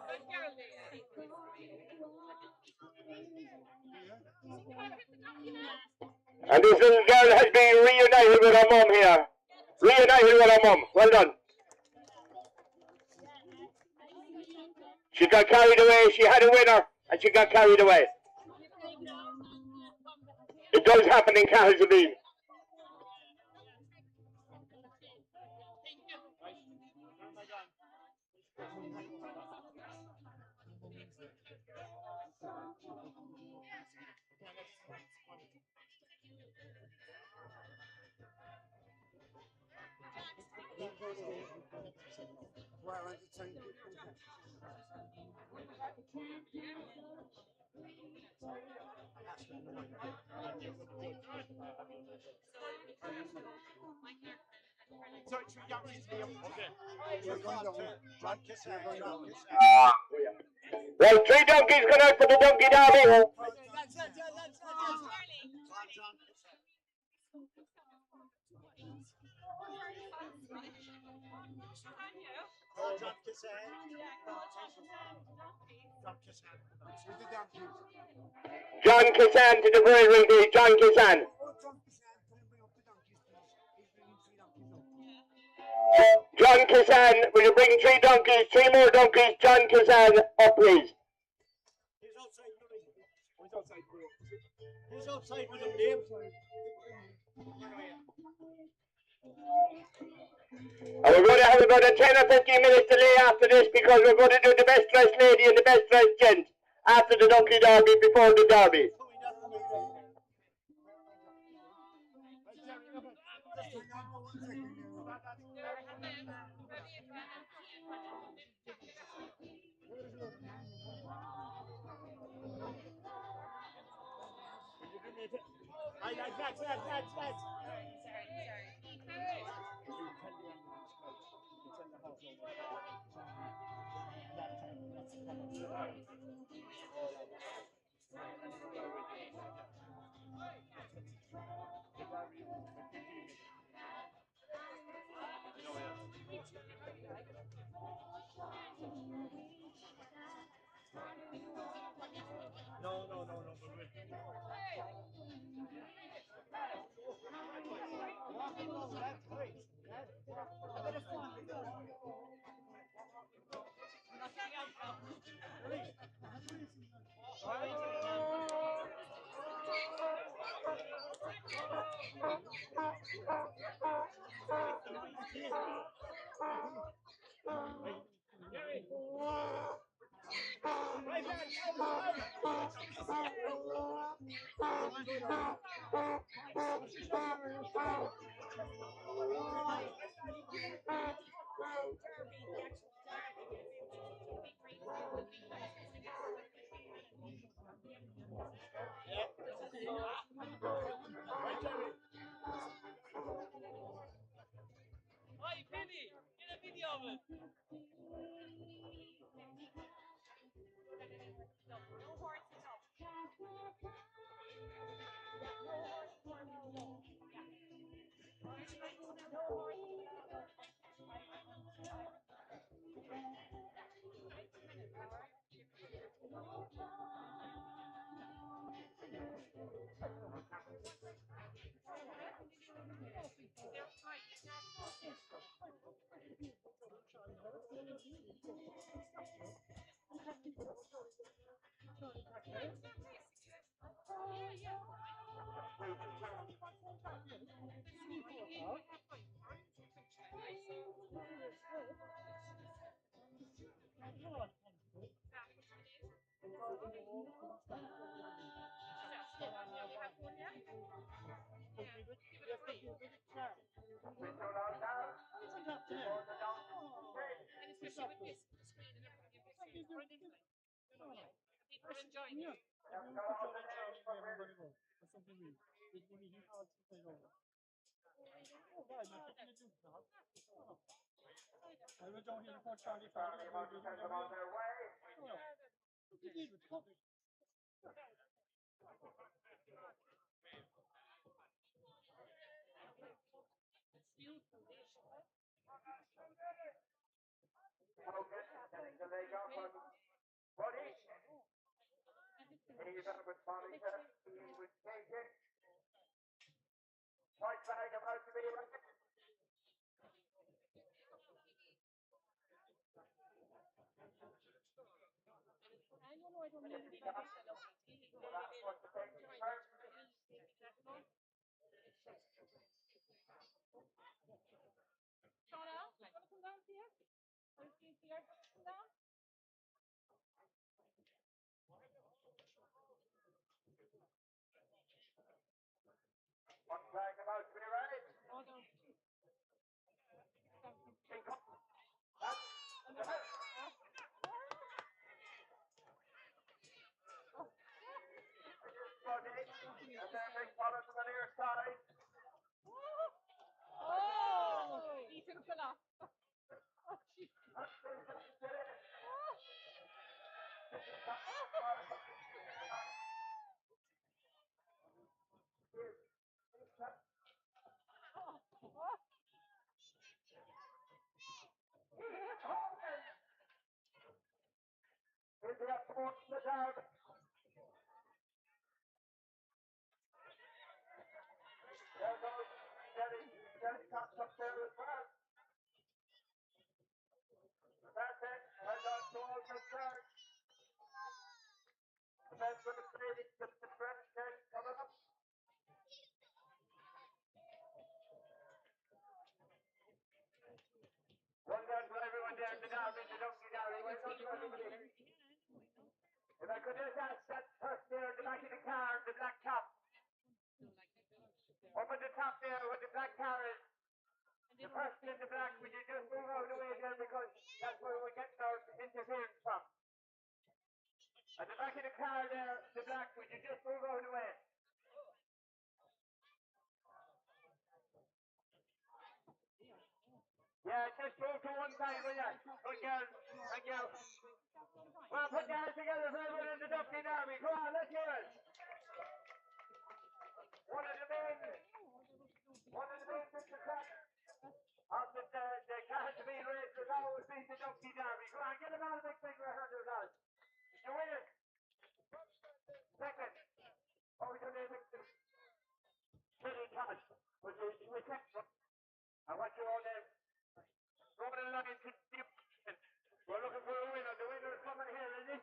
Good girl, And this little girl has been reunited with her mum here. Reunited with her mum. Well done. She got carried away. She had a winner and she got carried away. It does happen in Cahersiveen. Well, 3 donkeys going out for the donkey derby. John Kissan to the very ring, John Kissan. John Kissan, will you bring 3 donkeys, 3 more donkeys, John Kissan, up please. He's outside with him, Dave. And we're going to have about a 10 or 15 minutes delay after this because we're going to do the best dressed lady and the best dressed gent after the donkey derby before the derby. He's up with Monica. He was taken. White flag about to be erected. White flag about to be raised. And then big follow to the near side. promoting the derby. There goes Jerry Cox up there as well. That's it. Well done to all concerned. The best for the trading, the French game coming up. Well done to everyone there in the derby, the Donkey Derby. Well done to everybody. If I could just ask that person there in the back of the car, the black top. Up at the top there with the black car is. The person in the black, would you just move out of the way there because that's where we're getting our interference from. At the back of the car there, the black, would you just move out of the way? Yeah, just move to one side, will ya? Good girl. Thank you. Well, put your hands together for everyone in the Duffy Derby. Come on, let's hear it. One of the main success of the Cahersiveen race has always been the Duffy Derby. Come on, get them out of the big finger hand results. You win it. Second. Oh, we don't need it. Kitty Cash. But you check them. I want you all there. Go to the line to the we're looking for a winner. The winner is coming here, is it?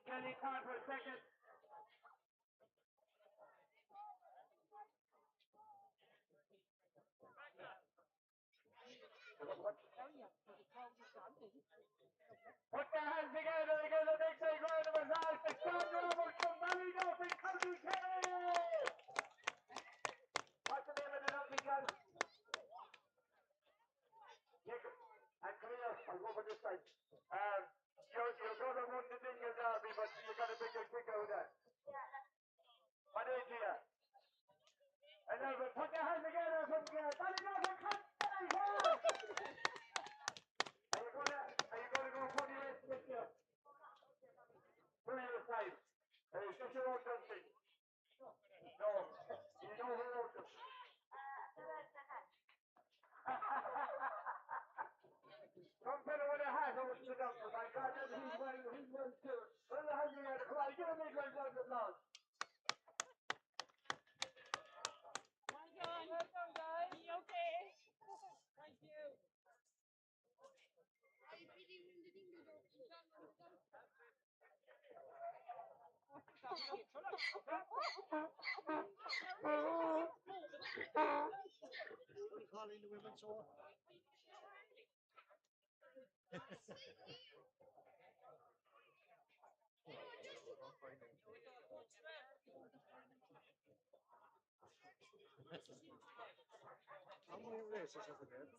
Kelly Carter second. Put their hands together to give a big round of applause to John Roberts from Ballyduff in County Kerry. What's the name of the lovely girl? And come here, I'll go over this side. Your brother won the Dingle Derby, but you got a bigger kick out of that. What age are you? And then put your hands together from Ballyduff in County Kerry. Are you going to go for the race this year? Where are you side? It's just your own country. No. You know who wrote it? Some fellow with a hat over to the doctor. My God, he's well too. Where the hell are you at? Come on, give a big round of applause. Well done, guys. You okay? Thank you. Calling the women's war. How many races have we done?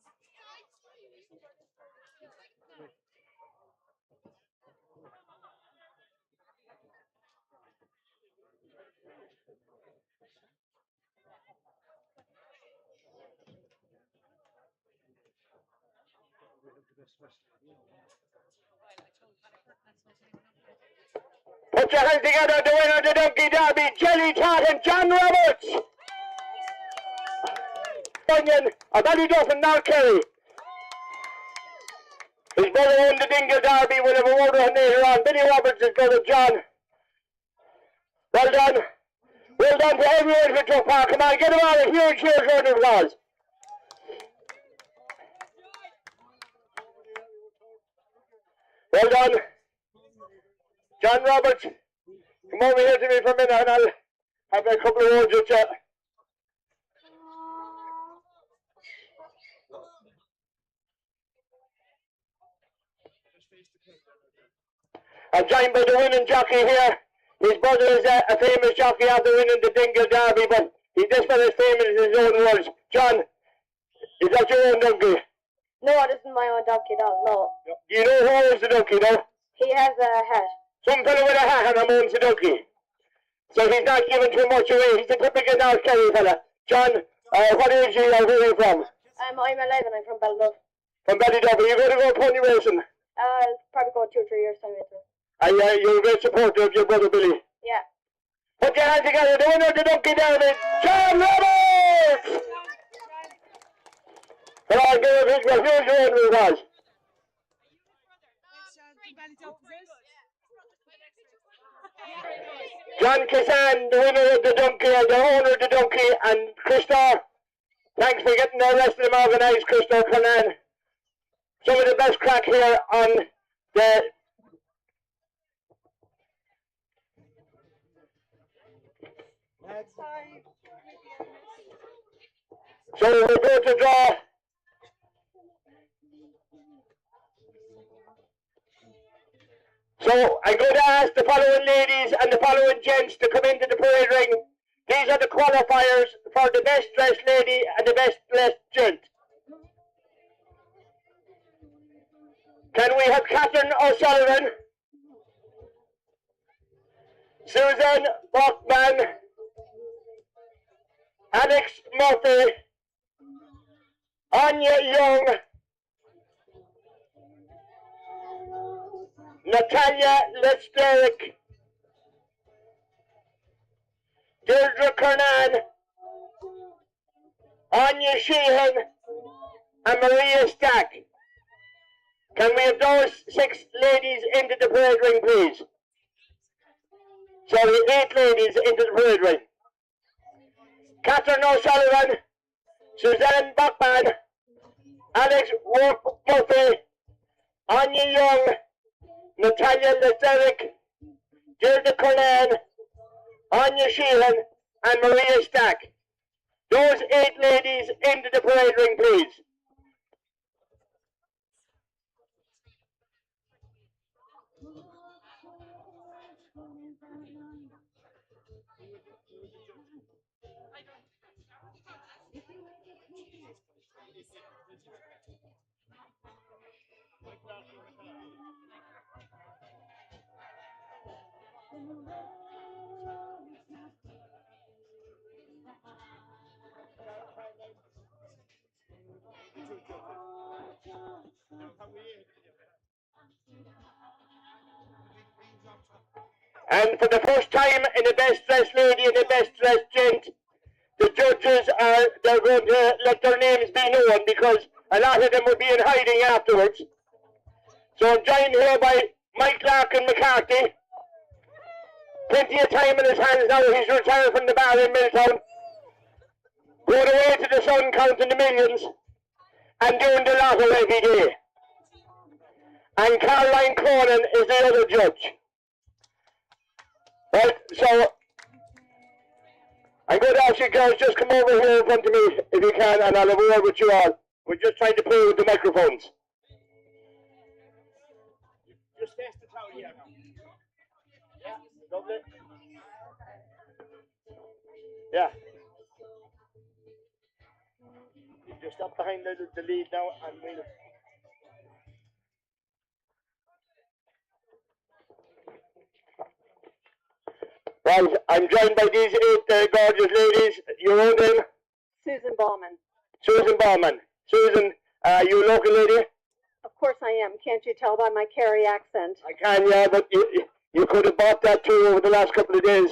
Put your hands together, the winner of the Donkey Derby, Jelly Tart and John Roberts. Bunyan, of Ballyduff and North Kerry. His brother won the Dingle Derby. We'll have a word on later on. Billy Roberts is brother John. Well done. Well done to everyone for Duff Park. Come on, get them all a huge round of applause. Well done. John Roberts, come over here to me for a minute and I'll have a couple of words with you. I'm joined by the winning jockey here. His brother is a famous jockey after winning the Dingle Derby, but he's just not as famous in his own words. John, is that your own donkey? No, it isn't my own donkey at all, no. Do you know who owns the donkey, though? He has a hat. Some fellow with a hat and owns the donkey. So he's not giving too much away. He's a typical North Kerry fella. John, what age are you? Where are you from? I'm 11, I'm from Ballyduff. From Ballyduff. Are you going to go pony racing? I'll probably go 2 or 3 years time later. You're a great supporter of your brother Billy. Yeah. Put your hands together, the winner of the Donkey Derby, John Roberts! Come on, give a big round of applause. John Kisan, the winner of the donkey, the owner of the donkey, and Christoph, thanks for getting the rest of them organised, Christoph Conan. Some of the best crack here on the... So we're going to draw. So I'm going to ask the following ladies and the following gents to come into the parade ring. These are the qualifiers for the best dressed lady and the best dressed gent. Can we have Catherine O'Sullivan, Susan Bachman, Alex Murphy, Anya Young, Natalia Lesterick, Deirdre Kernan, Anya Sheehan, and Maria Stack. Can we have those 6 ladies into the parade ring, please? Sorry, 8 ladies into the parade ring. Catherine O'Sullivan, Suzanne Bachman, Alex Murphy, Anya Young, Natalia Lesterick, Deirdre Kernan, Anya Sheehan, and Maria Stack. Those 8 ladies into the parade ring, please. And for the first time in the best dressed lady and the best dressed gent, the judges they're going to let their names be known because a lot of them will be in hiding afterwards. So I'm joined here by Mike Larkin McCarthy. Plenty of time in his hands now. He's retired from the bar in Milltown. Going away to the sun, counting the millions and doing the lotto every day. And Caroline Cronin is the other judge. Right, so I'm going to ask you girls just come over here in front of me if you can, and I'll have a word with you all. We're just trying to play with the microphones. Just test the towel here now. Yeah, lovely. Yeah. You just stop behind the lead now and we'll... Right, I'm joined by these 8 gorgeous ladies. Your own name? Susan Ballman. Susan Ballman. Susan, you a local lady? Of course I am. Can't you tell by my Kerry accent? I can, yeah, but you could have bought that too over the last couple of days.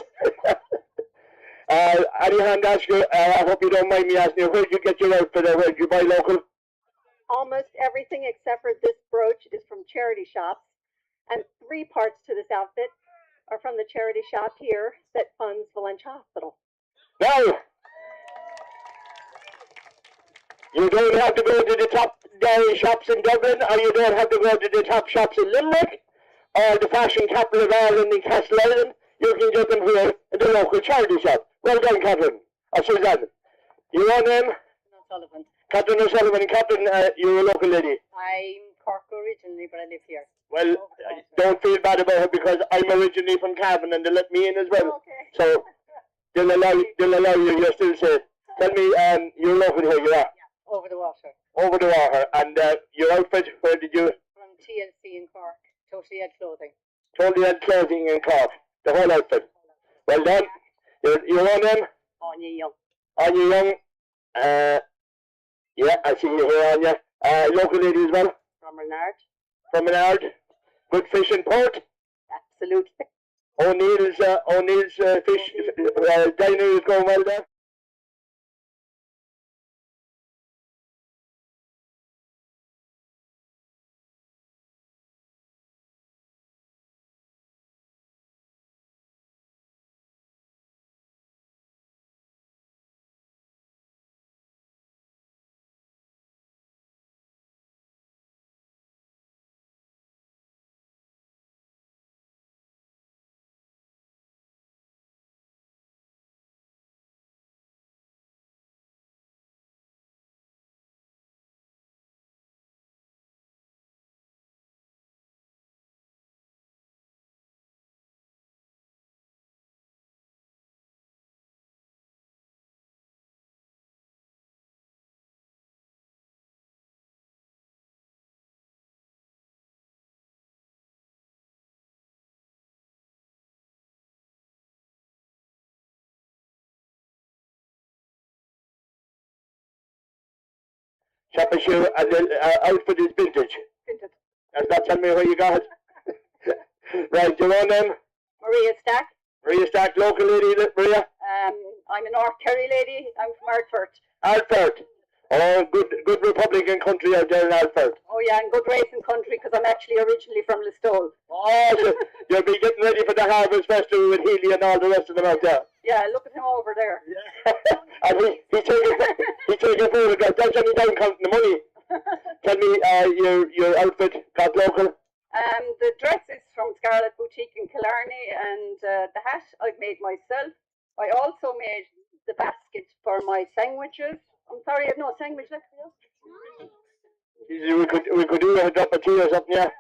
Anyhow, ask you, I hope you don't mind me asking you, where did you get your outfit or where did you buy local? Almost everything except for this brooch is from charity shops, and 3 parts to this outfit are from the charity shop here that funds Valencia Hospital. Now, you don't have to go to the top dairy shops in Dublin, or you don't have to go to the top shops in Limerick, or the fashion capital of Ireland in Castle Island. You can get them here in the local charity shop. Well done, Catherine. Or Suzanne. Your own name? O'Sullivan. Catherine O'Sullivan. And Catherine, you're a local lady. I'm Cork originally, but I live here. Well, don't feel bad about it because I'm originally from Cavan and they let me in as well. Okay. So they'll allow you. You're still safe. Tell me, you're local here. You are. Yeah, over the water. Over the water. And your outfit, where did you? From TLC in Cork. Totally Ed Clothing. Totally Ed Clothing in Cork. The whole outfit. Well done. Your own name? Anya Young. Anya Young. Yeah, I see you here, Anya. Local lady as well? From Renard. From Renard. Good fish and port? Absolutely. O'Neill's fish diner is going well there? Shop shoe, and the outfit is vintage. Vintage. That's not telling me where you got it. Right, your own name? Maria Stack. Maria Stack, local lady, Maria? I'm a North Kerry lady. I'm from Ardfort. Ardfort. Oh, good Republican country out there in Ardfort. Oh yeah, and good racing country because I'm actually originally from Listowel. Oh, so you'll be getting ready for the Harvest Festival with Healy and all the rest of them out there. Yeah, look at him over there. Yeah. And he taking photographs. That's only down counting the money. Tell me, your outfit got local? The dress is from Scarlet Boutique in Killarney, and the hat I've made myself. I also made the basket for my sandwiches. I'm sorry, I have no sandwich left for you. We could do a cup of tea or something, yeah.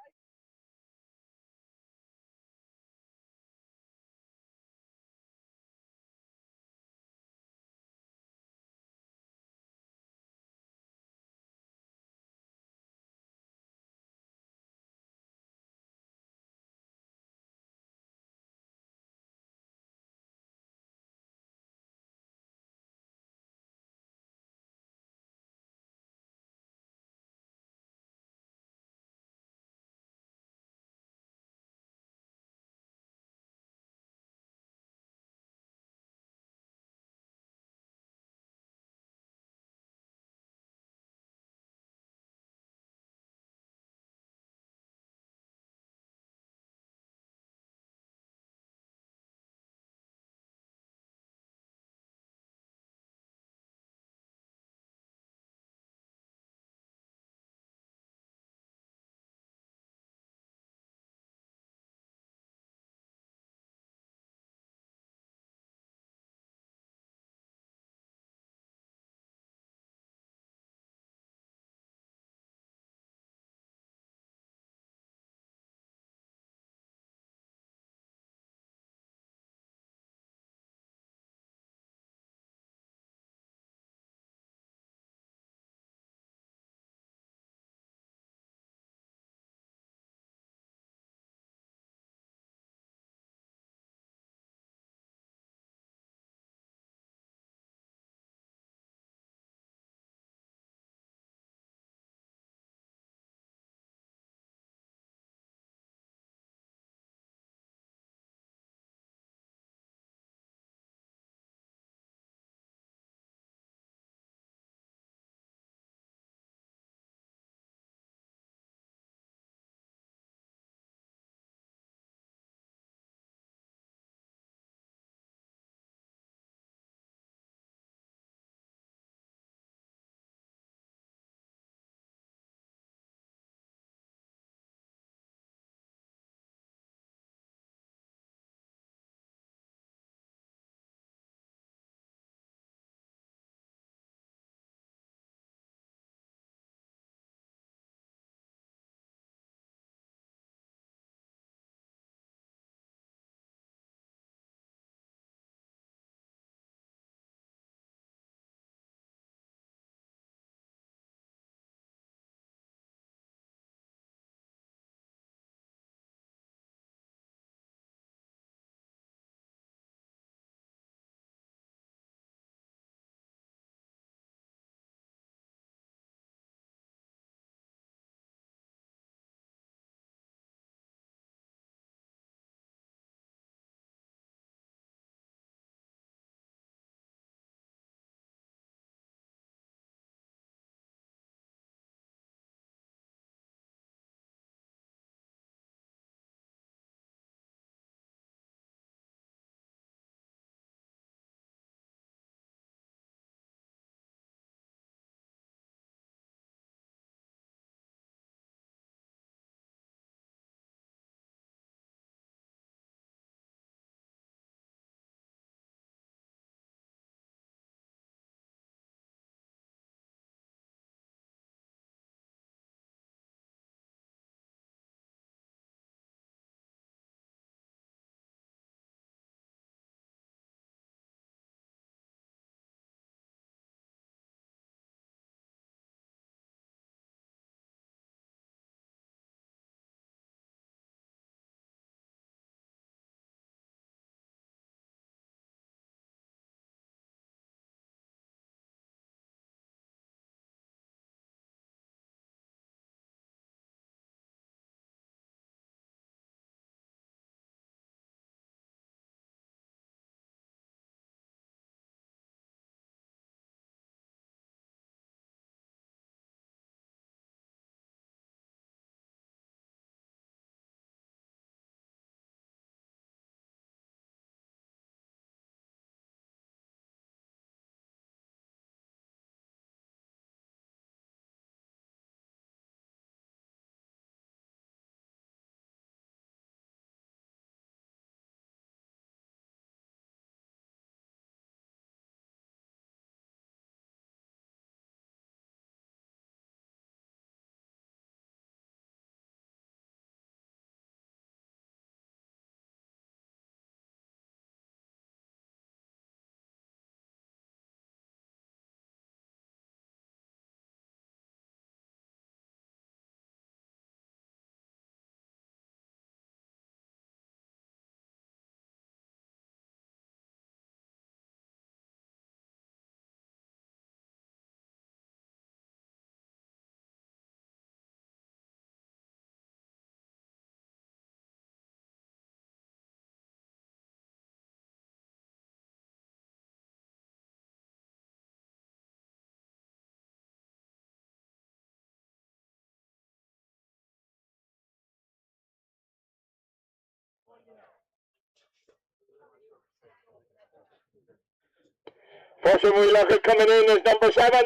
First one we look at coming in is number 7.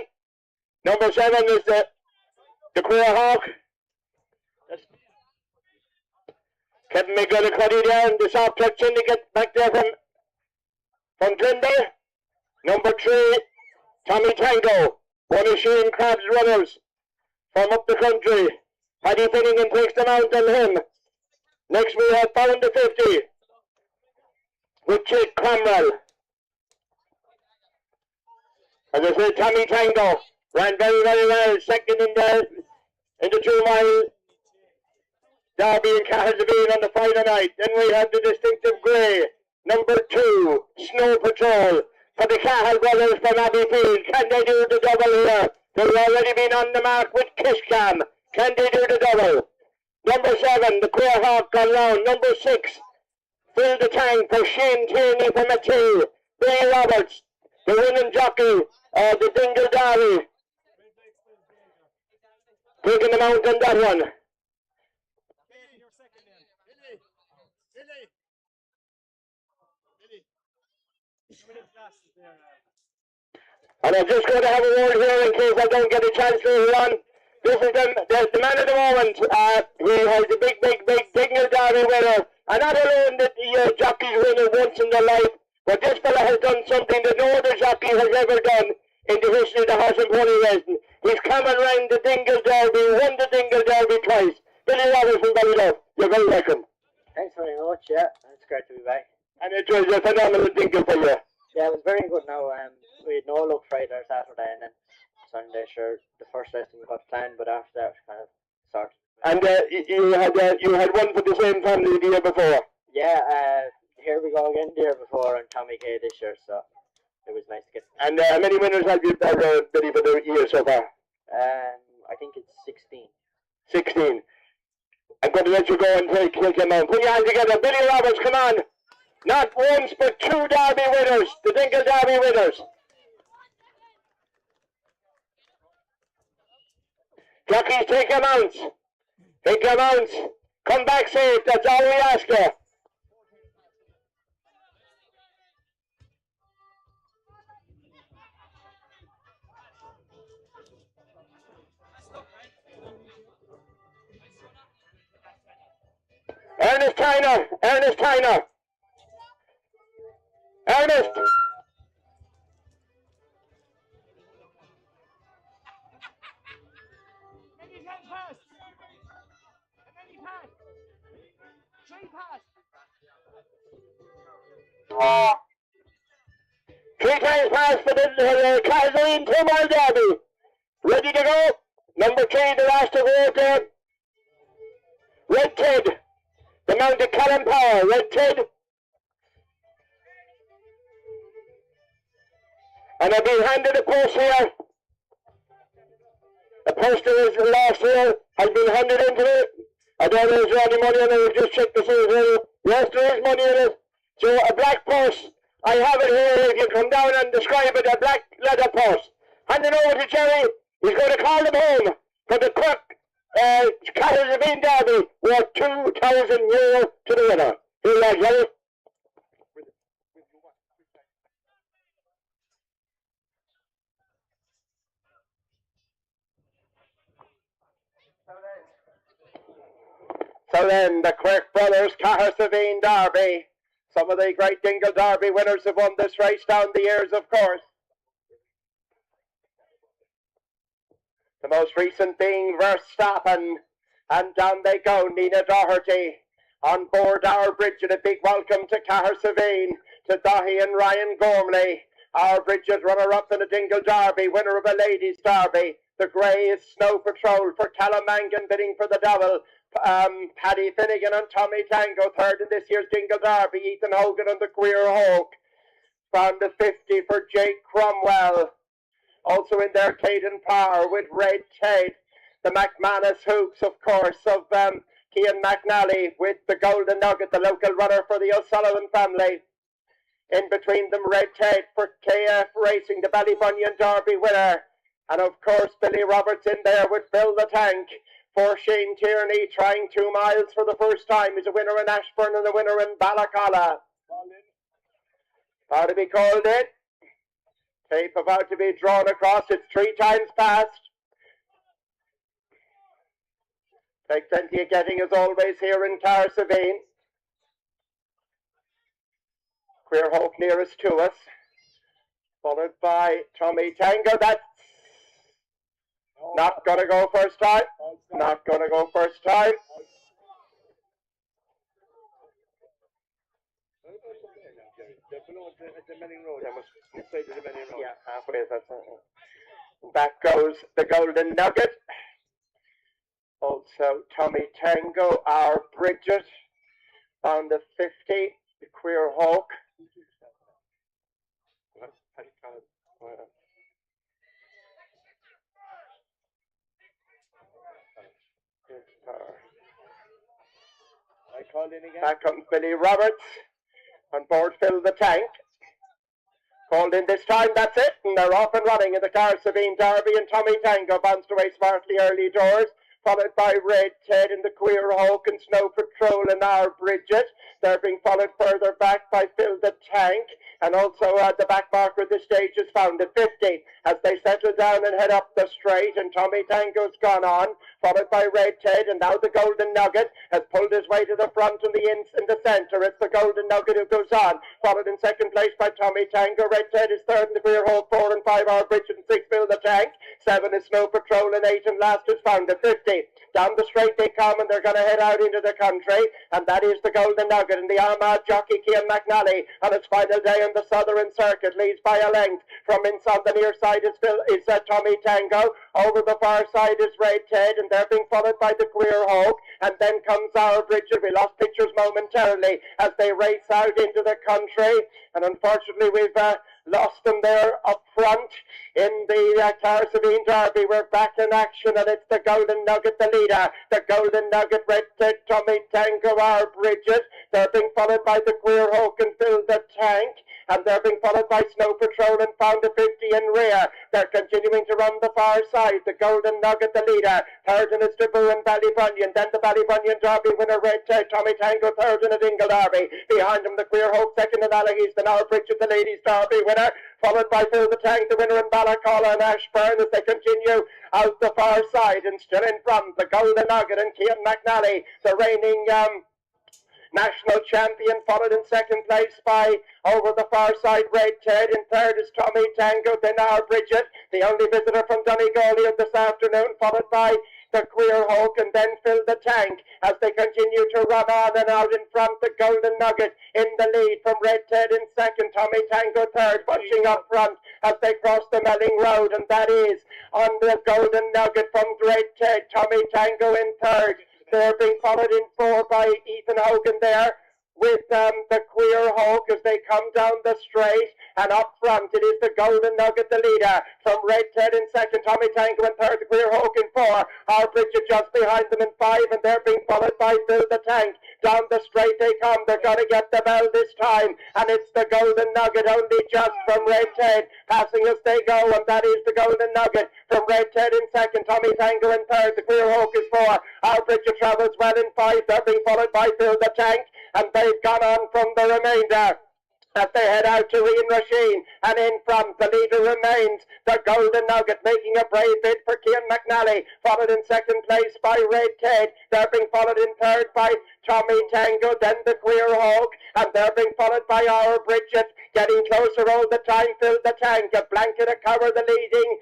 Number 7 is the Queer Hawk. Kevin McGillicuddy down, the soft touch syndicate back there from Glendale. Number 3, Tommy Tango, one of Shane Crabb's runners from up the country. Paddy Finnegan takes them out on him. Next we have Pound the 50 with Jake Cromwell. As I said, Tommy Tango ran very, very well. Second in the 2 mile derby in Cahersiveen on the Friday night. Then we have the distinctive grey, number 2, Snow Patrol for the Cahill brothers from Abbeyfield. Can they do the double here? They've already been on the mark with Kishcam. Can they do the double? Number 7, the Queer Hawk gone round. Number 6, Fill the Tank for Shane Tierney from Mathieu. Billy Roberts, the winning jockey, the Dingle Derby. Taking them out on that one. And I'm just going to have a word here in case I don't get a chance later on. This is the man of the moment. He has the big Dingle Derby winner. And not alone that the jockeys win it once in their life, but this fella has done something that no other jockey has ever done in the history of the horse and pony racing. He's come and ran the Dingle Derby, won the Dingle Derby twice. Billy Roberts from Ballyduff, you're very welcome. Thanks very much, yeah. It's great to be back. And it was a phenomenal Dingle for you. Yeah, it was very good now. We had no luck Friday or Saturday, and then Sunday, sure, the first lesson we got planned, but after that, it kind of started. And you had one for the same family the year before? Yeah, here we go again the year before, and Tommy K this year, so it was nice to get. And how many winners have you Billy for the year so far? I think it's 16. 16. I'm going to let you go and take him out. Put your hands together. Billy Roberts, come on. Not once, but 2 Derby winners. The Dingle Derby winners. Jockeys, take your mounts. Take your mounts. Come back safe. That's all we ask you. Ernest Tyner. Ernest Tyner. Ernest. Three times pass for the Cahersiveen 2 mile derby. Ready to go? Number 3, the last to go there. Red Ted. The mount of Callum Power. Red Ted. And I've been handed a post here. The poster is last year, has been handed into it. I don't know if there's any money in it, we'll just check to see if there is. Yes, there is money in it. So a black purse. I have it here, if you come down and describe it, a black leather purse. Hand it over to Jerry. He's going to call them home for the Cork Cahersiveen Derby worth €2,000 to the winner. Here you are, Jerry. So then, the Quirk Brothers Cahersiveen Derby. Some of the great Dingle Derby winners have won this race down the years, of course. The most recent being Verstappen. And down they go, Nina Doherty. On board our bridge, and a big welcome to Cahersiveen, to Dahi and Ryan Gormley. Our Bridget runner-up in the Dingle Derby, winner of a ladies' derby. The grey is Snow Patrol for Callum Mangan, bidding for the double. Paddy Finnegan and Tommy Tango, third in this year's Dingle Derby. Ethan Hogan and the Queer Hawk. From the 50 for Jake Cromwell. Also in there, Caden Power with Red Ted. The McManus Hoops, of course, of Cian McNally with the Golden Nugget, the local runner for the O'Sullivan family. In between them, Red Ted for KF Racing, the Ballybunion Derby winner. And of course, Billy Roberts in there with Fill the Tank for Shane Tierney, trying 2 miles for the first time. He's a winner in Ashburn and a winner in Ballacalla. How to be called in? Tape about to be drawn across. It's 3 times past. Take plenty of getting as always here in Cahersiveen. Queer Hope nearest to us. Followed by Tommy Tango. That's not going to go first time. Not going to go first time. Yeah, halfway. Back goes the Golden Nugget. Also Tommy Tango, our Bridget on the 50. The Queer Hawk. Back comes Billy Roberts. On board Fill the Tank. Called in this time, that's it. And they're off and running in the Cahersiveen Derby, and Tommy Tango bounced away smartly early doors. Followed by Red Ted and the Queer Hawk and Snow Patrol and our Bridget. They're being followed further back by Fill the Tank. And also the back marker of the stage is found at 50 as they settle down and head up the straight, and Tommy Tango's gone on, followed by Red Ted, and now the Golden Nugget has pulled his way to the front and in the centre. It's the Golden Nugget who goes on, followed in second place by Tommy Tango. Red Ted is third in the Queer Hawk, 4 and 5 our Bridget, and 6 Fill the Tank. 7 is Snow Patrol, and 8 and last is found at 50. Down the straight they come, and they're going to head out into the country, and that is the Golden Nugget. And the Armagh jockey Cian McNally on its final day on the Southern Circuit leads by a length. From inside the near side is Tommy Tango. Over the far side is Red Ted, and they're being followed by the Queer Hawk. And then comes our Bridget. We lost pictures momentarily as they race out into the country, and unfortunately we've lost them there up front in the Cahersiveen Derby. We're back in action, and it's the Golden Nugget, the leader. The Golden Nugget, Red Ted, Tommy Tango, our Bridget. They're being followed by the Queer Hawk and Fill the Tank. And they're being followed by Snow Patrol and Found a 50 in rear. They're continuing to run the far side. The Golden Nugget, the leader. Third in its debut in Ballybunion. Then the Ballybunion Derby winner, Red Ted. Tommy Tango, third in a Dingle Derby. Behind him, the Queer Hawk, second in Allaghys. Then our Bridget, the Ladies Derby winner. Followed by Fill the Tank, the winner in Ballacalla and Ashburn, as they continue out the far side. And still in front, the Golden Nugget and Cian McNally, the reigning national champion, followed in second place by, over the far side, Red Ted. In third is Tommy Tango, then our Bridget, the only visitor from Donegal this afternoon, followed by the Queer Hawk, and then Fill the Tank as they continue to run on. And out in front, the Golden Nugget in the lead from Red Ted in second, Tommy Tango third, bunching up front as they cross the Melling Road, and that is on the Golden Nugget from Red Ted, Tommy Tango in third. They're being followed in 4 by Ethan Hogan there, with the Queer Hawk as they come down the straight, and up front it is the Golden Nugget, the leader, from Red Ted in second, Tommy Tango in third, the Queer Hawk in 4, our Bridget just behind them in 5, and they're being followed by Fill the Tank. Down the straight they come, they're going to get the bell this time, and it's the Golden Nugget only just from Red Ted, passing as they go, and that is the Golden Nugget from Red Ted in second, Tommy Tango in third, the Queer Hawk is 4, our Bridget travels well in 5, they're being followed by Fill the Tank, and they've gone on from the remainder as they head out to Ian Rasheen, and in front the leader remains the Golden Nugget, making a brave bid for Cian McNally, followed in second place by Red Ted. They're being followed in third by Tommy Tango, then the Queer Hawk, and they're being followed by our Bridget, getting closer all the time. Fill the Tank, a blanket to cover the leading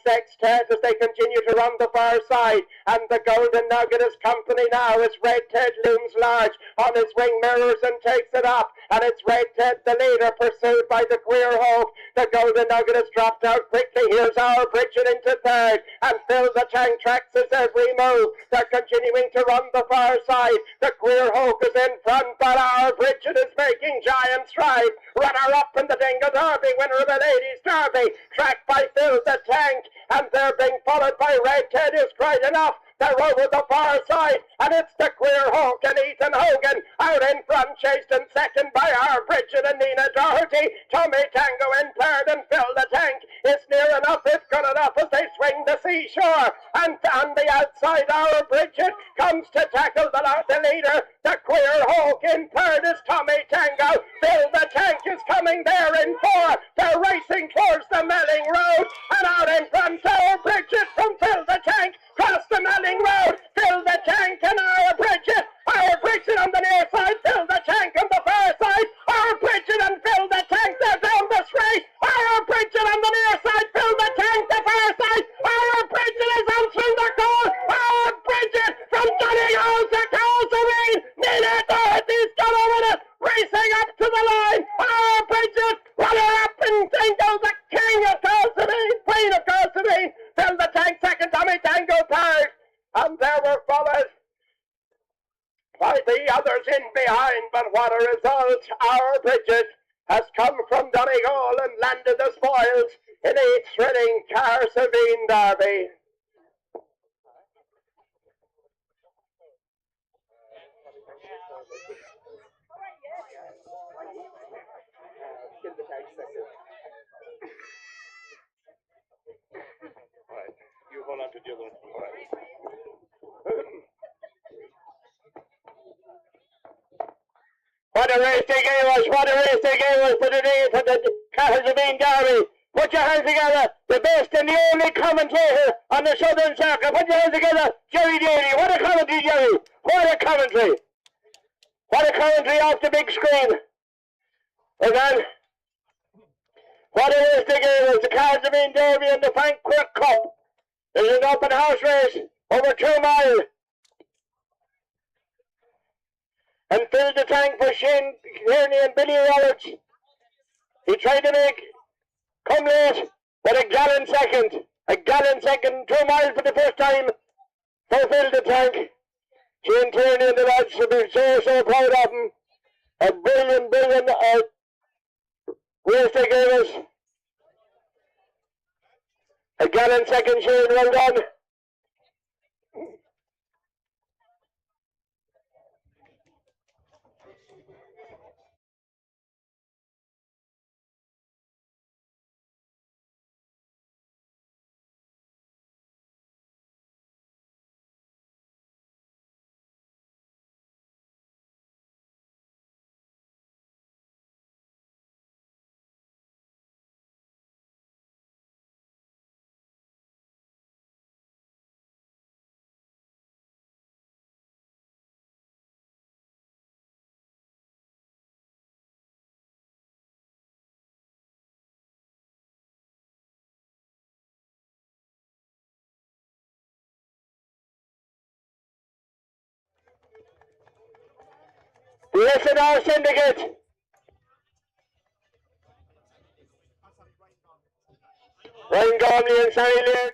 sextet as they continue to run the far side, and the Golden Nugget is company now as Red Ted looms large on his wing mirrors and takes it up, and it's Red Ted the leader, pursued by the Queer Hawk. The Golden Nugget has dropped out quickly. Here's our Bridget into third, and Fill the Tank tracks his every move. They're continuing to run the far side. The Queer Hawk is in front, but our Bridget is making giant strides. Runner up in the Dingle Derby, winner of the Ladies Derby, tracked by Fill the Tank, and they're being followed by Red Ted, who's cried enough. They're over the far side, and it's the Queer Hawk and Ethan Hogan out in front, chased in second by our Bridget and Nina Doherty. Tommy Tango in third, and Phil the Tank is near enough, it's good enough as they swing the seashore. And on the outside, our Bridget comes to tackle the leader. The Queer Hawk in third is Tommy Tango. Phil the Tank is coming there in four. They're racing towards the Melling Road, and out in front, our Bridget from Phil the Tank cross the Melling Road. Phil the Tank and our Bridget on the near side, Phil the Tank on the far side. Our Bridget and Phil the Tank, they're down the straight. Our Bridget on the near side, Phil the Tank, the far side. Our Bridget is on through the goal. Our Bridget from Donegal to Cahersiveen. Nina Doherty's got over it, racing up to the line. Our Bridget, runner-up in Dingo, the king of Cahersiveen, queen of Cahersiveen. Phil the Tank second, Tommy Tango third. And there were followed by the others in behind, but what a result. Our Bridget has come from Donegal and landed the spoils in a thrilling Cahersiveen derby. Right. You hold on to the other one. All right. What a race they gave us, what a race they gave us for the Cahersiveen derby. Put your hands together, the best and the only commentator on the Southern Circuit. Put your hands together, Jerry Daly. What a commentary, Jerry. What a commentary. What a commentary off the big screen. Again, what a race they gave us, the Cahersiveen derby and the Frank Quirk Cup. There's an open house race over 2 miles. And Phil the Tank for Shane Kearney and Billy Roberts. He tried to make come late, but a gallon second. A gallon second, 2 miles for the first time for Phil the Tank. Shane Kearney and the lads should be so proud of him. A brilliant race they gave us. A gallon second, Shane, well done. The S&R Syndicate. Ryan Gormley and Sammy Laird.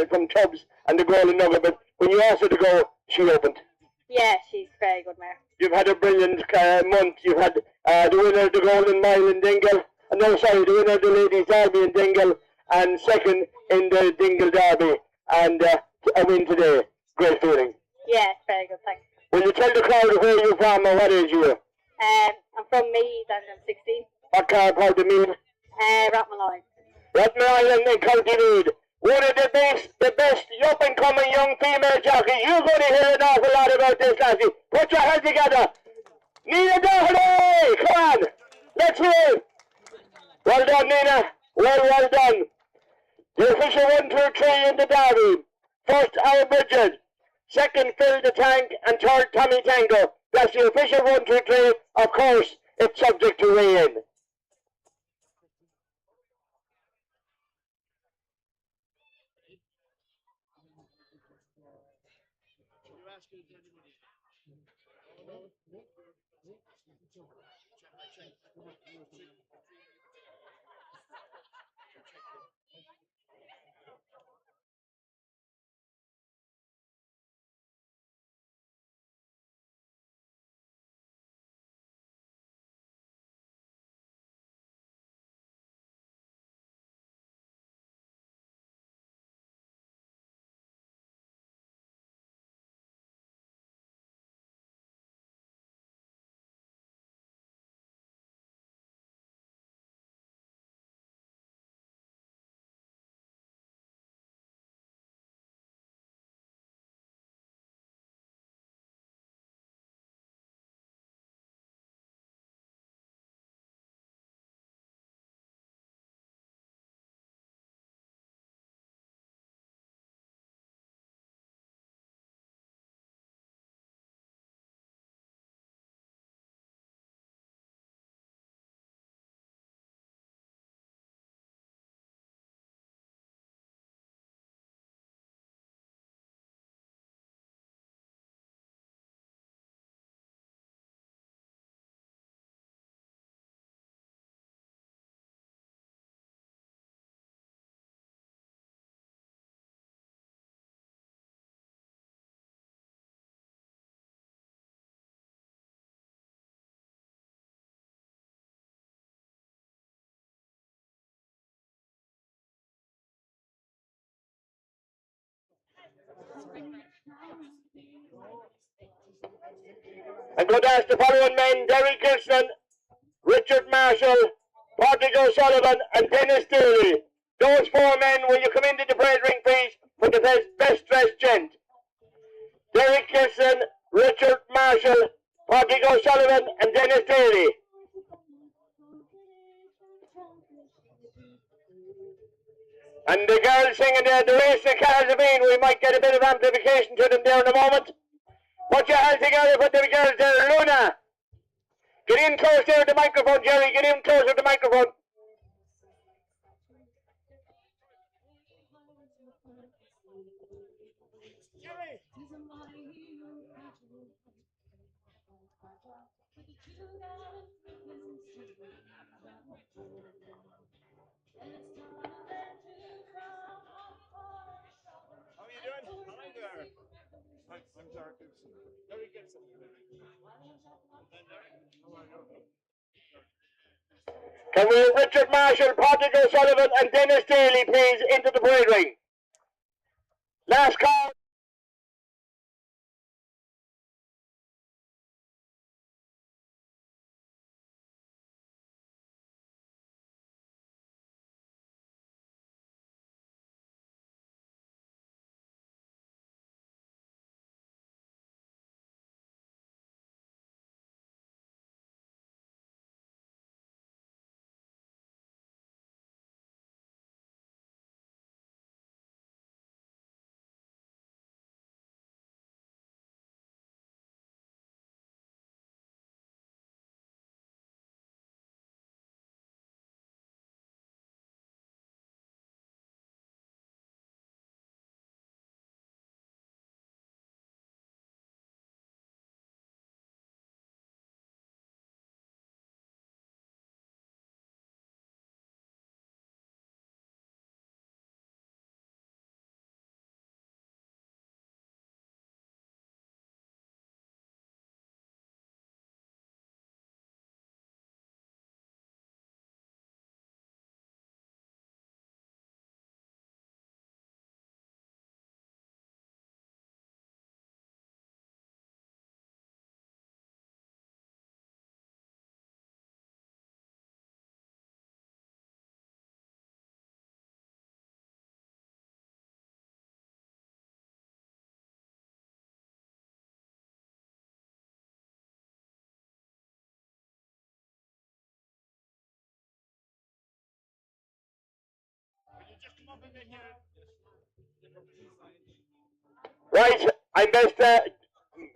From Tubbs and the Golden Nugget, but when you asked her to go, she opened. Yeah, she's very good mare. You've had a brilliant month. You've had the winner of the Golden Mile in Dingle. No, sorry, the winner of the Ladies Derby in Dingle, and second in the Dingle Derby. And a win today. Great feeling. Yeah, it's very good, thanks. Will you tell the crowd where you're from and what age you are? I'm from Meath and I'm 16. What car part of Meath? Rathmalloy. Rathmalloy in County Meath. One of the best up and coming young female jockeys. You're going to hear an awful lot about this, lassie. Put your hands together. Nina Doherty! Come on! Let's hear it! Well done, Nina. Well done. The official 1, 2, 3 in the derby. First, Al Bridget. Second, Phil the Tank. And third, Tommy Tango. That's the official 1, 2, 3. Of course, it's subject to weigh-in. I'm going to ask the following men: Derek Gilson, Richard Marshall, Patrick O'Sullivan, and Dennis Dooley. Those 4 men, will you come into the parade ring, please, for the best dressed gent? Derek Gilson, Richard Marshall, Patrick O'Sullivan, and Dennis Dooley. And the girls singing the race to Cahersiveen, we might get a bit of amplification to them there in a moment. Put your hands together for the girls there. Luna, get in close there to the microphone, Jerry. Get in close to the microphone. How are you doing? Hello there. I'm Derek Gibson. Derek Gibson. Can we have Richard Marshall, Patrick O'Sullivan, and Dennis Daly, please, into the parade ring? Last call. Right,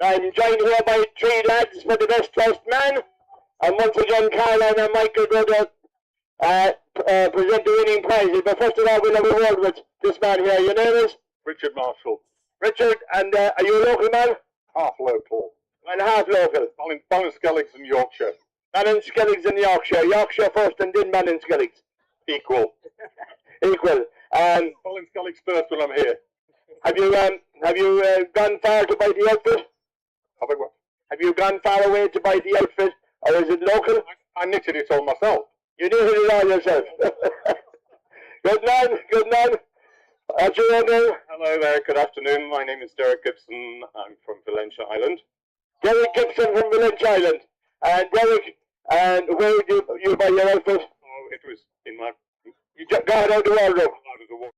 I'm joined here by three lads for the best dressed man. And once again, Caroline and Michael go to present the winning prizes. But first of all, we'll have a word with this man here. Your name is? Richard Marshall, Richard, and are you a local man? half local. And half local. Ballinskelligs in Yorkshire. Ballinskelligs in Yorkshire. Yorkshire first and then Ballinskelligs. Equal. Equal. Ballinskelligs first when I'm here. Have you gone far to buy the outfit? Have you gone far away to buy the outfit, or is it local? I knitted it all myself. You knitted it all yourself. Good man, good man. What's your name? Hello there, good afternoon. My name is Derek Gibson. I'm from Valentia Island. Derek Gibson from Village Island. And Derek, and where did you buy your outfit? Oh, it was in my... You got it out of the wardrobe? Out of the wardrobe.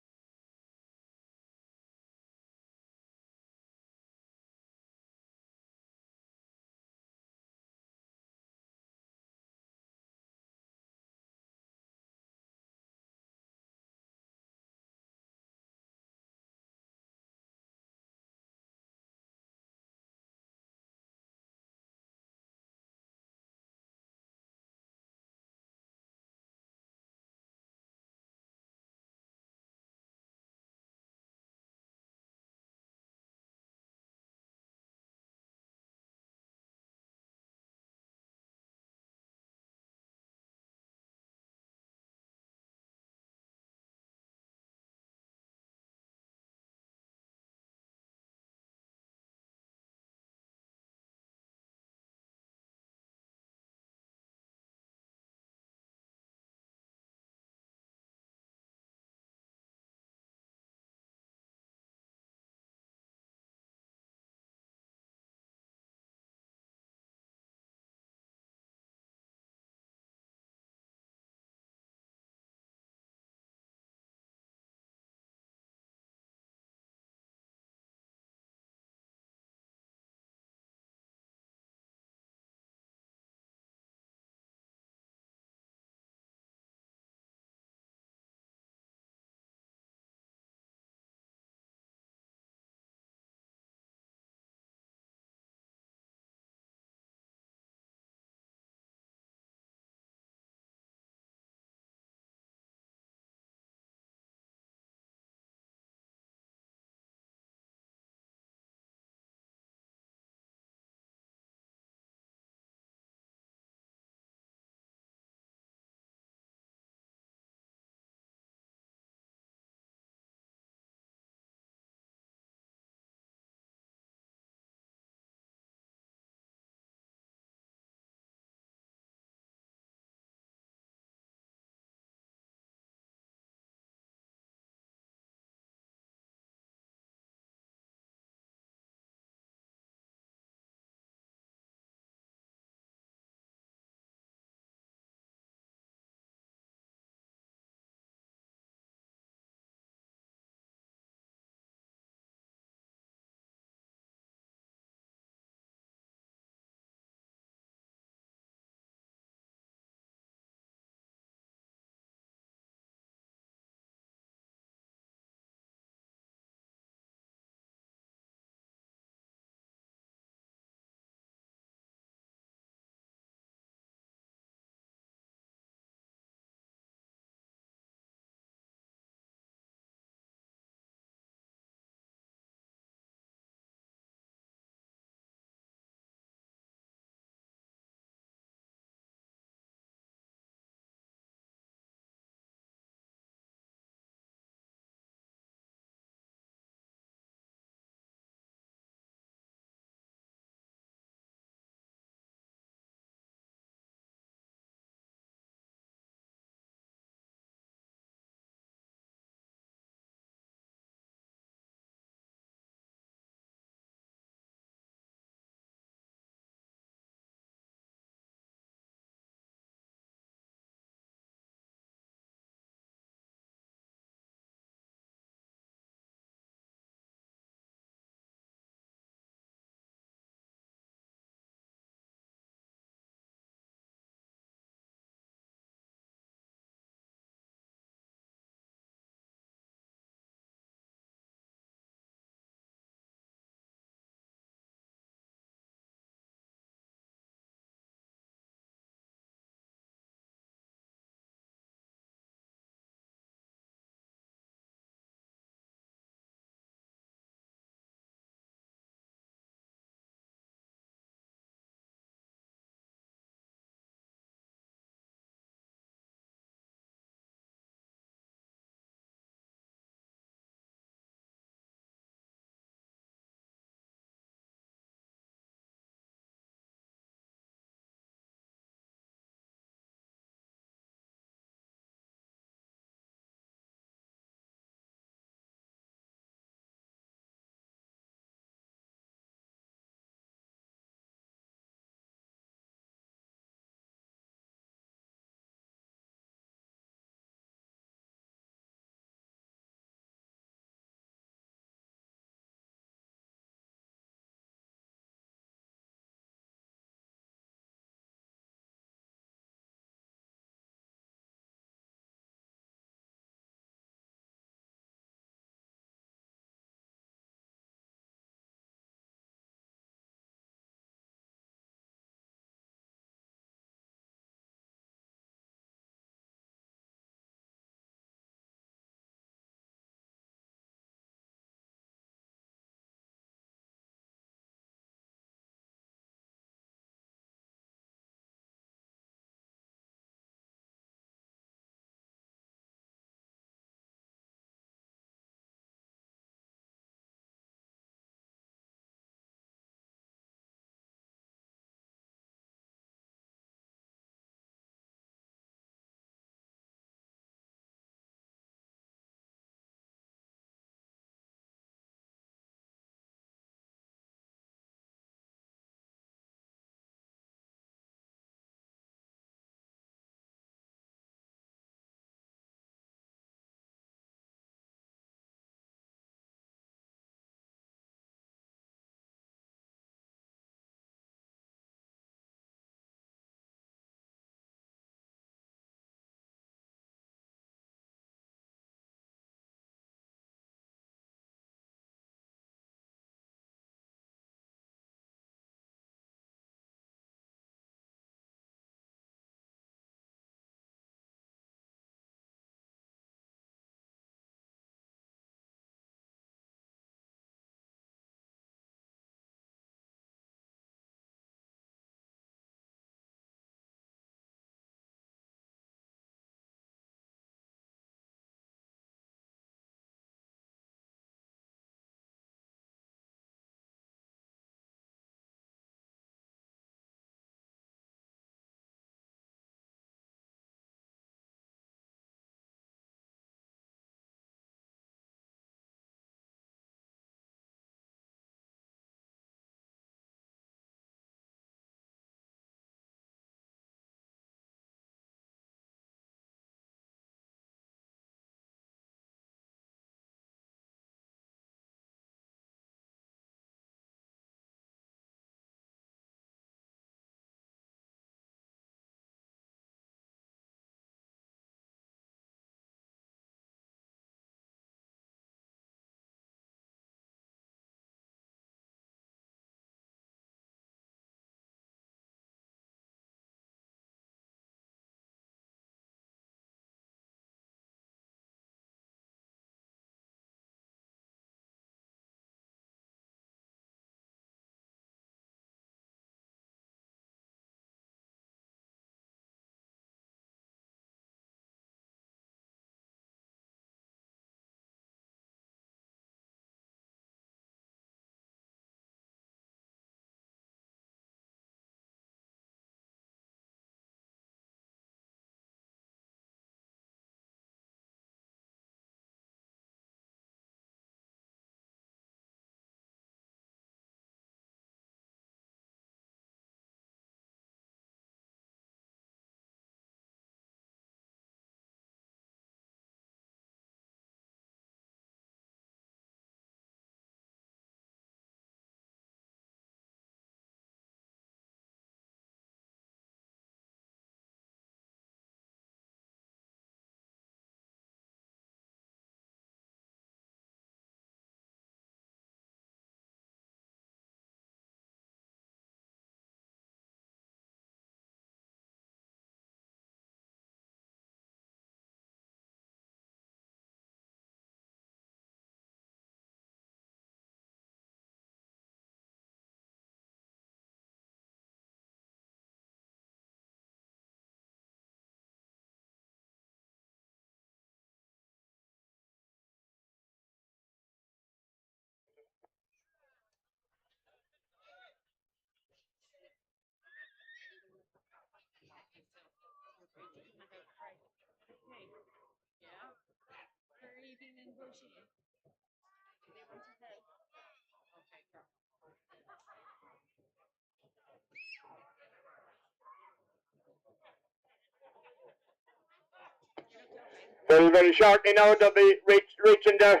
Very, very shortly now they'll be reaching the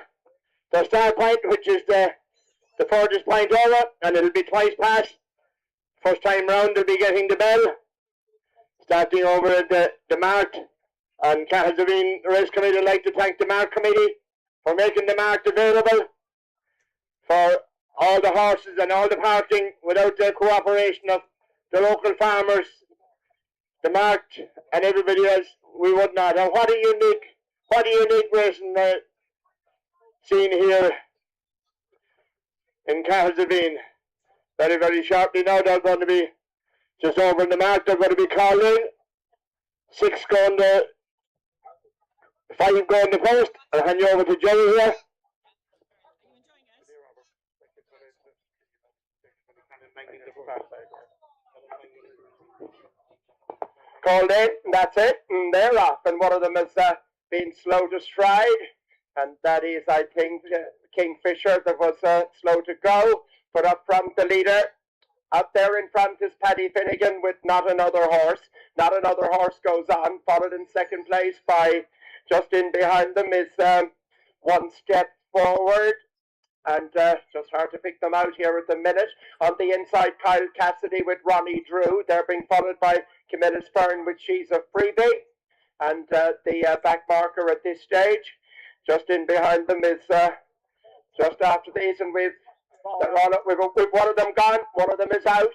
start point, which is the furthest point over, and it'll be twice past. First time round they'll be getting the bell. Starting over at the Mart, and Cahersiveen Race Committee would like to thank the Mart Committee for making the Mart available for all the horses and all the parking. Without the cooperation of the local farmers, the Mart and everybody else, we would not. And what a unique racing scene here in Cahersiveen. Very, very shortly now they're going to be just over in the Mart. They're going to be calling 6 going to 5 going to first. I'll hand you over to Jerry here. Called in, and that's it, and they're off. And one of them has been slow to stride, and that is, I think, Kingfisher that was slow to go. But up front, the leader. Up there in front is Paddy Finnegan with Not Another Horse. Not Another Horse goes on, followed in second place by, just in behind them is One Step Forward. And just hard to pick them out here at the minute. On the inside, Kyle Cassidy with Ronnie Drew. They're being followed by Camilla Spurn with She's a Freebie. And the back marker at this stage. Just in behind them is just after these, and we've one of them gone, one of them is out.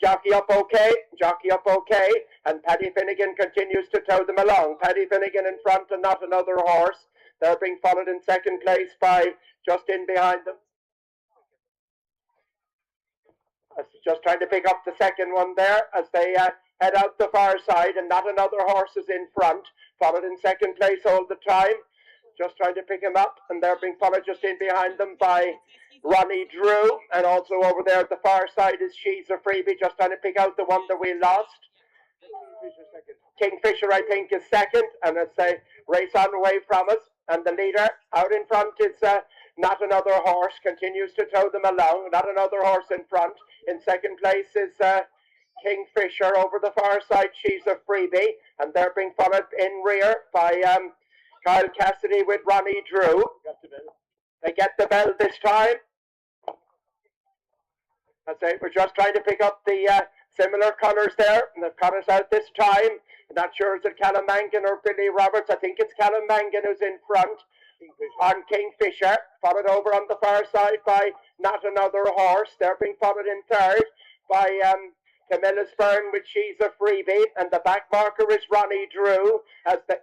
Jockey up okay, and Paddy Finnegan continues to tow them along. Paddy Finnegan in front and Not Another Horse. They're being followed in second place by, just in behind them, just trying to pick up the second one there as they head out the far side, and Not Another Horse is in front, followed in second place all the time. Just trying to pick him up, and they're being followed just in behind them by Ronnie Drew, and also over there at the far side is She's a Freebie, just trying to pick out the one that we lost. Kingfisher, I think, is second, and as they race on away from us, and the leader out in front is Not Another Horse, continues to tow them along. Not Another Horse in front. In second place is Kingfisher. Over the far side, She's a Freebie, and they're being followed in rear by Kyle Cassidy with Ronnie Drew. They get the bell this time. That's it. We're just trying to pick up the similar colours there, and they've cut us out this time. I'm not sure is it Callum Mangan or Billy Roberts. I think it's Callum Mangan who's in front on Kingfisher, followed over on the far side by Not Another Horse. They're being followed in third by Camilla Spurn with She's a Freebie, and the back marker is Ronnie Drew as the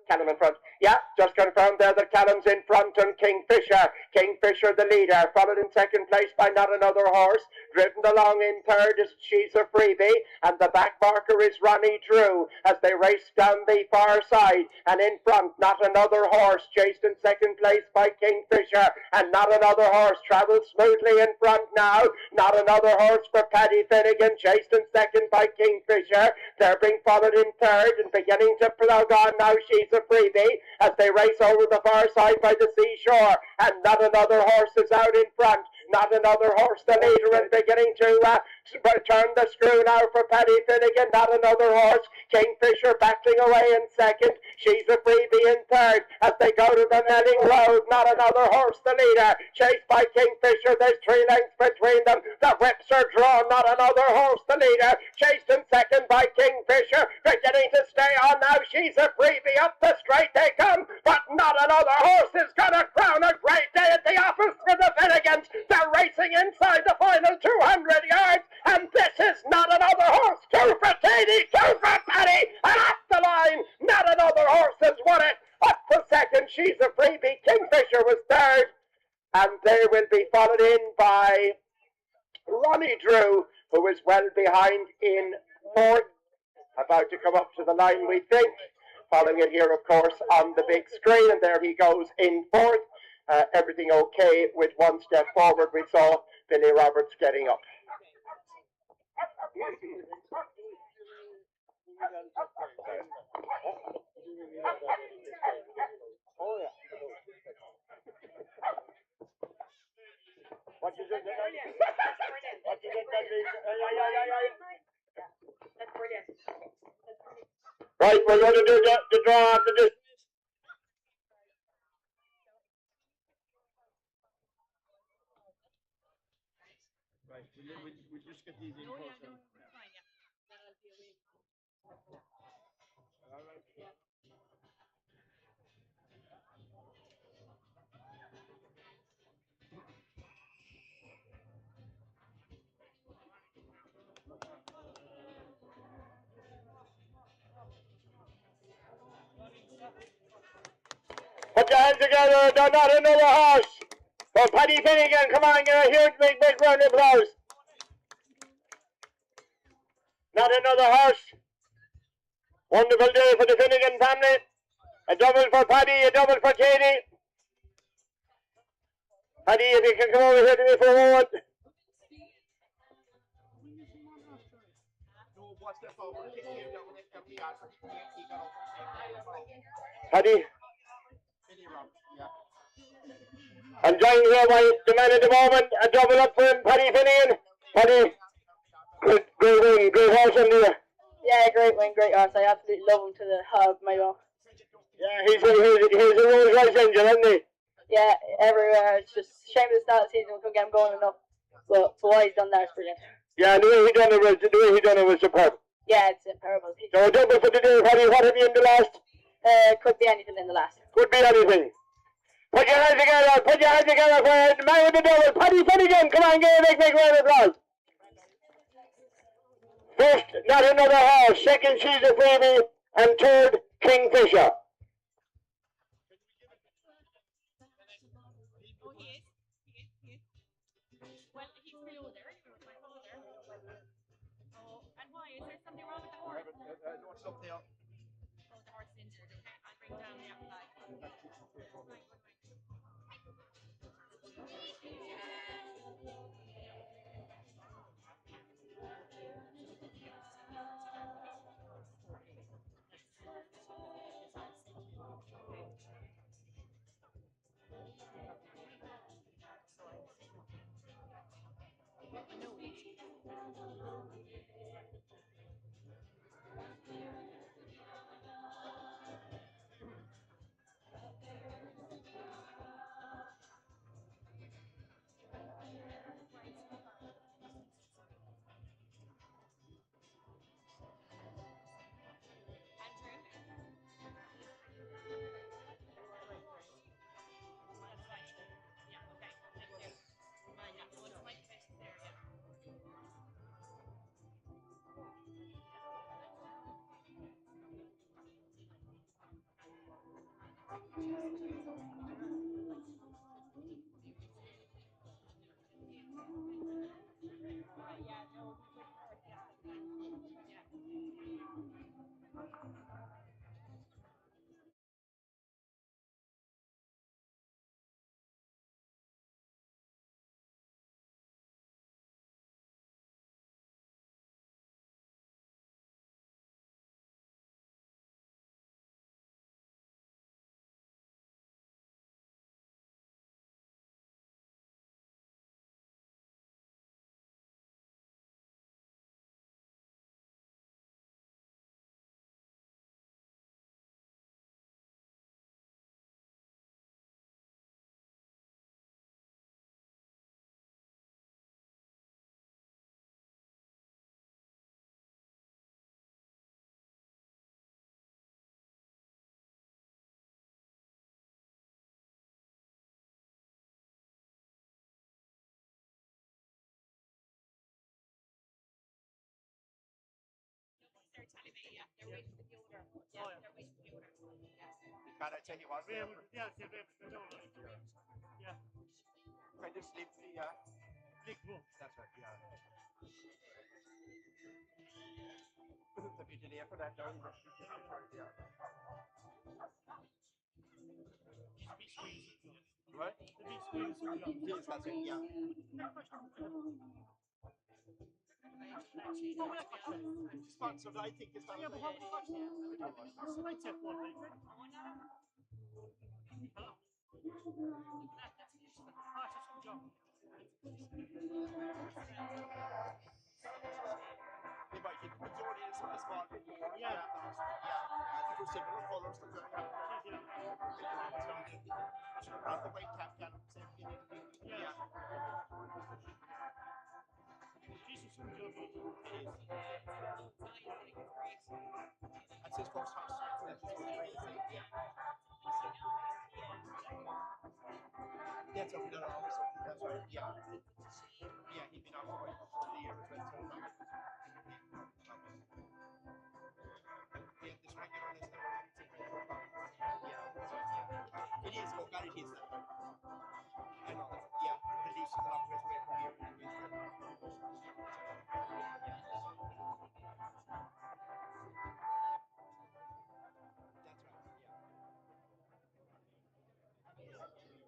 Callum in front. Yeah, just confirmed there that Callum's in front and Kingfisher. Kingfisher the leader, followed in second place by Not Another Horse. Driven along in third is She's a Freebie, and the back marker is Ronnie Drew as they race down the far side. And in front, Not Another Horse, chased in second place by Kingfisher, and Not Another Horse travels smoothly in front now. Not Another Horse for Paddy Finnegan, chased in second by Kingfisher. They're being followed in third and beginning to plug on now. She's a Freebie as they race over the far side by the seashore, and Not Another Horse is out in front. Not Another Horse the leader, and beginning to turn the screw now for Paddy Finnegan. Not Another Horse. Kingfisher battling away in second. She's a Freebie in third as they go to the Melling Road. Not Another Horse the leader, chased by Kingfisher. There's 3 lengths between them. The whips are drawn. Not Another Horse the leader, chased in second by Kingfisher. Beginning to stay on now. She's a Freebie. Up the straight they come, but Not Another Horse is gonna crown a great day at the office for the Finnegans. They're racing inside the final 200 yards, and this is Not Another Horse. 2 for Katie, 2 for Paddy, and off the line. Not Another Horse has won it. Up for second, She's a Freebie. Kingfisher was third, and they will be followed in by Ronnie Drew, who is well behind in fourth. About to come up to the line, we think. Following it here, of course, on the big screen, and there he goes in fourth. Everything okay with One Step Forward. We saw Billy Roberts getting up. Oh, What is it? That's brilliant. That's brilliant. What is it? That's brilliant. Right, we're going to do the draw after this. Right, we'll just get these in first. Fine, yeah. That'll be a win. All right. Put your hands together, not another horse. For Paddy Finnegan, come on, get a huge big round of applause. Not another horse. Wonderful day for the Finnegan family. A double for Paddy, a double for Katie. Paddy, if you can come over here to me for a moment. Paddy. I'm joined here by the man at the moment, a double up for him, Paddy Finnegan. Paddy, great win, great horse on there. Yeah, great win, great horse. I absolutely love him to the hog, my own. Yeah, he's a Rolls Royce engine, isn't he? Yeah, everywhere. It's just a shame at the start of the season we couldn't get him going enough. But why he's done that is brilliant. Yeah, the way he done it was superb. Yeah, it's incredible. So a double for today, Paddy. What have you in the last? Could be anything in the last. Could be anything. Put your hands together for the man with the double, Paddy Finnegan. Come on, give a big round of applause. First, not another horse. Second, she's a freebie. And third, Kingfisher. Well, he's below there. Oh, and why? Is there something wrong with the horse? No, it's up there. Oh, the horse is injured. Okay, I'll bring down the outside. They're telling me, yeah, they're waiting for the order. Yeah, they're waiting for the order. Yeah. Can I tell you what? Yeah. Can you sleep the That's right, yeah. The bit there for that down. Yeah. Right? Yes, that's it, yeah. No, we're not Sponsored, I think it's yeah, but how many watch that? So I take one, right? Hello. That's a good job. They might get the majority is a small bit more. Yeah. Yeah. For similar colors to the the white cap can same in it. Yeah. Jesus, it is. That's his first house. That's his first race. Yeah. That's what we done always. That's right. Yeah. Yeah, he'd been out for like 3 years. That's so long. Yeah, this regular list that we're having to pay for. Yeah. It is. Oh God, it is that way. I know. Yeah. But it is a long way away from here.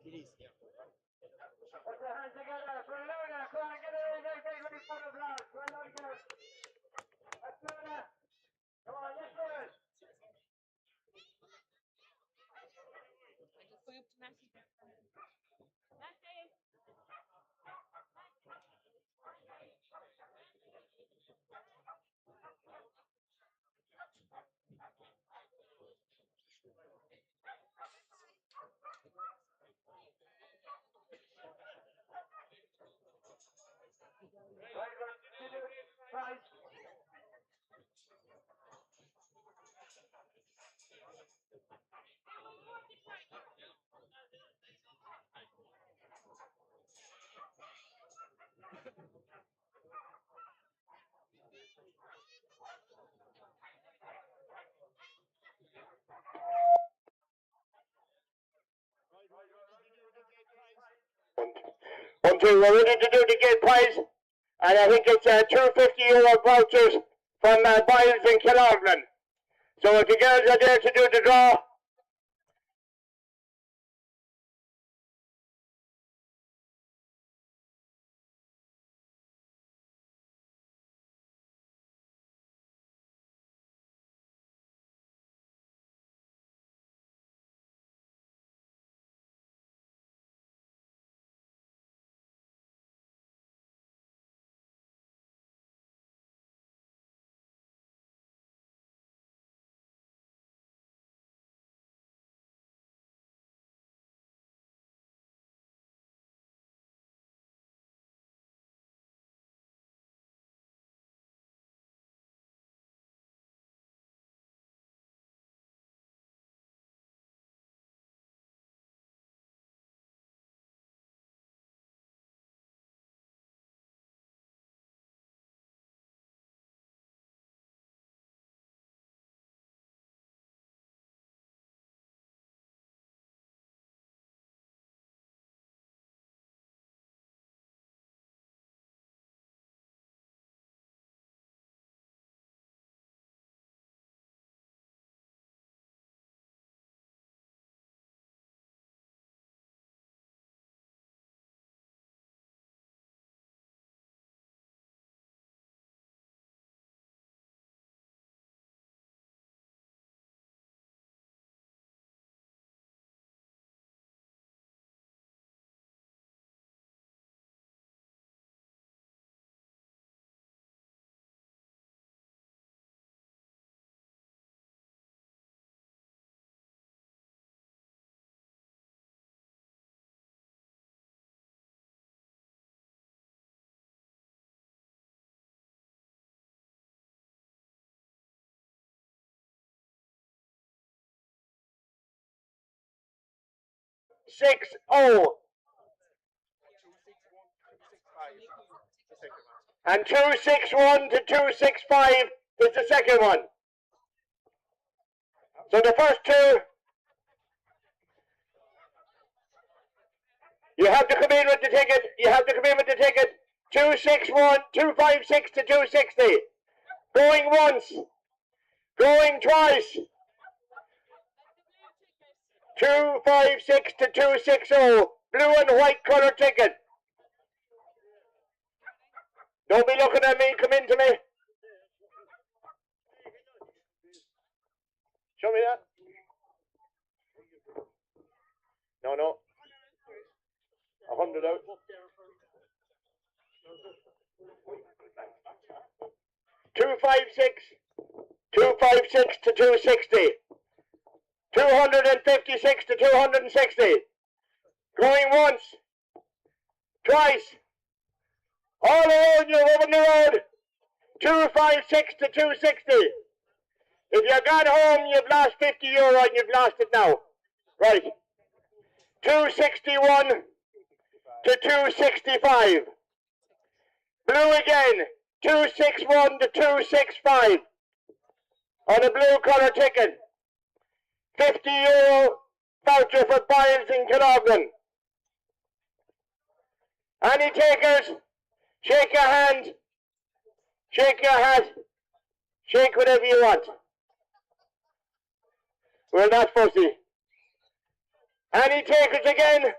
It is, yeah. Put your hands together for Luna. Come on, get it. Get ready for the vlog. Well done, girls. That's Luna. Come on, let's do it. Right. 1, 2, we're ready to do the gate prize, and I think it's 250 euro vouchers from Biles in Killarney. So if the girls are there to do the draw, six oh. And 261 to 265 is the second one. So the first two, you have to come in with the ticket. You have to come in with the ticket. 261, 256 to 260. Going once. Going twice. 256 to 260. Blue and white color ticket. Don't be looking at me. Come in to me. Show me that. No. 100 out. 256, 256 to 260. 256 to 260. Going once, twice, all around you over the road. 256 to 260. If you got home, you've lost €50 and you've lost it now. Right. 261 to 265. Blue again. 261 to 265. On a blue colour ticket. €50 voucher for Biles in Cahersiveen. Any takers? Shake your hand. Shake your hat. Shake whatever you want. We're not fussy. Any takers again?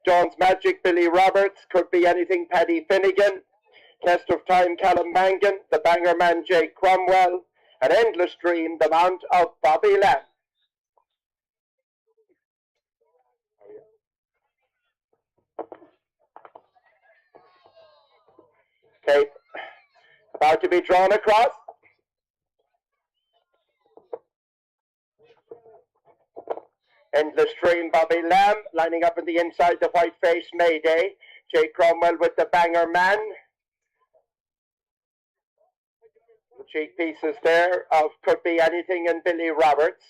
Jones Magic, Billy Roberts, Could Be Anything, Paddy Finnegan, Test of Time, Callum Mangan, The Banger Man, Jake Cromwell, An Endless Dream, The Mount of Bobby Lamb. Okay, about to be drawn across. Endless Dream, Bobby Lamb, lining up in the inside, the white face, Mayday. Jake Cromwell with the Banger Man. The cheek pieces there of Could Be Anything and Billy Roberts.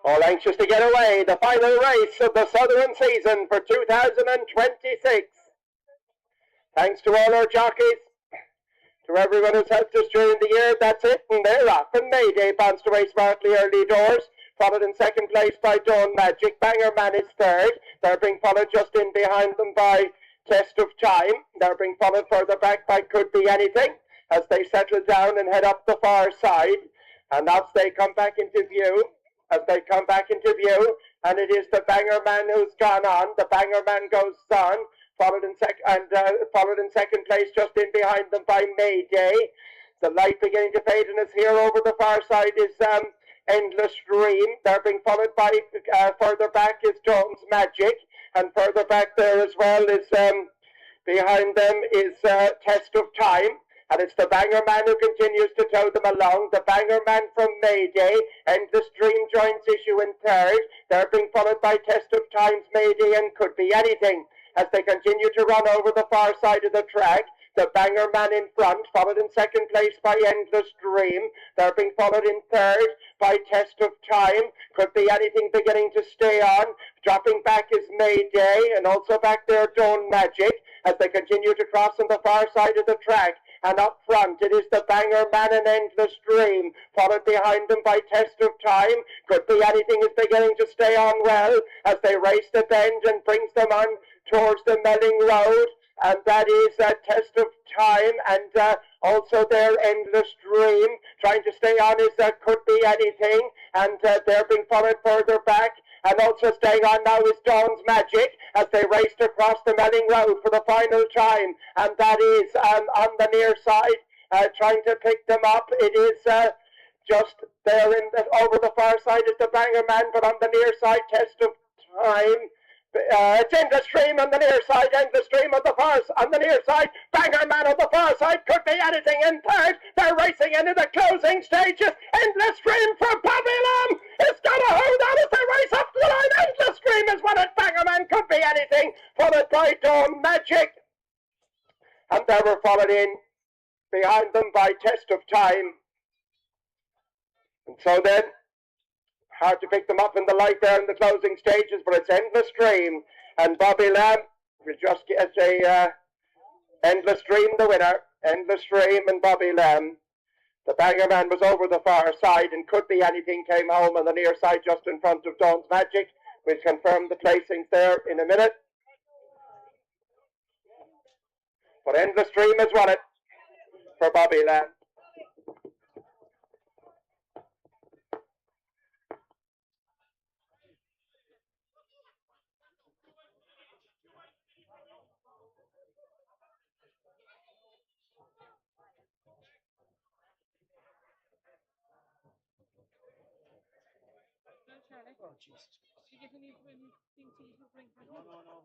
All anxious to get away, the final race of the Southern season for 2026. Thanks to all our jockeys, to everyone who's helped us during the year. That's it, and they're off. And Mayday bounced away smartly early doors, followed in second place by Dawn Magic. Banger Man is third. They're being followed just in behind them by Test of Time. They're being followed further back by Could Be Anything as they settle down and head up the far side. And as they come back into view, and it is the Banger Man who's gone on. The Banger Man goes on, followed in second place, just in behind them by Mayday. The light beginning to fade, and is here over the far side is Endless Dream. They're being followed by further back is Jones Magic, and further back there as well is behind them is Test of Time. And it's the Banger Man who continues to tow them along. The Banger Man from Mayday. Endless Dream joins issue in third. They're being followed by Test of Time's Mayday and Could Be Anything as they continue to run over the far side of the track. The Banger Man in front, followed in second place by Endless Dream. They're being followed in third by Test of Time. Could Be Anything beginning to stay on. Dropping back is Mayday, and also back there Dawn Magic as they continue to cross on the far side of the track. And up front, it is the Banger Man and Endless Dream, followed behind them by Test of Time. Could Be Anything is beginning to stay on well as they race the bend and brings them on towards the Melling Road. And that is a Test of Time, and also their Endless Dream. Trying to stay on is Could Be Anything, and they're being followed further back. And also staying on now is Dawn's Magic as they raced across the Melling Road for the final time. And that is on the near side, trying to pick them up. It is just there over the far side is the Banger Man, but on the near side, Test of Time. It's Endless Dream on the near side, Endless Dream on the near side, Banger Man on the far side, Could Be Anything in third. They're racing into the closing stages. Endless Dream from Bobby Lamb. It's got a hold on as they race up to the line. Endless Dream is won it. Banger Man, Could Be Anything, followed by Dawn Magic. And they were followed in behind them by Test of Time. And so then, hard to pick them up in the light there in the closing stages, but it's Endless Dream. And Bobby Lamb will just get a Endless Dream the winner. Endless Dream and Bobby Lamb. The Banger Man was over the far side, and Could Be Anything came home on the near side just in front of Dawn's Magic. We'll confirm the placings there in a minute. But Endless Dream has won it for Bobby Lamb. Oh, Jesus. Did you get anything to bring back? No.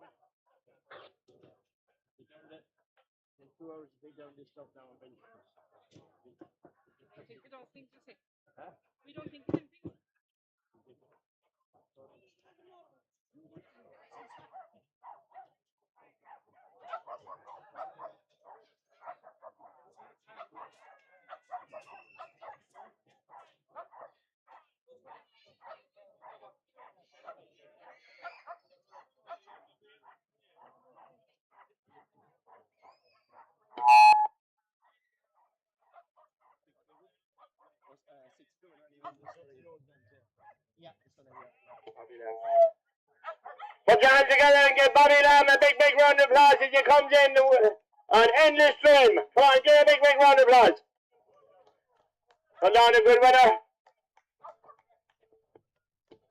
In 2 hours, to take down this stuff now and bench it. I think we don't think it's it. Huh? We don't think it's anything. Put your hands together and give Bobby Lamb a big round of applause as he comes in on Endless Dream. Come on, give a big round of applause. Hold on, a good winner.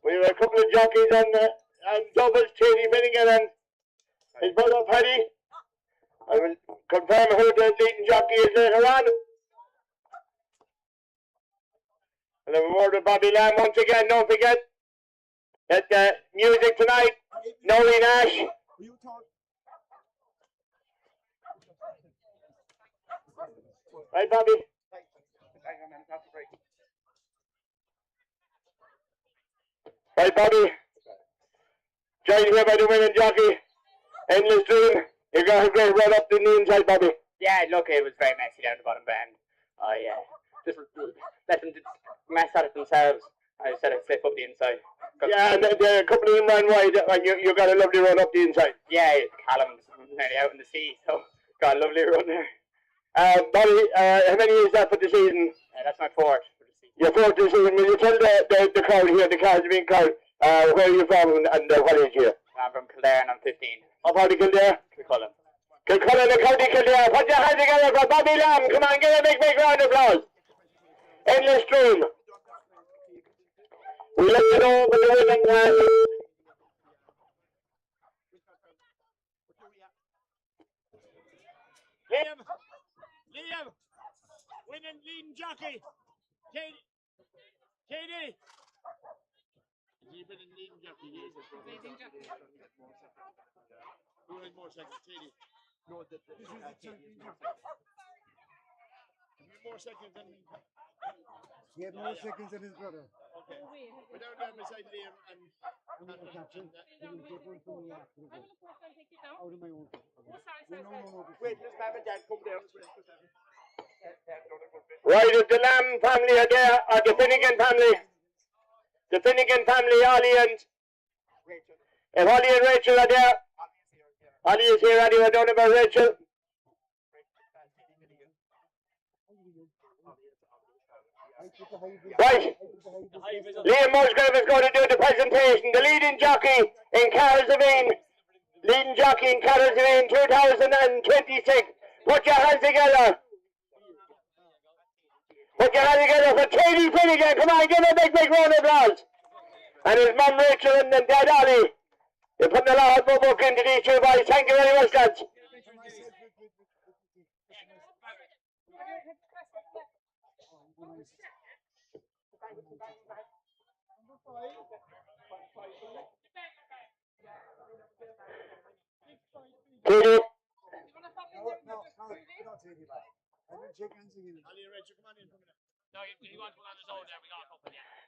We have a couple of jockeys on doubles, Katie Finnegan and his brother Paddy. I will confirm who the leading jockey is later on. And then we're with Bobby Lamb once again. Don't forget that the music tonight, Noe Nash. Right, Bobby? Right, Bobby? Joined here by the winning jockey, Endless Dream. You got a great run up the knee inside, Bobby. Yeah, look, it was very messy down the bottom bend. I just let them mess at it themselves. I said I'd slip up the inside. Yeah, and a couple of them ran wide, and you got a lovely run up the inside. Yeah, Callum's nearly out in the sea, so got a lovely run there. Bobby, how many is that for the season? That's my fourth for the season. Your fourth this season. Will you tell the crowd here, the Cahersiveen crowd, where you're from and what age here? I'm from Kildare and I'm 15. How far to Kildare? Kilcullen. Kilcullen, the county Kildare. Put your hands together for Bobby Lamb. Come on, give a big round of applause. Endless Dream. We let you know with the winning Liam, winning leading jockey. Katie. He's winning leading jockey. Leading jockey. Who has more seconds? Katie. No, this is the champion jockey. More seconds than He had more seconds than his brother. Okay. We're down there beside Liam and the captain. He will get one from me after the goal. Out of my own. No. Wait, just have it, Dad. Come down. Right, if the Lamb family are there, or the Finnegan family. The Finnegan family, Ollie and if Ollie and Rachel are there. Ollie is here, anyway, don't know about Rachel. Right, Liam Musgrave is going to do the presentation. The leading jockey in Cahersiveen, 2026. Put your hands together. Put your hands together for Katie Finnegan. Come on, give a big round of applause. And his mum Rachel and Dad Ollie. They're putting a lot of work into these two boys. Thank you very much, lads. Katie.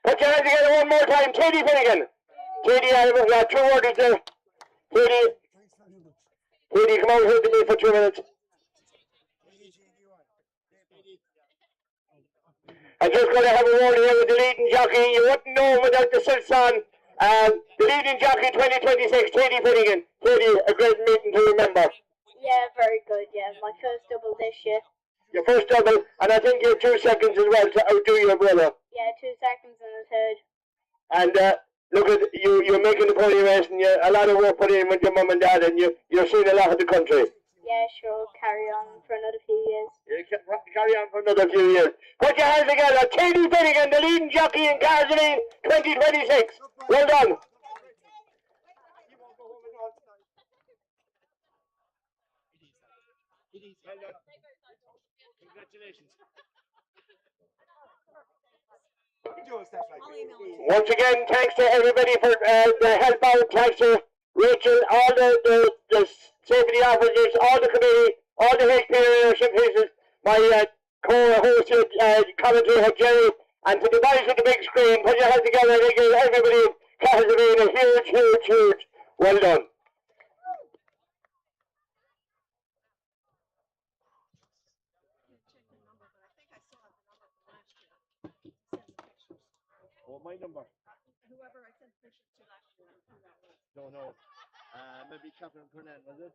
Put your hands together one more time. Katie Finnegan. Katie, I have 2 orders there. Katie, come over here to me for 2 minutes. I'm just going to have a word here with the leading jockey. You wouldn't know him without the silks on. The leading jockey 2026, Katie Finnegan. Katie, a great meeting to remember. Yeah, very good. Yeah, my first double this year. Your first double, and I think you're 2 seconds as well to outdo your brother. Yeah, 2 seconds and a third. And look at you, you're making the pony race, and a lot of work put in with your mum and dad, and you're seeing a lot of the country. Yeah, sure, carry on for another few years. Carry on for another few years. Put your hands together. Katie Finnegan, the leading jockey in Cahersiveen 2026. Well done. Congratulations. Once again, thanks to everybody for the help out. Thanks to Rachel, all the safety officers, all the committee, all the HP leadership pieces, my co-host, commentator Jerry, and to the guys with the big screen. Put your hands together. They give everybody in Cahersiveen a huge well done. Oh, my number. Whoever I sent pictures to last year. Don't know. Maybe Catherine Purnell, was it?